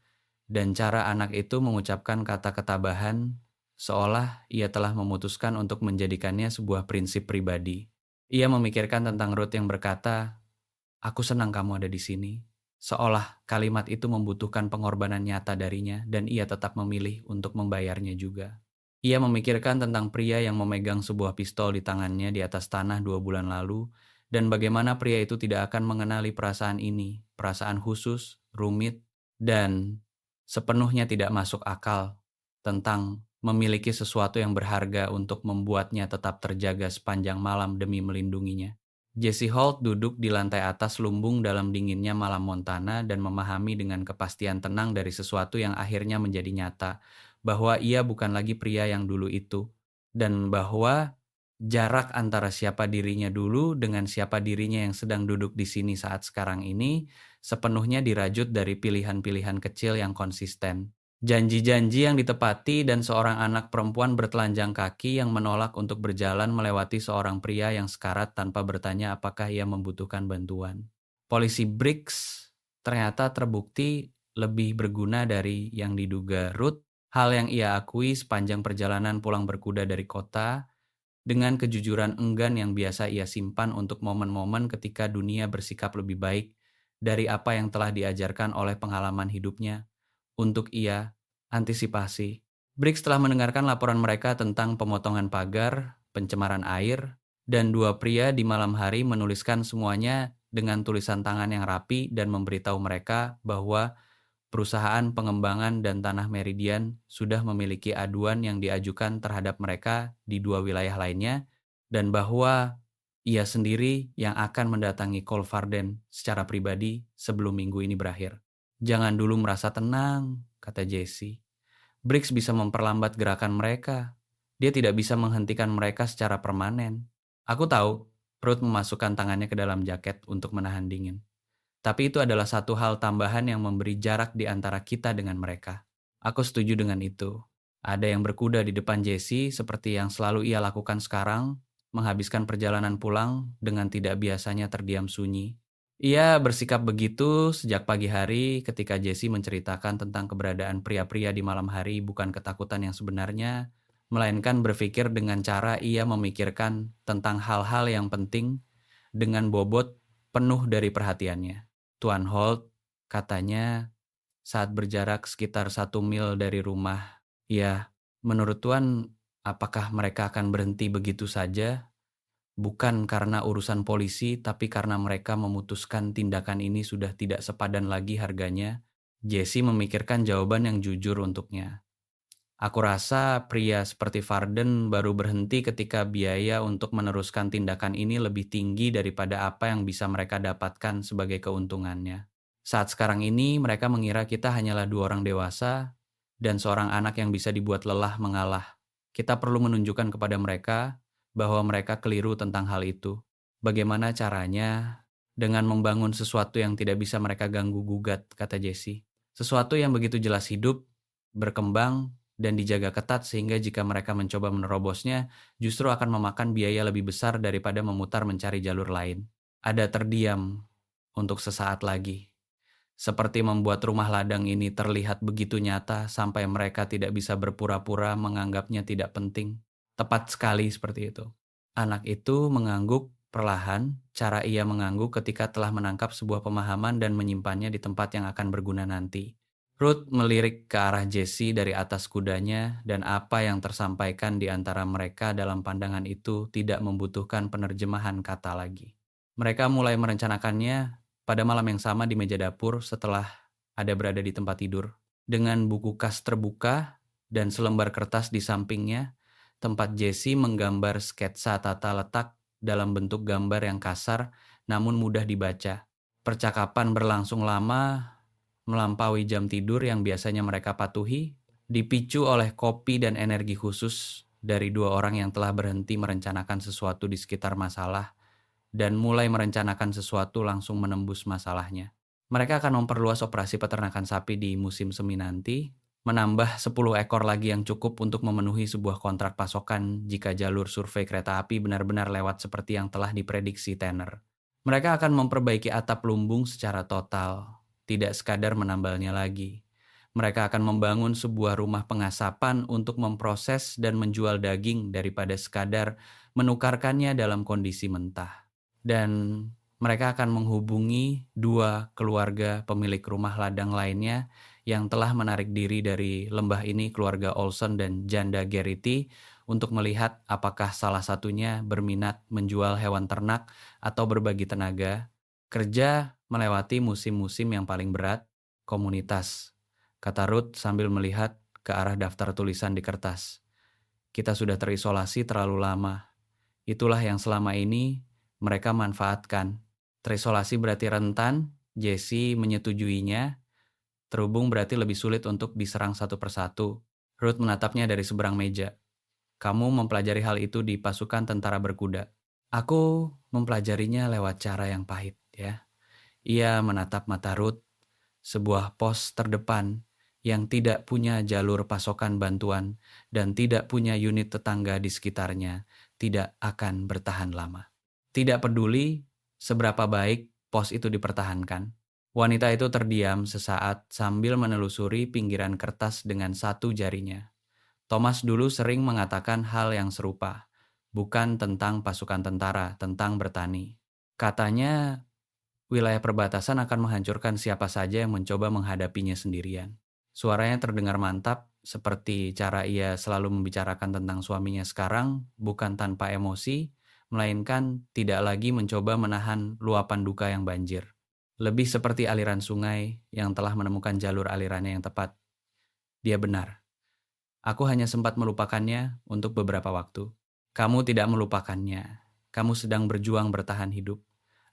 dan cara anak itu mengucapkan kata ketabahan seolah ia telah memutuskan untuk menjadikannya sebuah prinsip pribadi. Ia memikirkan tentang Ruth yang berkata, "Aku senang kamu ada di sini." Seolah kalimat itu membutuhkan pengorbanan nyata darinya dan ia tetap memilih untuk membayarnya juga. Ia memikirkan tentang pria yang memegang sebuah pistol di tangannya di atas tanah 2 bulan lalu dan bagaimana pria itu tidak akan mengenali perasaan ini, perasaan khusus, rumit, dan sepenuhnya tidak masuk akal tentang memiliki sesuatu yang berharga untuk membuatnya tetap terjaga sepanjang malam demi melindunginya. Jesse Holt duduk di lantai atas lumbung dalam dinginnya malam Montana dan memahami dengan kepastian tenang dari sesuatu yang akhirnya menjadi nyata, bahwa ia bukan lagi pria yang dulu itu, dan bahwa jarak antara siapa dirinya dulu dengan siapa dirinya yang sedang duduk di sini saat sekarang ini sepenuhnya dirajut dari pilihan-pilihan kecil yang konsisten. Janji-janji yang ditepati dan seorang anak perempuan bertelanjang kaki yang menolak untuk berjalan melewati seorang pria yang sekarat tanpa bertanya apakah ia membutuhkan bantuan. Polisi Briggs ternyata terbukti lebih berguna dari yang diduga Ruth, hal yang ia akui sepanjang perjalanan pulang berkuda dari kota, dengan kejujuran enggan yang biasa ia simpan untuk momen-momen ketika dunia bersikap lebih baik dari apa yang telah diajarkan oleh pengalaman hidupnya. Untuk ia, antisipasi. Briggs telah mendengarkan laporan mereka tentang pemotongan pagar, pencemaran air, dan 2 pria di malam hari menuliskan semuanya dengan tulisan tangan yang rapi dan memberitahu mereka bahwa perusahaan pengembangan dan tanah Meridian sudah memiliki aduan yang diajukan terhadap mereka di 2 wilayah lainnya, dan bahwa ia sendiri yang akan mendatangi Colvarden secara pribadi sebelum minggu ini berakhir. "Jangan dulu merasa tenang," kata Jessie. "Briggs bisa memperlambat gerakan mereka. Dia tidak bisa menghentikan mereka secara permanen." "Aku tahu." Ruth memasukkan tangannya ke dalam jaket untuk menahan dingin. "Tapi itu adalah satu hal tambahan yang memberi jarak di antara kita dengan mereka." "Aku setuju dengan itu." Ada yang berkuda di depan Jessie seperti yang selalu ia lakukan sekarang, menghabiskan perjalanan pulang dengan tidak biasanya terdiam sunyi. Ia bersikap begitu sejak pagi hari ketika Jessie menceritakan tentang keberadaan pria-pria di malam hari, bukan ketakutan yang sebenarnya, melainkan berpikir dengan cara ia memikirkan tentang hal-hal yang penting dengan bobot penuh dari perhatiannya. "Tuan Holt," katanya saat berjarak sekitar 1 mil dari rumah. "Ya, menurut Tuan, apakah mereka akan berhenti begitu saja? Bukan karena urusan polisi, tapi karena mereka memutuskan tindakan ini sudah tidak sepadan lagi harganya. Jesse memikirkan jawaban yang jujur untuknya. Aku rasa pria seperti Varden baru berhenti ketika biaya untuk meneruskan tindakan ini lebih tinggi daripada apa yang bisa mereka dapatkan sebagai keuntungannya. Saat sekarang ini, mereka mengira kita hanyalah dua orang dewasa dan seorang anak yang bisa dibuat lelah mengalah. Kita perlu menunjukkan kepada mereka bahwa mereka keliru tentang hal itu. Bagaimana caranya? Dengan membangun sesuatu yang tidak bisa mereka ganggu-gugat, kata Jesse. Sesuatu yang begitu jelas hidup, berkembang, dan dijaga ketat sehingga jika mereka mencoba menerobosnya, justru akan memakan biaya lebih besar daripada memutar mencari jalur lain. Ada terdiam untuk sesaat lagi. Seperti membuat rumah ladang ini terlihat begitu nyata sampai mereka tidak bisa berpura-pura menganggapnya tidak penting. Tepat sekali seperti itu. Anak itu mengangguk perlahan, cara ia mengangguk ketika telah menangkap sebuah pemahaman dan menyimpannya di tempat yang akan berguna nanti. Ruth melirik ke arah Jesse dari atas kudanya dan apa yang tersampaikan di antara mereka dalam pandangan itu tidak membutuhkan penerjemahan kata lagi. Mereka mulai merencanakannya pada malam yang sama di meja dapur setelah ada berada di tempat tidur. Dengan buku kas terbuka dan selembar kertas di sampingnya, tempat Jesse menggambar sketsa tata letak dalam bentuk gambar yang kasar namun mudah dibaca. Percakapan berlangsung lama, melampaui jam tidur yang biasanya mereka patuhi, dipicu oleh kopi dan energi khusus dari dua orang yang telah berhenti merencanakan sesuatu di sekitar masalah dan mulai merencanakan sesuatu langsung menembus masalahnya. Mereka akan memperluas operasi peternakan sapi di musim semi nanti, menambah 10 ekor lagi yang cukup untuk memenuhi sebuah kontrak pasokan jika jalur survei kereta api benar-benar lewat seperti yang telah diprediksi Tanner. Mereka akan memperbaiki atap lumbung secara total, tidak sekadar menambalnya lagi. Mereka akan membangun sebuah rumah pengasapan untuk memproses dan menjual daging daripada sekadar menukarkannya dalam kondisi mentah. Dan mereka akan menghubungi dua keluarga pemilik rumah ladang lainnya yang telah menarik diri dari lembah ini, keluarga Olson dan janda Garrity, untuk melihat apakah salah satunya berminat menjual hewan ternak atau berbagi tenaga. Kerja melewati musim-musim yang paling berat, komunitas, kata Ruth sambil melihat ke arah daftar tulisan di kertas. Kita sudah terisolasi terlalu lama. Itulah yang selama ini mereka manfaatkan. Terisolasi berarti rentan, Jesse menyetujuinya. Terhubung berarti lebih sulit untuk diserang satu persatu. Ruth menatapnya dari seberang meja. Kamu mempelajari hal itu di pasukan tentara berkuda. Aku mempelajarinya lewat cara yang pahit, ya. Ia menatap mata Ruth, sebuah pos terdepan yang tidak punya jalur pasokan bantuan dan tidak punya unit tetangga di sekitarnya, tidak akan bertahan lama. Tidak peduli seberapa baik pos itu dipertahankan. Wanita itu terdiam sesaat sambil menelusuri pinggiran kertas dengan satu jarinya. Thomas dulu sering mengatakan hal yang serupa, bukan tentang pasukan tentara, tentang bertani. Katanya, wilayah perbatasan akan menghancurkan siapa saja yang mencoba menghadapinya sendirian. Suaranya terdengar mantap, seperti cara ia selalu membicarakan tentang suaminya sekarang, bukan tanpa emosi, melainkan tidak lagi mencoba menahan luapan duka yang banjir. Lebih seperti aliran sungai yang telah menemukan jalur alirannya yang tepat. Dia benar. Aku hanya sempat melupakannya untuk beberapa waktu. Kamu tidak melupakannya. Kamu sedang berjuang bertahan hidup.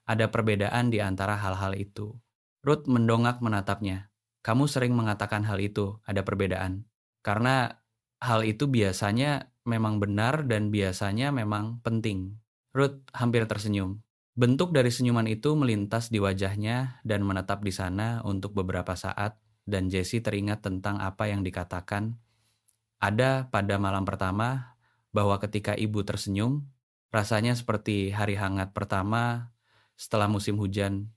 Ada perbedaan di antara hal-hal itu. Ruth mendongak menatapnya. Kamu sering mengatakan hal itu, ada perbedaan. Karena hal itu biasanya memang benar dan biasanya memang penting. Ruth hampir tersenyum. Bentuk dari senyuman itu melintas di wajahnya dan menetap di sana untuk beberapa saat, dan Jesse teringat tentang apa yang dikatakan ada pada malam pertama, bahwa ketika ibu tersenyum, rasanya seperti hari hangat pertama setelah musim hujan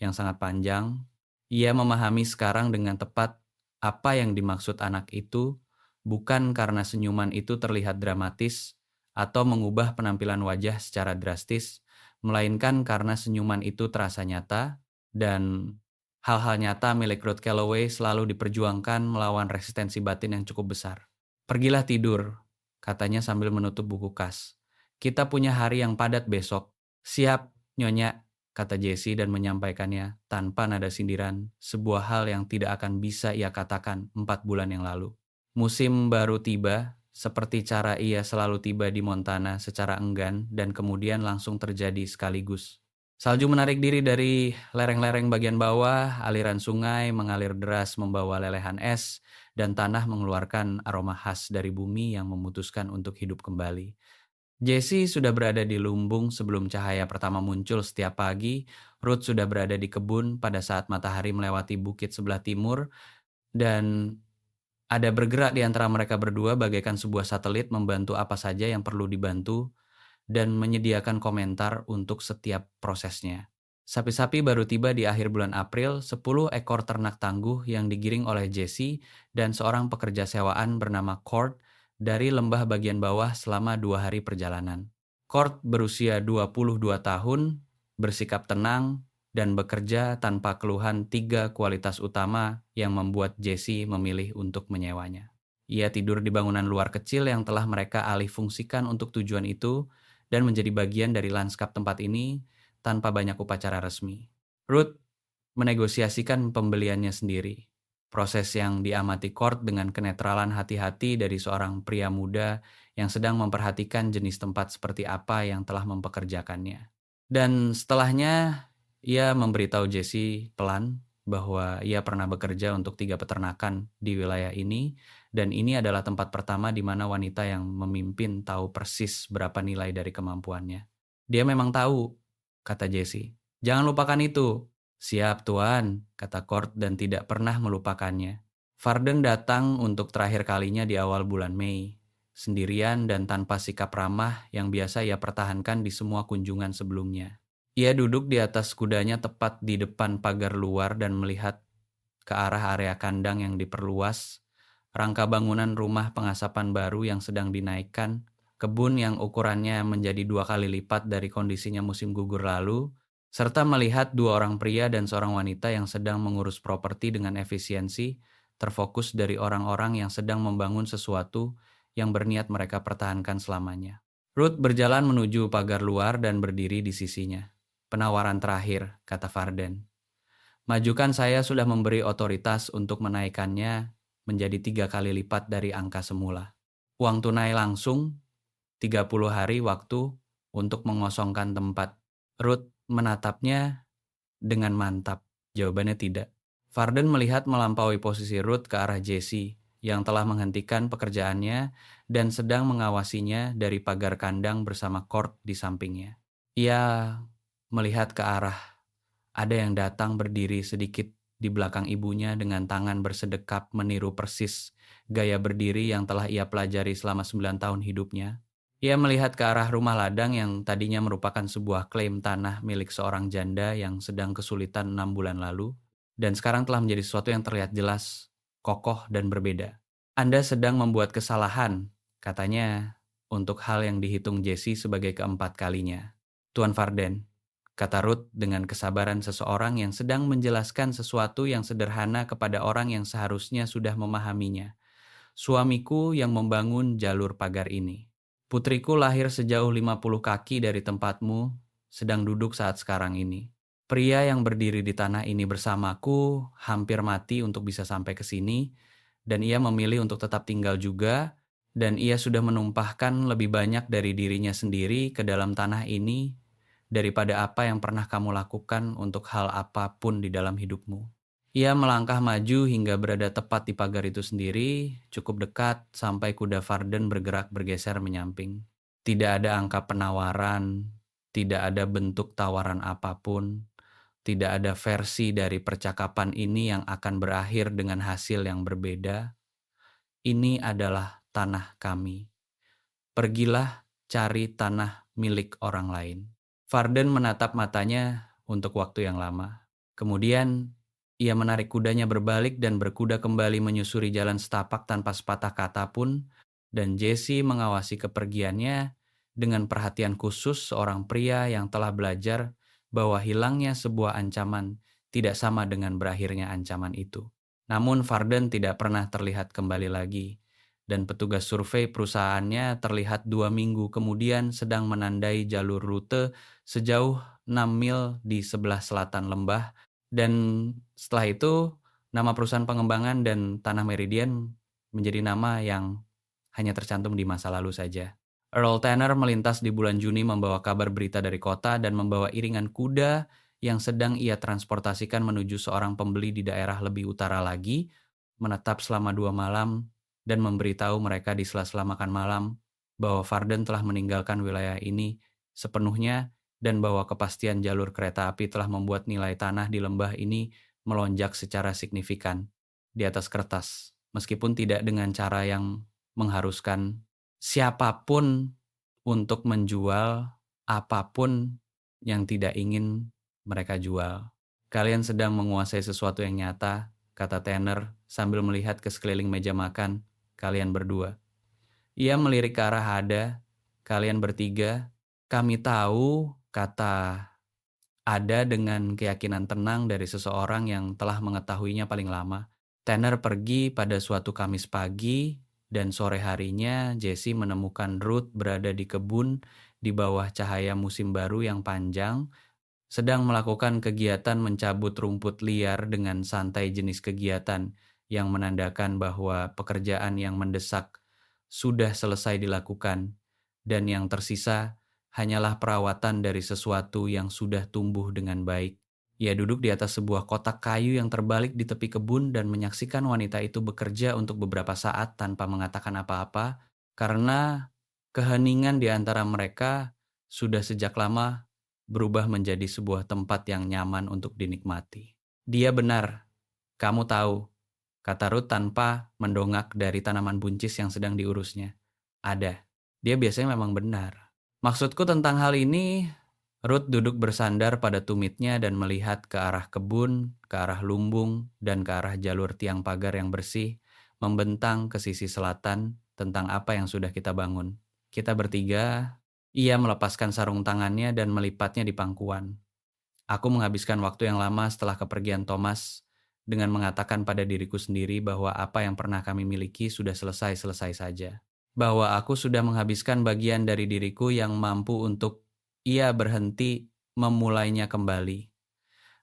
yang sangat panjang. Ia memahami sekarang dengan tepat apa yang dimaksud anak itu, bukan karena senyuman itu terlihat dramatis atau mengubah penampilan wajah secara drastis, melainkan karena senyuman itu terasa nyata dan hal-hal nyata milik Ruth Calloway selalu diperjuangkan melawan resistensi batin yang cukup besar. Pergilah tidur, katanya sambil menutup buku kas. Kita punya hari yang padat besok. Siap, Nyonya, kata Jesse dan menyampaikannya tanpa nada sindiran, sebuah hal yang tidak akan bisa ia katakan 4 bulan yang lalu. Musim baru tiba, seperti cara ia selalu tiba di Montana secara enggan dan kemudian langsung terjadi sekaligus. Salju menarik diri dari lereng-lereng bagian bawah, aliran sungai mengalir deras membawa lelehan es, dan tanah mengeluarkan aroma khas dari bumi yang memutuskan untuk hidup kembali. Jesse sudah berada di lumbung sebelum cahaya pertama muncul setiap pagi. Ruth sudah berada di kebun pada saat matahari melewati bukit sebelah timur, dan ada bergerak di antara mereka berdua bagaikan sebuah satelit membantu apa saja yang perlu dibantu dan menyediakan komentar untuk setiap prosesnya. Sapi-sapi baru tiba di akhir bulan April, 10 ekor ternak tangguh yang digiring oleh Jesse dan seorang pekerja sewaan bernama Cord dari lembah bagian bawah selama 2 hari perjalanan. Cord berusia 22 tahun, bersikap tenang, dan bekerja tanpa keluhan 3 kualitas utama yang membuat Jesse memilih untuk menyewanya. Ia tidur di bangunan luar kecil yang telah mereka alih fungsikan untuk tujuan itu, dan menjadi bagian dari lanskap tempat ini tanpa banyak upacara resmi. Ruth menegosiasikan pembeliannya sendiri. Proses yang diamati Cord dengan kenetralan hati-hati dari seorang pria muda yang sedang memperhatikan jenis tempat seperti apa yang telah mempekerjakannya. Dan setelahnya, ia memberitahu Jesse pelan bahwa ia pernah bekerja untuk 3 peternakan di wilayah ini, dan ini adalah tempat pertama di mana wanita yang memimpin tahu persis berapa nilai dari kemampuannya. Dia memang tahu, kata Jesse. Jangan lupakan itu. Siap, Tuan, kata Cord dan tidak pernah melupakannya. Varden datang untuk terakhir kalinya di awal bulan Mei, sendirian dan tanpa sikap ramah yang biasa ia pertahankan di semua kunjungan sebelumnya. Ia duduk di atas kudanya tepat di depan pagar luar dan melihat ke arah area kandang yang diperluas, rangka bangunan rumah pengasapan baru yang sedang dinaikkan, kebun yang ukurannya menjadi 2 kali lipat dari kondisinya musim gugur lalu, serta melihat 2 orang pria dan seorang wanita yang sedang mengurus properti dengan efisiensi, terfokus dari orang-orang yang sedang membangun sesuatu yang berniat mereka pertahankan selamanya. Ruth berjalan menuju pagar luar dan berdiri di sisinya. Penawaran terakhir, kata Varden. Majukan saya sudah memberi otoritas untuk menaikkannya menjadi 3 kali lipat dari angka semula. Uang tunai langsung, 30 hari waktu untuk mengosongkan tempat. Ruth menatapnya dengan mantap. Jawabannya tidak. Varden melihat melampaui posisi Ruth ke arah Jesse yang telah menghentikan pekerjaannya dan sedang mengawasinya dari pagar kandang bersama Cord di sampingnya. Ia melihat ke arah ada yang datang berdiri sedikit di belakang ibunya dengan tangan bersedekap meniru persis gaya berdiri yang telah ia pelajari selama 9 tahun hidupnya. Ia melihat ke arah rumah ladang yang tadinya merupakan sebuah klaim tanah milik seorang janda yang sedang kesulitan 6 bulan lalu, dan sekarang telah menjadi sesuatu yang terlihat jelas, kokoh, dan berbeda. Anda sedang membuat kesalahan, katanya, untuk hal yang dihitung Jesse sebagai keempat kalinya. Tuan Varden, kata Ruth dengan kesabaran seseorang yang sedang menjelaskan sesuatu yang sederhana kepada orang yang seharusnya sudah memahaminya. Suamiku yang membangun jalur pagar ini. Putriku lahir sejauh 50 kaki dari tempatmu, sedang duduk saat sekarang ini. Pria yang berdiri di tanah ini bersamaku hampir mati untuk bisa sampai ke sini, dan ia memilih untuk tetap tinggal juga, dan ia sudah menumpahkan lebih banyak dari dirinya sendiri ke dalam tanah ini daripada apa yang pernah kamu lakukan untuk hal apapun di dalam hidupmu. Ia melangkah maju hingga berada tepat di pagar itu sendiri, cukup dekat sampai kuda Varden bergerak bergeser menyamping. Tidak ada angka penawaran, tidak ada bentuk tawaran apapun, tidak ada versi dari percakapan ini yang akan berakhir dengan hasil yang berbeda. Ini adalah tanah kami. Pergilah cari tanah milik orang lain. Varden menatap matanya untuk waktu yang lama. Kemudian, ia menarik kudanya berbalik dan berkuda kembali menyusuri jalan setapak tanpa sepatah kata pun, dan Jesse mengawasi kepergiannya dengan perhatian khusus seorang pria yang telah belajar bahwa hilangnya sebuah ancaman tidak sama dengan berakhirnya ancaman itu. Namun Varden tidak pernah terlihat kembali lagi, dan petugas survei perusahaannya terlihat 2 minggu kemudian sedang menandai jalur rute sejauh 6 mil di sebelah selatan lembah, dan setelah itu nama perusahaan pengembangan dan tanah Meridian menjadi nama yang hanya tercantum di masa lalu saja. Earl Tanner melintas di bulan Juni membawa kabar berita dari kota dan membawa iringan kuda yang sedang ia transportasikan menuju seorang pembeli di daerah lebih utara lagi, menetap selama 2 malam dan memberitahu mereka di sela-sela makan malam bahwa Varden telah meninggalkan wilayah ini sepenuhnya dan bahwa kepastian jalur kereta api telah membuat nilai tanah di lembah ini melonjak secara signifikan di atas kertas, meskipun tidak dengan cara yang mengharuskan siapapun untuk menjual apapun yang tidak ingin mereka jual. Kalian sedang menguasai sesuatu yang nyata, kata Tanner sambil melihat ke sekeliling meja makan, kalian berdua. Ia melirik ke arah Ada, kalian bertiga. Kami tahu, kata Ada dengan keyakinan tenang dari seseorang yang telah mengetahuinya paling lama. Tanner pergi pada suatu Kamis pagi, dan sore harinya Jesse menemukan Ruth berada di kebun di bawah cahaya musim baru yang panjang, sedang melakukan kegiatan mencabut rumput liar dengan santai, jenis kegiatan yang menandakan bahwa pekerjaan yang mendesak sudah selesai dilakukan, dan yang tersisa hanyalah perawatan dari sesuatu yang sudah tumbuh dengan baik. Ia duduk di atas sebuah kotak kayu yang terbalik di tepi kebun dan menyaksikan wanita itu bekerja untuk beberapa saat tanpa mengatakan apa-apa, karena keheningan di antara mereka sudah sejak lama berubah menjadi sebuah tempat yang nyaman untuk dinikmati. Dia benar, kamu tahu, kata Ruth tanpa mendongak dari tanaman buncis yang sedang diurusnya. Ada. Dia biasanya memang benar. Maksudku tentang hal ini, Ruth duduk bersandar pada tumitnya dan melihat ke arah kebun, ke arah lumbung, dan ke arah jalur tiang pagar yang bersih, membentang ke sisi selatan tentang apa yang sudah kita bangun. Kita bertiga, ia melepaskan sarung tangannya dan melipatnya di pangkuan. Aku menghabiskan waktu yang lama setelah kepergian Thomas dengan mengatakan pada diriku sendiri bahwa apa yang pernah kami miliki sudah selesai-selesai saja. Bahwa aku sudah menghabiskan bagian dari diriku yang mampu untuk ia berhenti memulainya kembali.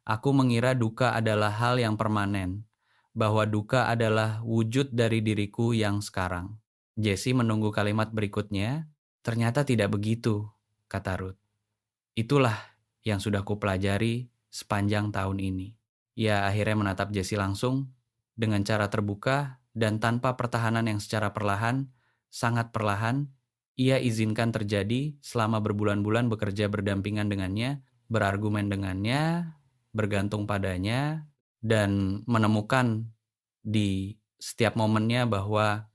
Aku mengira duka adalah hal yang permanen, bahwa duka adalah wujud dari diriku yang sekarang. Jesse menunggu kalimat berikutnya. Ternyata tidak begitu, kata Ruth. Itulah yang sudah kupelajari sepanjang tahun ini. Ia akhirnya menatap Jesse langsung, dengan cara terbuka dan tanpa pertahanan yang secara perlahan, sangat perlahan, ia izinkan terjadi selama berbulan-bulan bekerja berdampingan dengannya, berargumen dengannya, bergantung padanya, dan menemukan di setiap momennya bahwa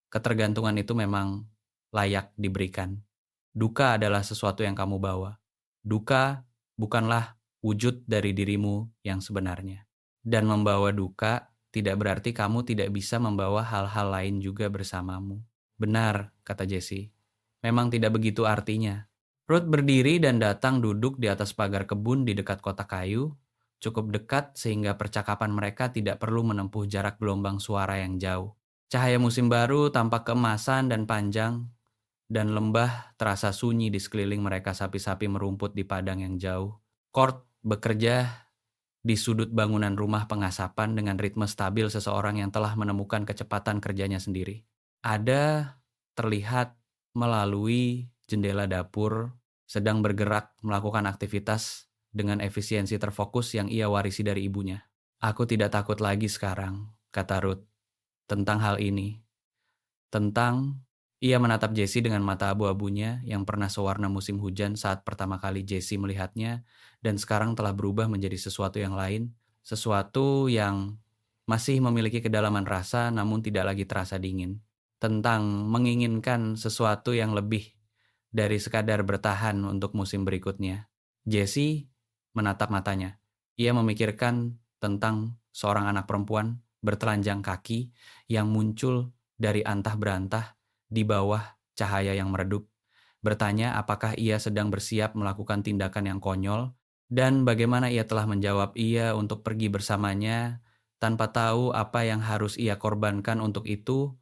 ketergantungan itu memang layak diberikan. Duka adalah sesuatu yang kamu bawa. Duka bukanlah wujud dari dirimu yang sebenarnya. Dan membawa duka tidak berarti kamu tidak bisa membawa hal-hal lain juga bersamamu. Benar, kata Jesse. Memang tidak begitu artinya. Ruth berdiri dan datang duduk di atas pagar kebun di dekat kotak kayu, cukup dekat sehingga percakapan mereka tidak perlu menempuh jarak gelombang suara yang jauh. Cahaya musim baru tampak keemasan dan panjang, dan lembah terasa sunyi di sekeliling mereka. Sapi-sapi merumput di padang yang jauh. Court bekerja di sudut bangunan rumah pengasapan dengan ritme stabil seseorang yang telah menemukan kecepatan kerjanya sendiri. Ada terlihat melalui jendela dapur, sedang bergerak melakukan aktivitas dengan efisiensi terfokus yang ia warisi dari ibunya. Aku tidak takut lagi sekarang, kata Ruth, tentang hal ini. Ia menatap Jesse dengan mata abu-abunya yang pernah sewarna musim hujan saat pertama kali Jesse melihatnya, dan sekarang telah berubah menjadi sesuatu yang lain, sesuatu yang masih memiliki kedalaman rasa namun tidak lagi terasa dingin. Tentang menginginkan sesuatu yang lebih dari sekadar bertahan untuk musim berikutnya. Jesse menatap matanya. Ia memikirkan tentang seorang anak perempuan bertelanjang kaki yang muncul dari antah berantah di bawah cahaya yang meredup, bertanya apakah ia sedang bersiap melakukan tindakan yang konyol, dan bagaimana ia telah menjawab ia untuk pergi bersamanya tanpa tahu apa yang harus ia korbankan untuk itu,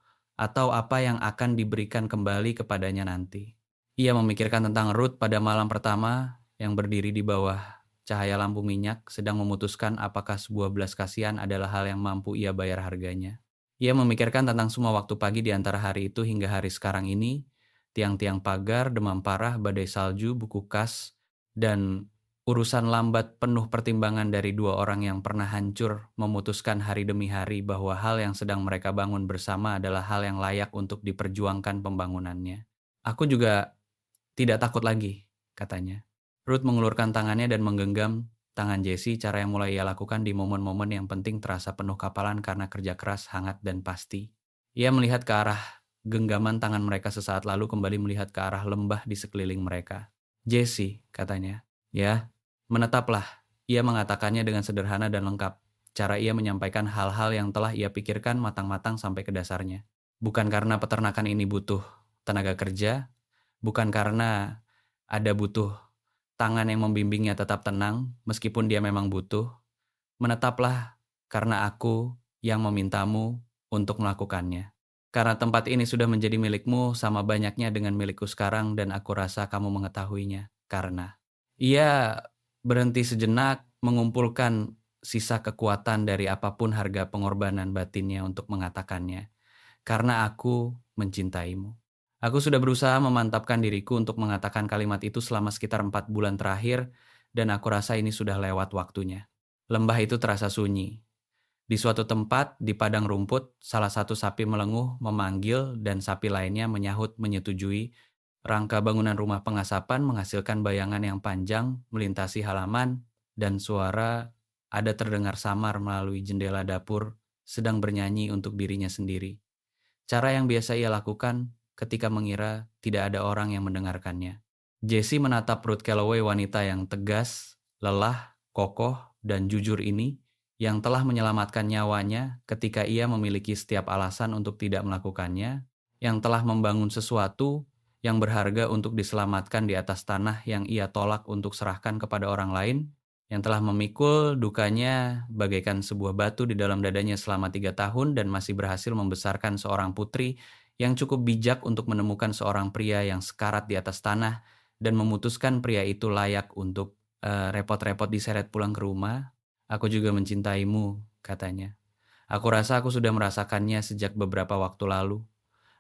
atau apa yang akan diberikan kembali kepadanya nanti. Ia memikirkan tentang Ruth pada malam pertama yang berdiri di bawah cahaya lampu minyak, sedang memutuskan apakah sebuah belas kasihan adalah hal yang mampu ia bayar harganya. Ia memikirkan tentang semua waktu pagi di antara hari itu hingga hari sekarang ini, tiang-tiang pagar, demam parah, badai salju, buku kas, dan urusan lambat penuh pertimbangan dari dua orang yang pernah hancur memutuskan hari demi hari bahwa hal yang sedang mereka bangun bersama adalah hal yang layak untuk diperjuangkan pembangunannya. Aku juga tidak takut lagi, katanya. Ruth mengulurkan tangannya dan menggenggam tangan Jesse, cara yang mulai ia lakukan di momen-momen yang penting terasa penuh kapalan karena kerja keras, hangat, dan pasti. Ia melihat ke arah genggaman tangan mereka sesaat lalu kembali melihat ke arah lembah di sekeliling mereka. Jesse, katanya. Ya, menetaplah. Ia mengatakannya dengan sederhana dan lengkap. Cara ia menyampaikan hal-hal yang telah ia pikirkan matang-matang sampai ke dasarnya. Bukan karena peternakan ini butuh tenaga kerja, bukan karena ada butuh tangan yang membimbingnya tetap tenang, meskipun dia memang butuh. Menetaplah karena aku yang memintamu untuk melakukannya. Karena tempat ini sudah menjadi milikmu sama banyaknya dengan milikku sekarang dan aku rasa kamu mengetahuinya. Karena ia berhenti sejenak mengumpulkan sisa kekuatan dari apapun harga pengorbanan batinnya untuk mengatakannya. Karena aku mencintaimu. Aku sudah berusaha memantapkan diriku untuk mengatakan kalimat itu selama sekitar 4 bulan terakhir dan aku rasa ini sudah lewat waktunya. Lembah itu terasa sunyi. Di suatu tempat di padang rumput, salah satu sapi melenguh, memanggil, dan sapi lainnya menyahut menyetujui. Rangka bangunan rumah pengasapan menghasilkan bayangan yang panjang melintasi halaman dan suara ada terdengar samar melalui jendela dapur sedang bernyanyi untuk dirinya sendiri. Cara yang biasa ia lakukan ketika mengira tidak ada orang yang mendengarkannya. Jesse menatap Ruth Calloway, wanita yang tegas, lelah, kokoh, dan jujur ini yang telah menyelamatkan nyawanya ketika ia memiliki setiap alasan untuk tidak melakukannya, yang telah membangun sesuatu yang berharga untuk diselamatkan di atas tanah yang ia tolak untuk serahkan kepada orang lain, yang telah memikul dukanya bagaikan sebuah batu di dalam dadanya selama 3 tahun dan masih berhasil membesarkan seorang putri yang cukup bijak untuk menemukan seorang pria yang sekarat di atas tanah dan memutuskan pria itu layak untuk repot-repot diseret pulang ke rumah. Aku juga mencintaimu, katanya. Aku rasa aku sudah merasakannya sejak beberapa waktu lalu.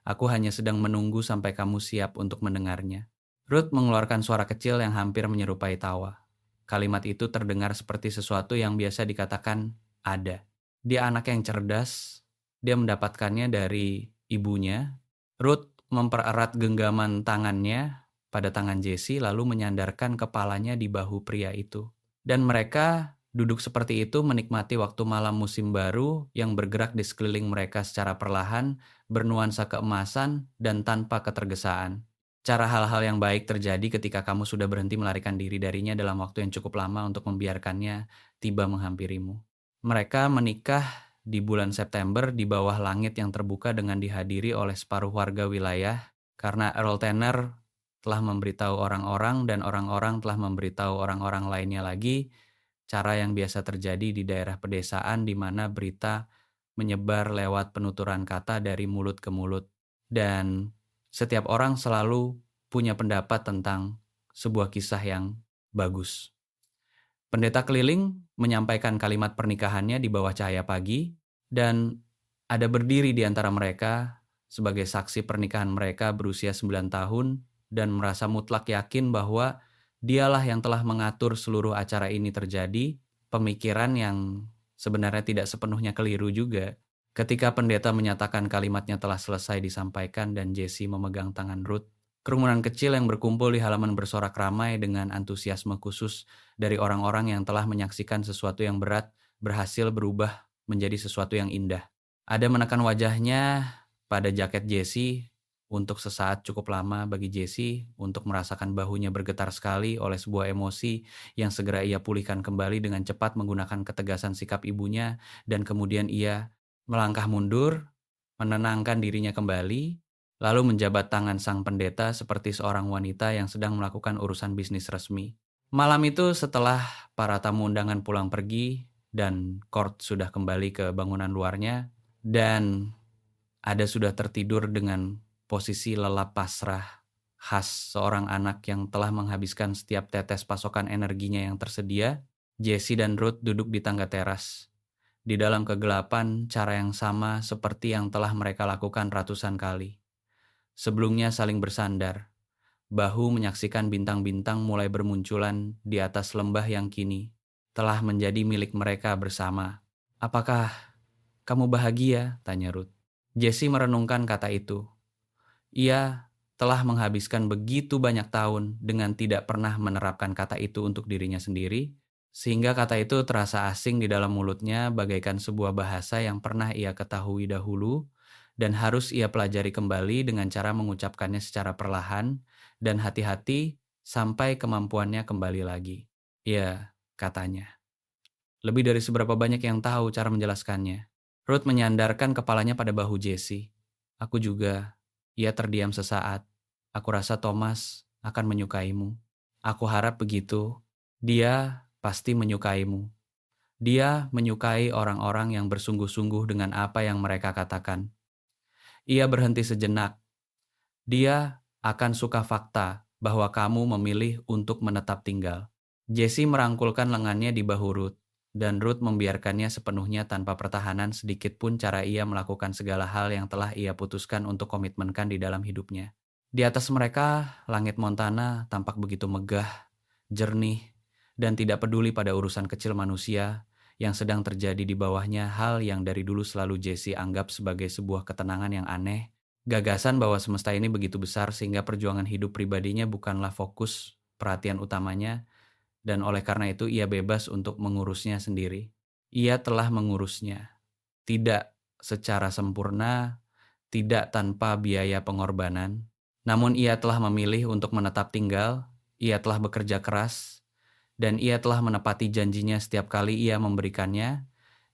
Aku hanya sedang menunggu sampai kamu siap untuk mendengarnya. Ruth mengeluarkan suara kecil yang hampir menyerupai tawa. Kalimat itu terdengar seperti sesuatu yang biasa dikatakan ada. Dia anak yang cerdas, dia mendapatkannya dari ibunya. Ruth mempererat genggaman tangannya pada tangan Jesse lalu menyandarkan kepalanya di bahu pria itu. Dan mereka duduk seperti itu menikmati waktu malam musim baru yang bergerak di sekeliling mereka secara perlahan, bernuansa keemasan dan tanpa ketergesaan. Cara hal-hal yang baik terjadi ketika kamu sudah berhenti melarikan diri darinya dalam waktu yang cukup lama untuk membiarkannya tiba menghampirimu. Mereka menikah di bulan September di bawah langit yang terbuka dengan dihadiri oleh separuh warga wilayah karena Earl Tanner telah memberitahu orang-orang dan orang-orang telah memberitahu orang-orang lainnya lagi, cara yang biasa terjadi di daerah pedesaan di mana berita menyebar lewat penuturan kata dari mulut ke mulut. Dan setiap orang selalu punya pendapat tentang sebuah kisah yang bagus. Pendeta keliling menyampaikan kalimat pernikahannya di bawah cahaya pagi dan ada berdiri di antara mereka sebagai saksi pernikahan mereka berusia 9 tahun dan merasa mutlak yakin bahwa dialah yang telah mengatur seluruh acara ini terjadi, pemikiran yang sebenarnya tidak sepenuhnya keliru juga. Ketika pendeta menyatakan kalimatnya telah selesai disampaikan dan Jesse memegang tangan Ruth, kerumunan kecil yang berkumpul di halaman bersorak ramai dengan antusiasme khusus dari orang-orang yang telah menyaksikan sesuatu yang berat berhasil berubah menjadi sesuatu yang indah. Ada menekan wajahnya pada jaket Jesse untuk sesaat cukup lama bagi Jesse untuk merasakan bahunya bergetar sekali oleh sebuah emosi yang segera ia pulihkan kembali dengan cepat menggunakan ketegasan sikap ibunya dan kemudian ia melangkah mundur, menenangkan dirinya kembali, lalu menjabat tangan sang pendeta seperti seorang wanita yang sedang melakukan urusan bisnis resmi. Malam itu setelah para tamu undangan pulang pergi dan Court sudah kembali ke bangunan luarnya dan Ada sudah tertidur dengan posisi lelap pasrah, khas seorang anak yang telah menghabiskan setiap tetes pasokan energinya yang tersedia. Jesse dan Ruth duduk di tangga teras. Di dalam kegelapan, cara yang sama seperti yang telah mereka lakukan ratusan kali. Sebelumnya saling bersandar, bahu menyaksikan bintang-bintang mulai bermunculan di atas lembah yang kini telah menjadi milik mereka bersama. "Apakah kamu bahagia?" tanya Ruth. Jesse merenungkan kata itu. Ia telah menghabiskan begitu banyak tahun dengan tidak pernah menerapkan kata itu untuk dirinya sendiri, sehingga kata itu terasa asing di dalam mulutnya bagaikan sebuah bahasa yang pernah ia ketahui dahulu dan harus ia pelajari kembali dengan cara mengucapkannya secara perlahan dan hati-hati sampai kemampuannya kembali lagi. "Ya," katanya. Lebih dari seberapa banyak yang tahu cara menjelaskannya. Ruth menyandarkan kepalanya pada bahu Jesse. "Aku juga." Ia terdiam sesaat. "Aku rasa Thomas akan menyukaimu." "Aku harap begitu. Dia pasti menyukaimu." Dia menyukai orang-orang yang bersungguh-sungguh dengan apa yang mereka katakan. Ia berhenti sejenak. Dia akan suka fakta bahwa kamu memilih untuk menetap tinggal. Jesse merangkulkan lengannya di bahu Ruth, dan Ruth membiarkannya sepenuhnya tanpa pertahanan sedikit pun cara ia melakukan segala hal yang telah ia putuskan untuk komitmenkan di dalam hidupnya. Di atas mereka, langit Montana tampak begitu megah, jernih, dan tidak peduli pada urusan kecil manusia yang sedang terjadi di bawahnya, hal yang dari dulu selalu Jesse anggap sebagai sebuah ketenangan yang aneh. Gagasan bahwa semesta ini begitu besar sehingga perjuangan hidup pribadinya bukanlah fokus perhatian utamanya, dan oleh karena itu ia bebas untuk mengurusnya sendiri. Ia telah mengurusnya, tidak secara sempurna, tidak tanpa biaya pengorbanan. Namun ia telah memilih untuk menetap tinggal, ia telah bekerja keras, dan ia telah menepati janjinya setiap kali ia memberikannya,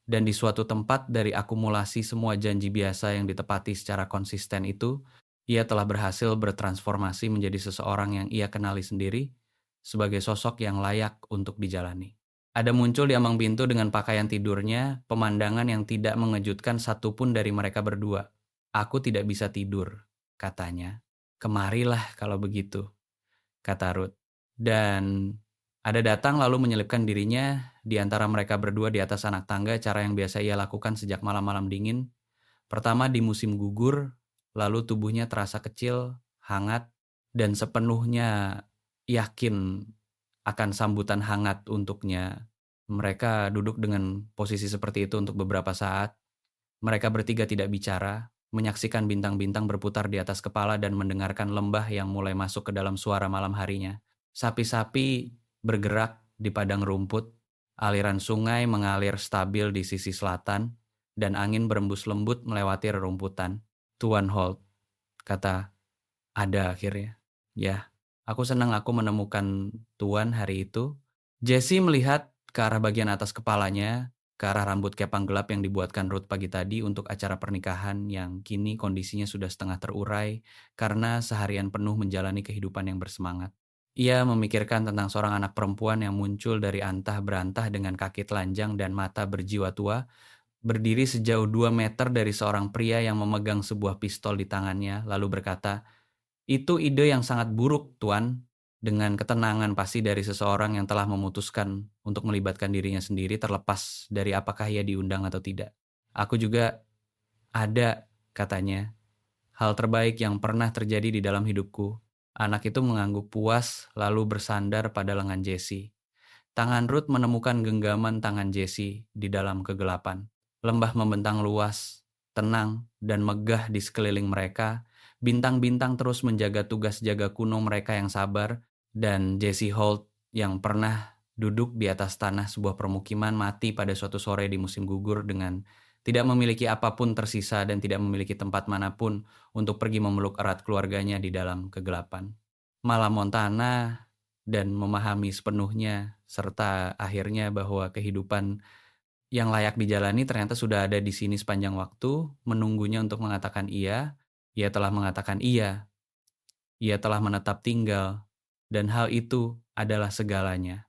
dan di suatu tempat dari akumulasi semua janji biasa yang ditepati secara konsisten itu, ia telah berhasil bertransformasi menjadi seseorang yang ia kenali sendiri sebagai sosok yang layak untuk dijalani. Ada muncul di ambang pintu dengan pakaian tidurnya, pemandangan yang tidak mengejutkan satupun dari mereka berdua. "Aku tidak bisa tidur," katanya. "Kemarilah kalau begitu," kata Ruth. Dan ada datang lalu menyelipkan dirinya di antara mereka berdua di atas anak tangga, cara yang biasa ia lakukan sejak malam-malam dingin. Pertama di musim gugur, lalu tubuhnya terasa kecil, hangat, dan sepenuhnya yakin akan sambutan hangat untuknya. Mereka duduk dengan posisi seperti itu untuk beberapa saat. Mereka bertiga tidak bicara, menyaksikan bintang-bintang berputar di atas kepala dan mendengarkan lembah yang mulai masuk ke dalam suara malam harinya. Sapi-sapi bergerak di padang rumput, aliran sungai mengalir stabil di sisi selatan, dan angin berembus lembut melewati rerumputan. "Tuan Holt," kata Ada akhirnya. "Ya, aku senang aku menemukan Tuan hari itu." Jesse melihat ke arah bagian atas kepalanya, ke arah rambut kepang gelap yang dibuatkan Ruth pagi tadi untuk acara pernikahan yang kini kondisinya sudah setengah terurai karena seharian penuh menjalani kehidupan yang bersemangat. Ia memikirkan tentang seorang anak perempuan yang muncul dari antah berantah dengan kaki telanjang dan mata berjiwa tua, berdiri sejauh 2 meter dari seorang pria yang memegang sebuah pistol di tangannya, lalu berkata, "Itu ide yang sangat buruk, Tuan." Dengan ketenangan pasti dari seseorang yang telah memutuskan untuk melibatkan dirinya sendiri terlepas dari apakah ia diundang atau tidak. "Aku juga ada," katanya. "Hal terbaik yang pernah terjadi di dalam hidupku." Anak itu mengangguk puas lalu bersandar pada lengan Jesse. Tangan Ruth menemukan genggaman tangan Jesse di dalam kegelapan. Lembah membentang luas, tenang, dan megah di sekeliling mereka. Bintang-bintang terus menjaga tugas jaga kuno mereka yang sabar, dan Jesse Holt yang pernah duduk di atas tanah sebuah permukiman mati pada suatu sore di musim gugur dengan tidak memiliki apapun tersisa dan tidak memiliki tempat manapun untuk pergi memeluk erat keluarganya di dalam kegelapan. Malam Montana dan memahami sepenuhnya serta akhirnya bahwa kehidupan yang layak dijalani ternyata sudah ada di sini sepanjang waktu, menunggunya untuk mengatakan iya. Ia telah mengatakan iya. Ia telah menetap tinggal, dan hal itu adalah segalanya.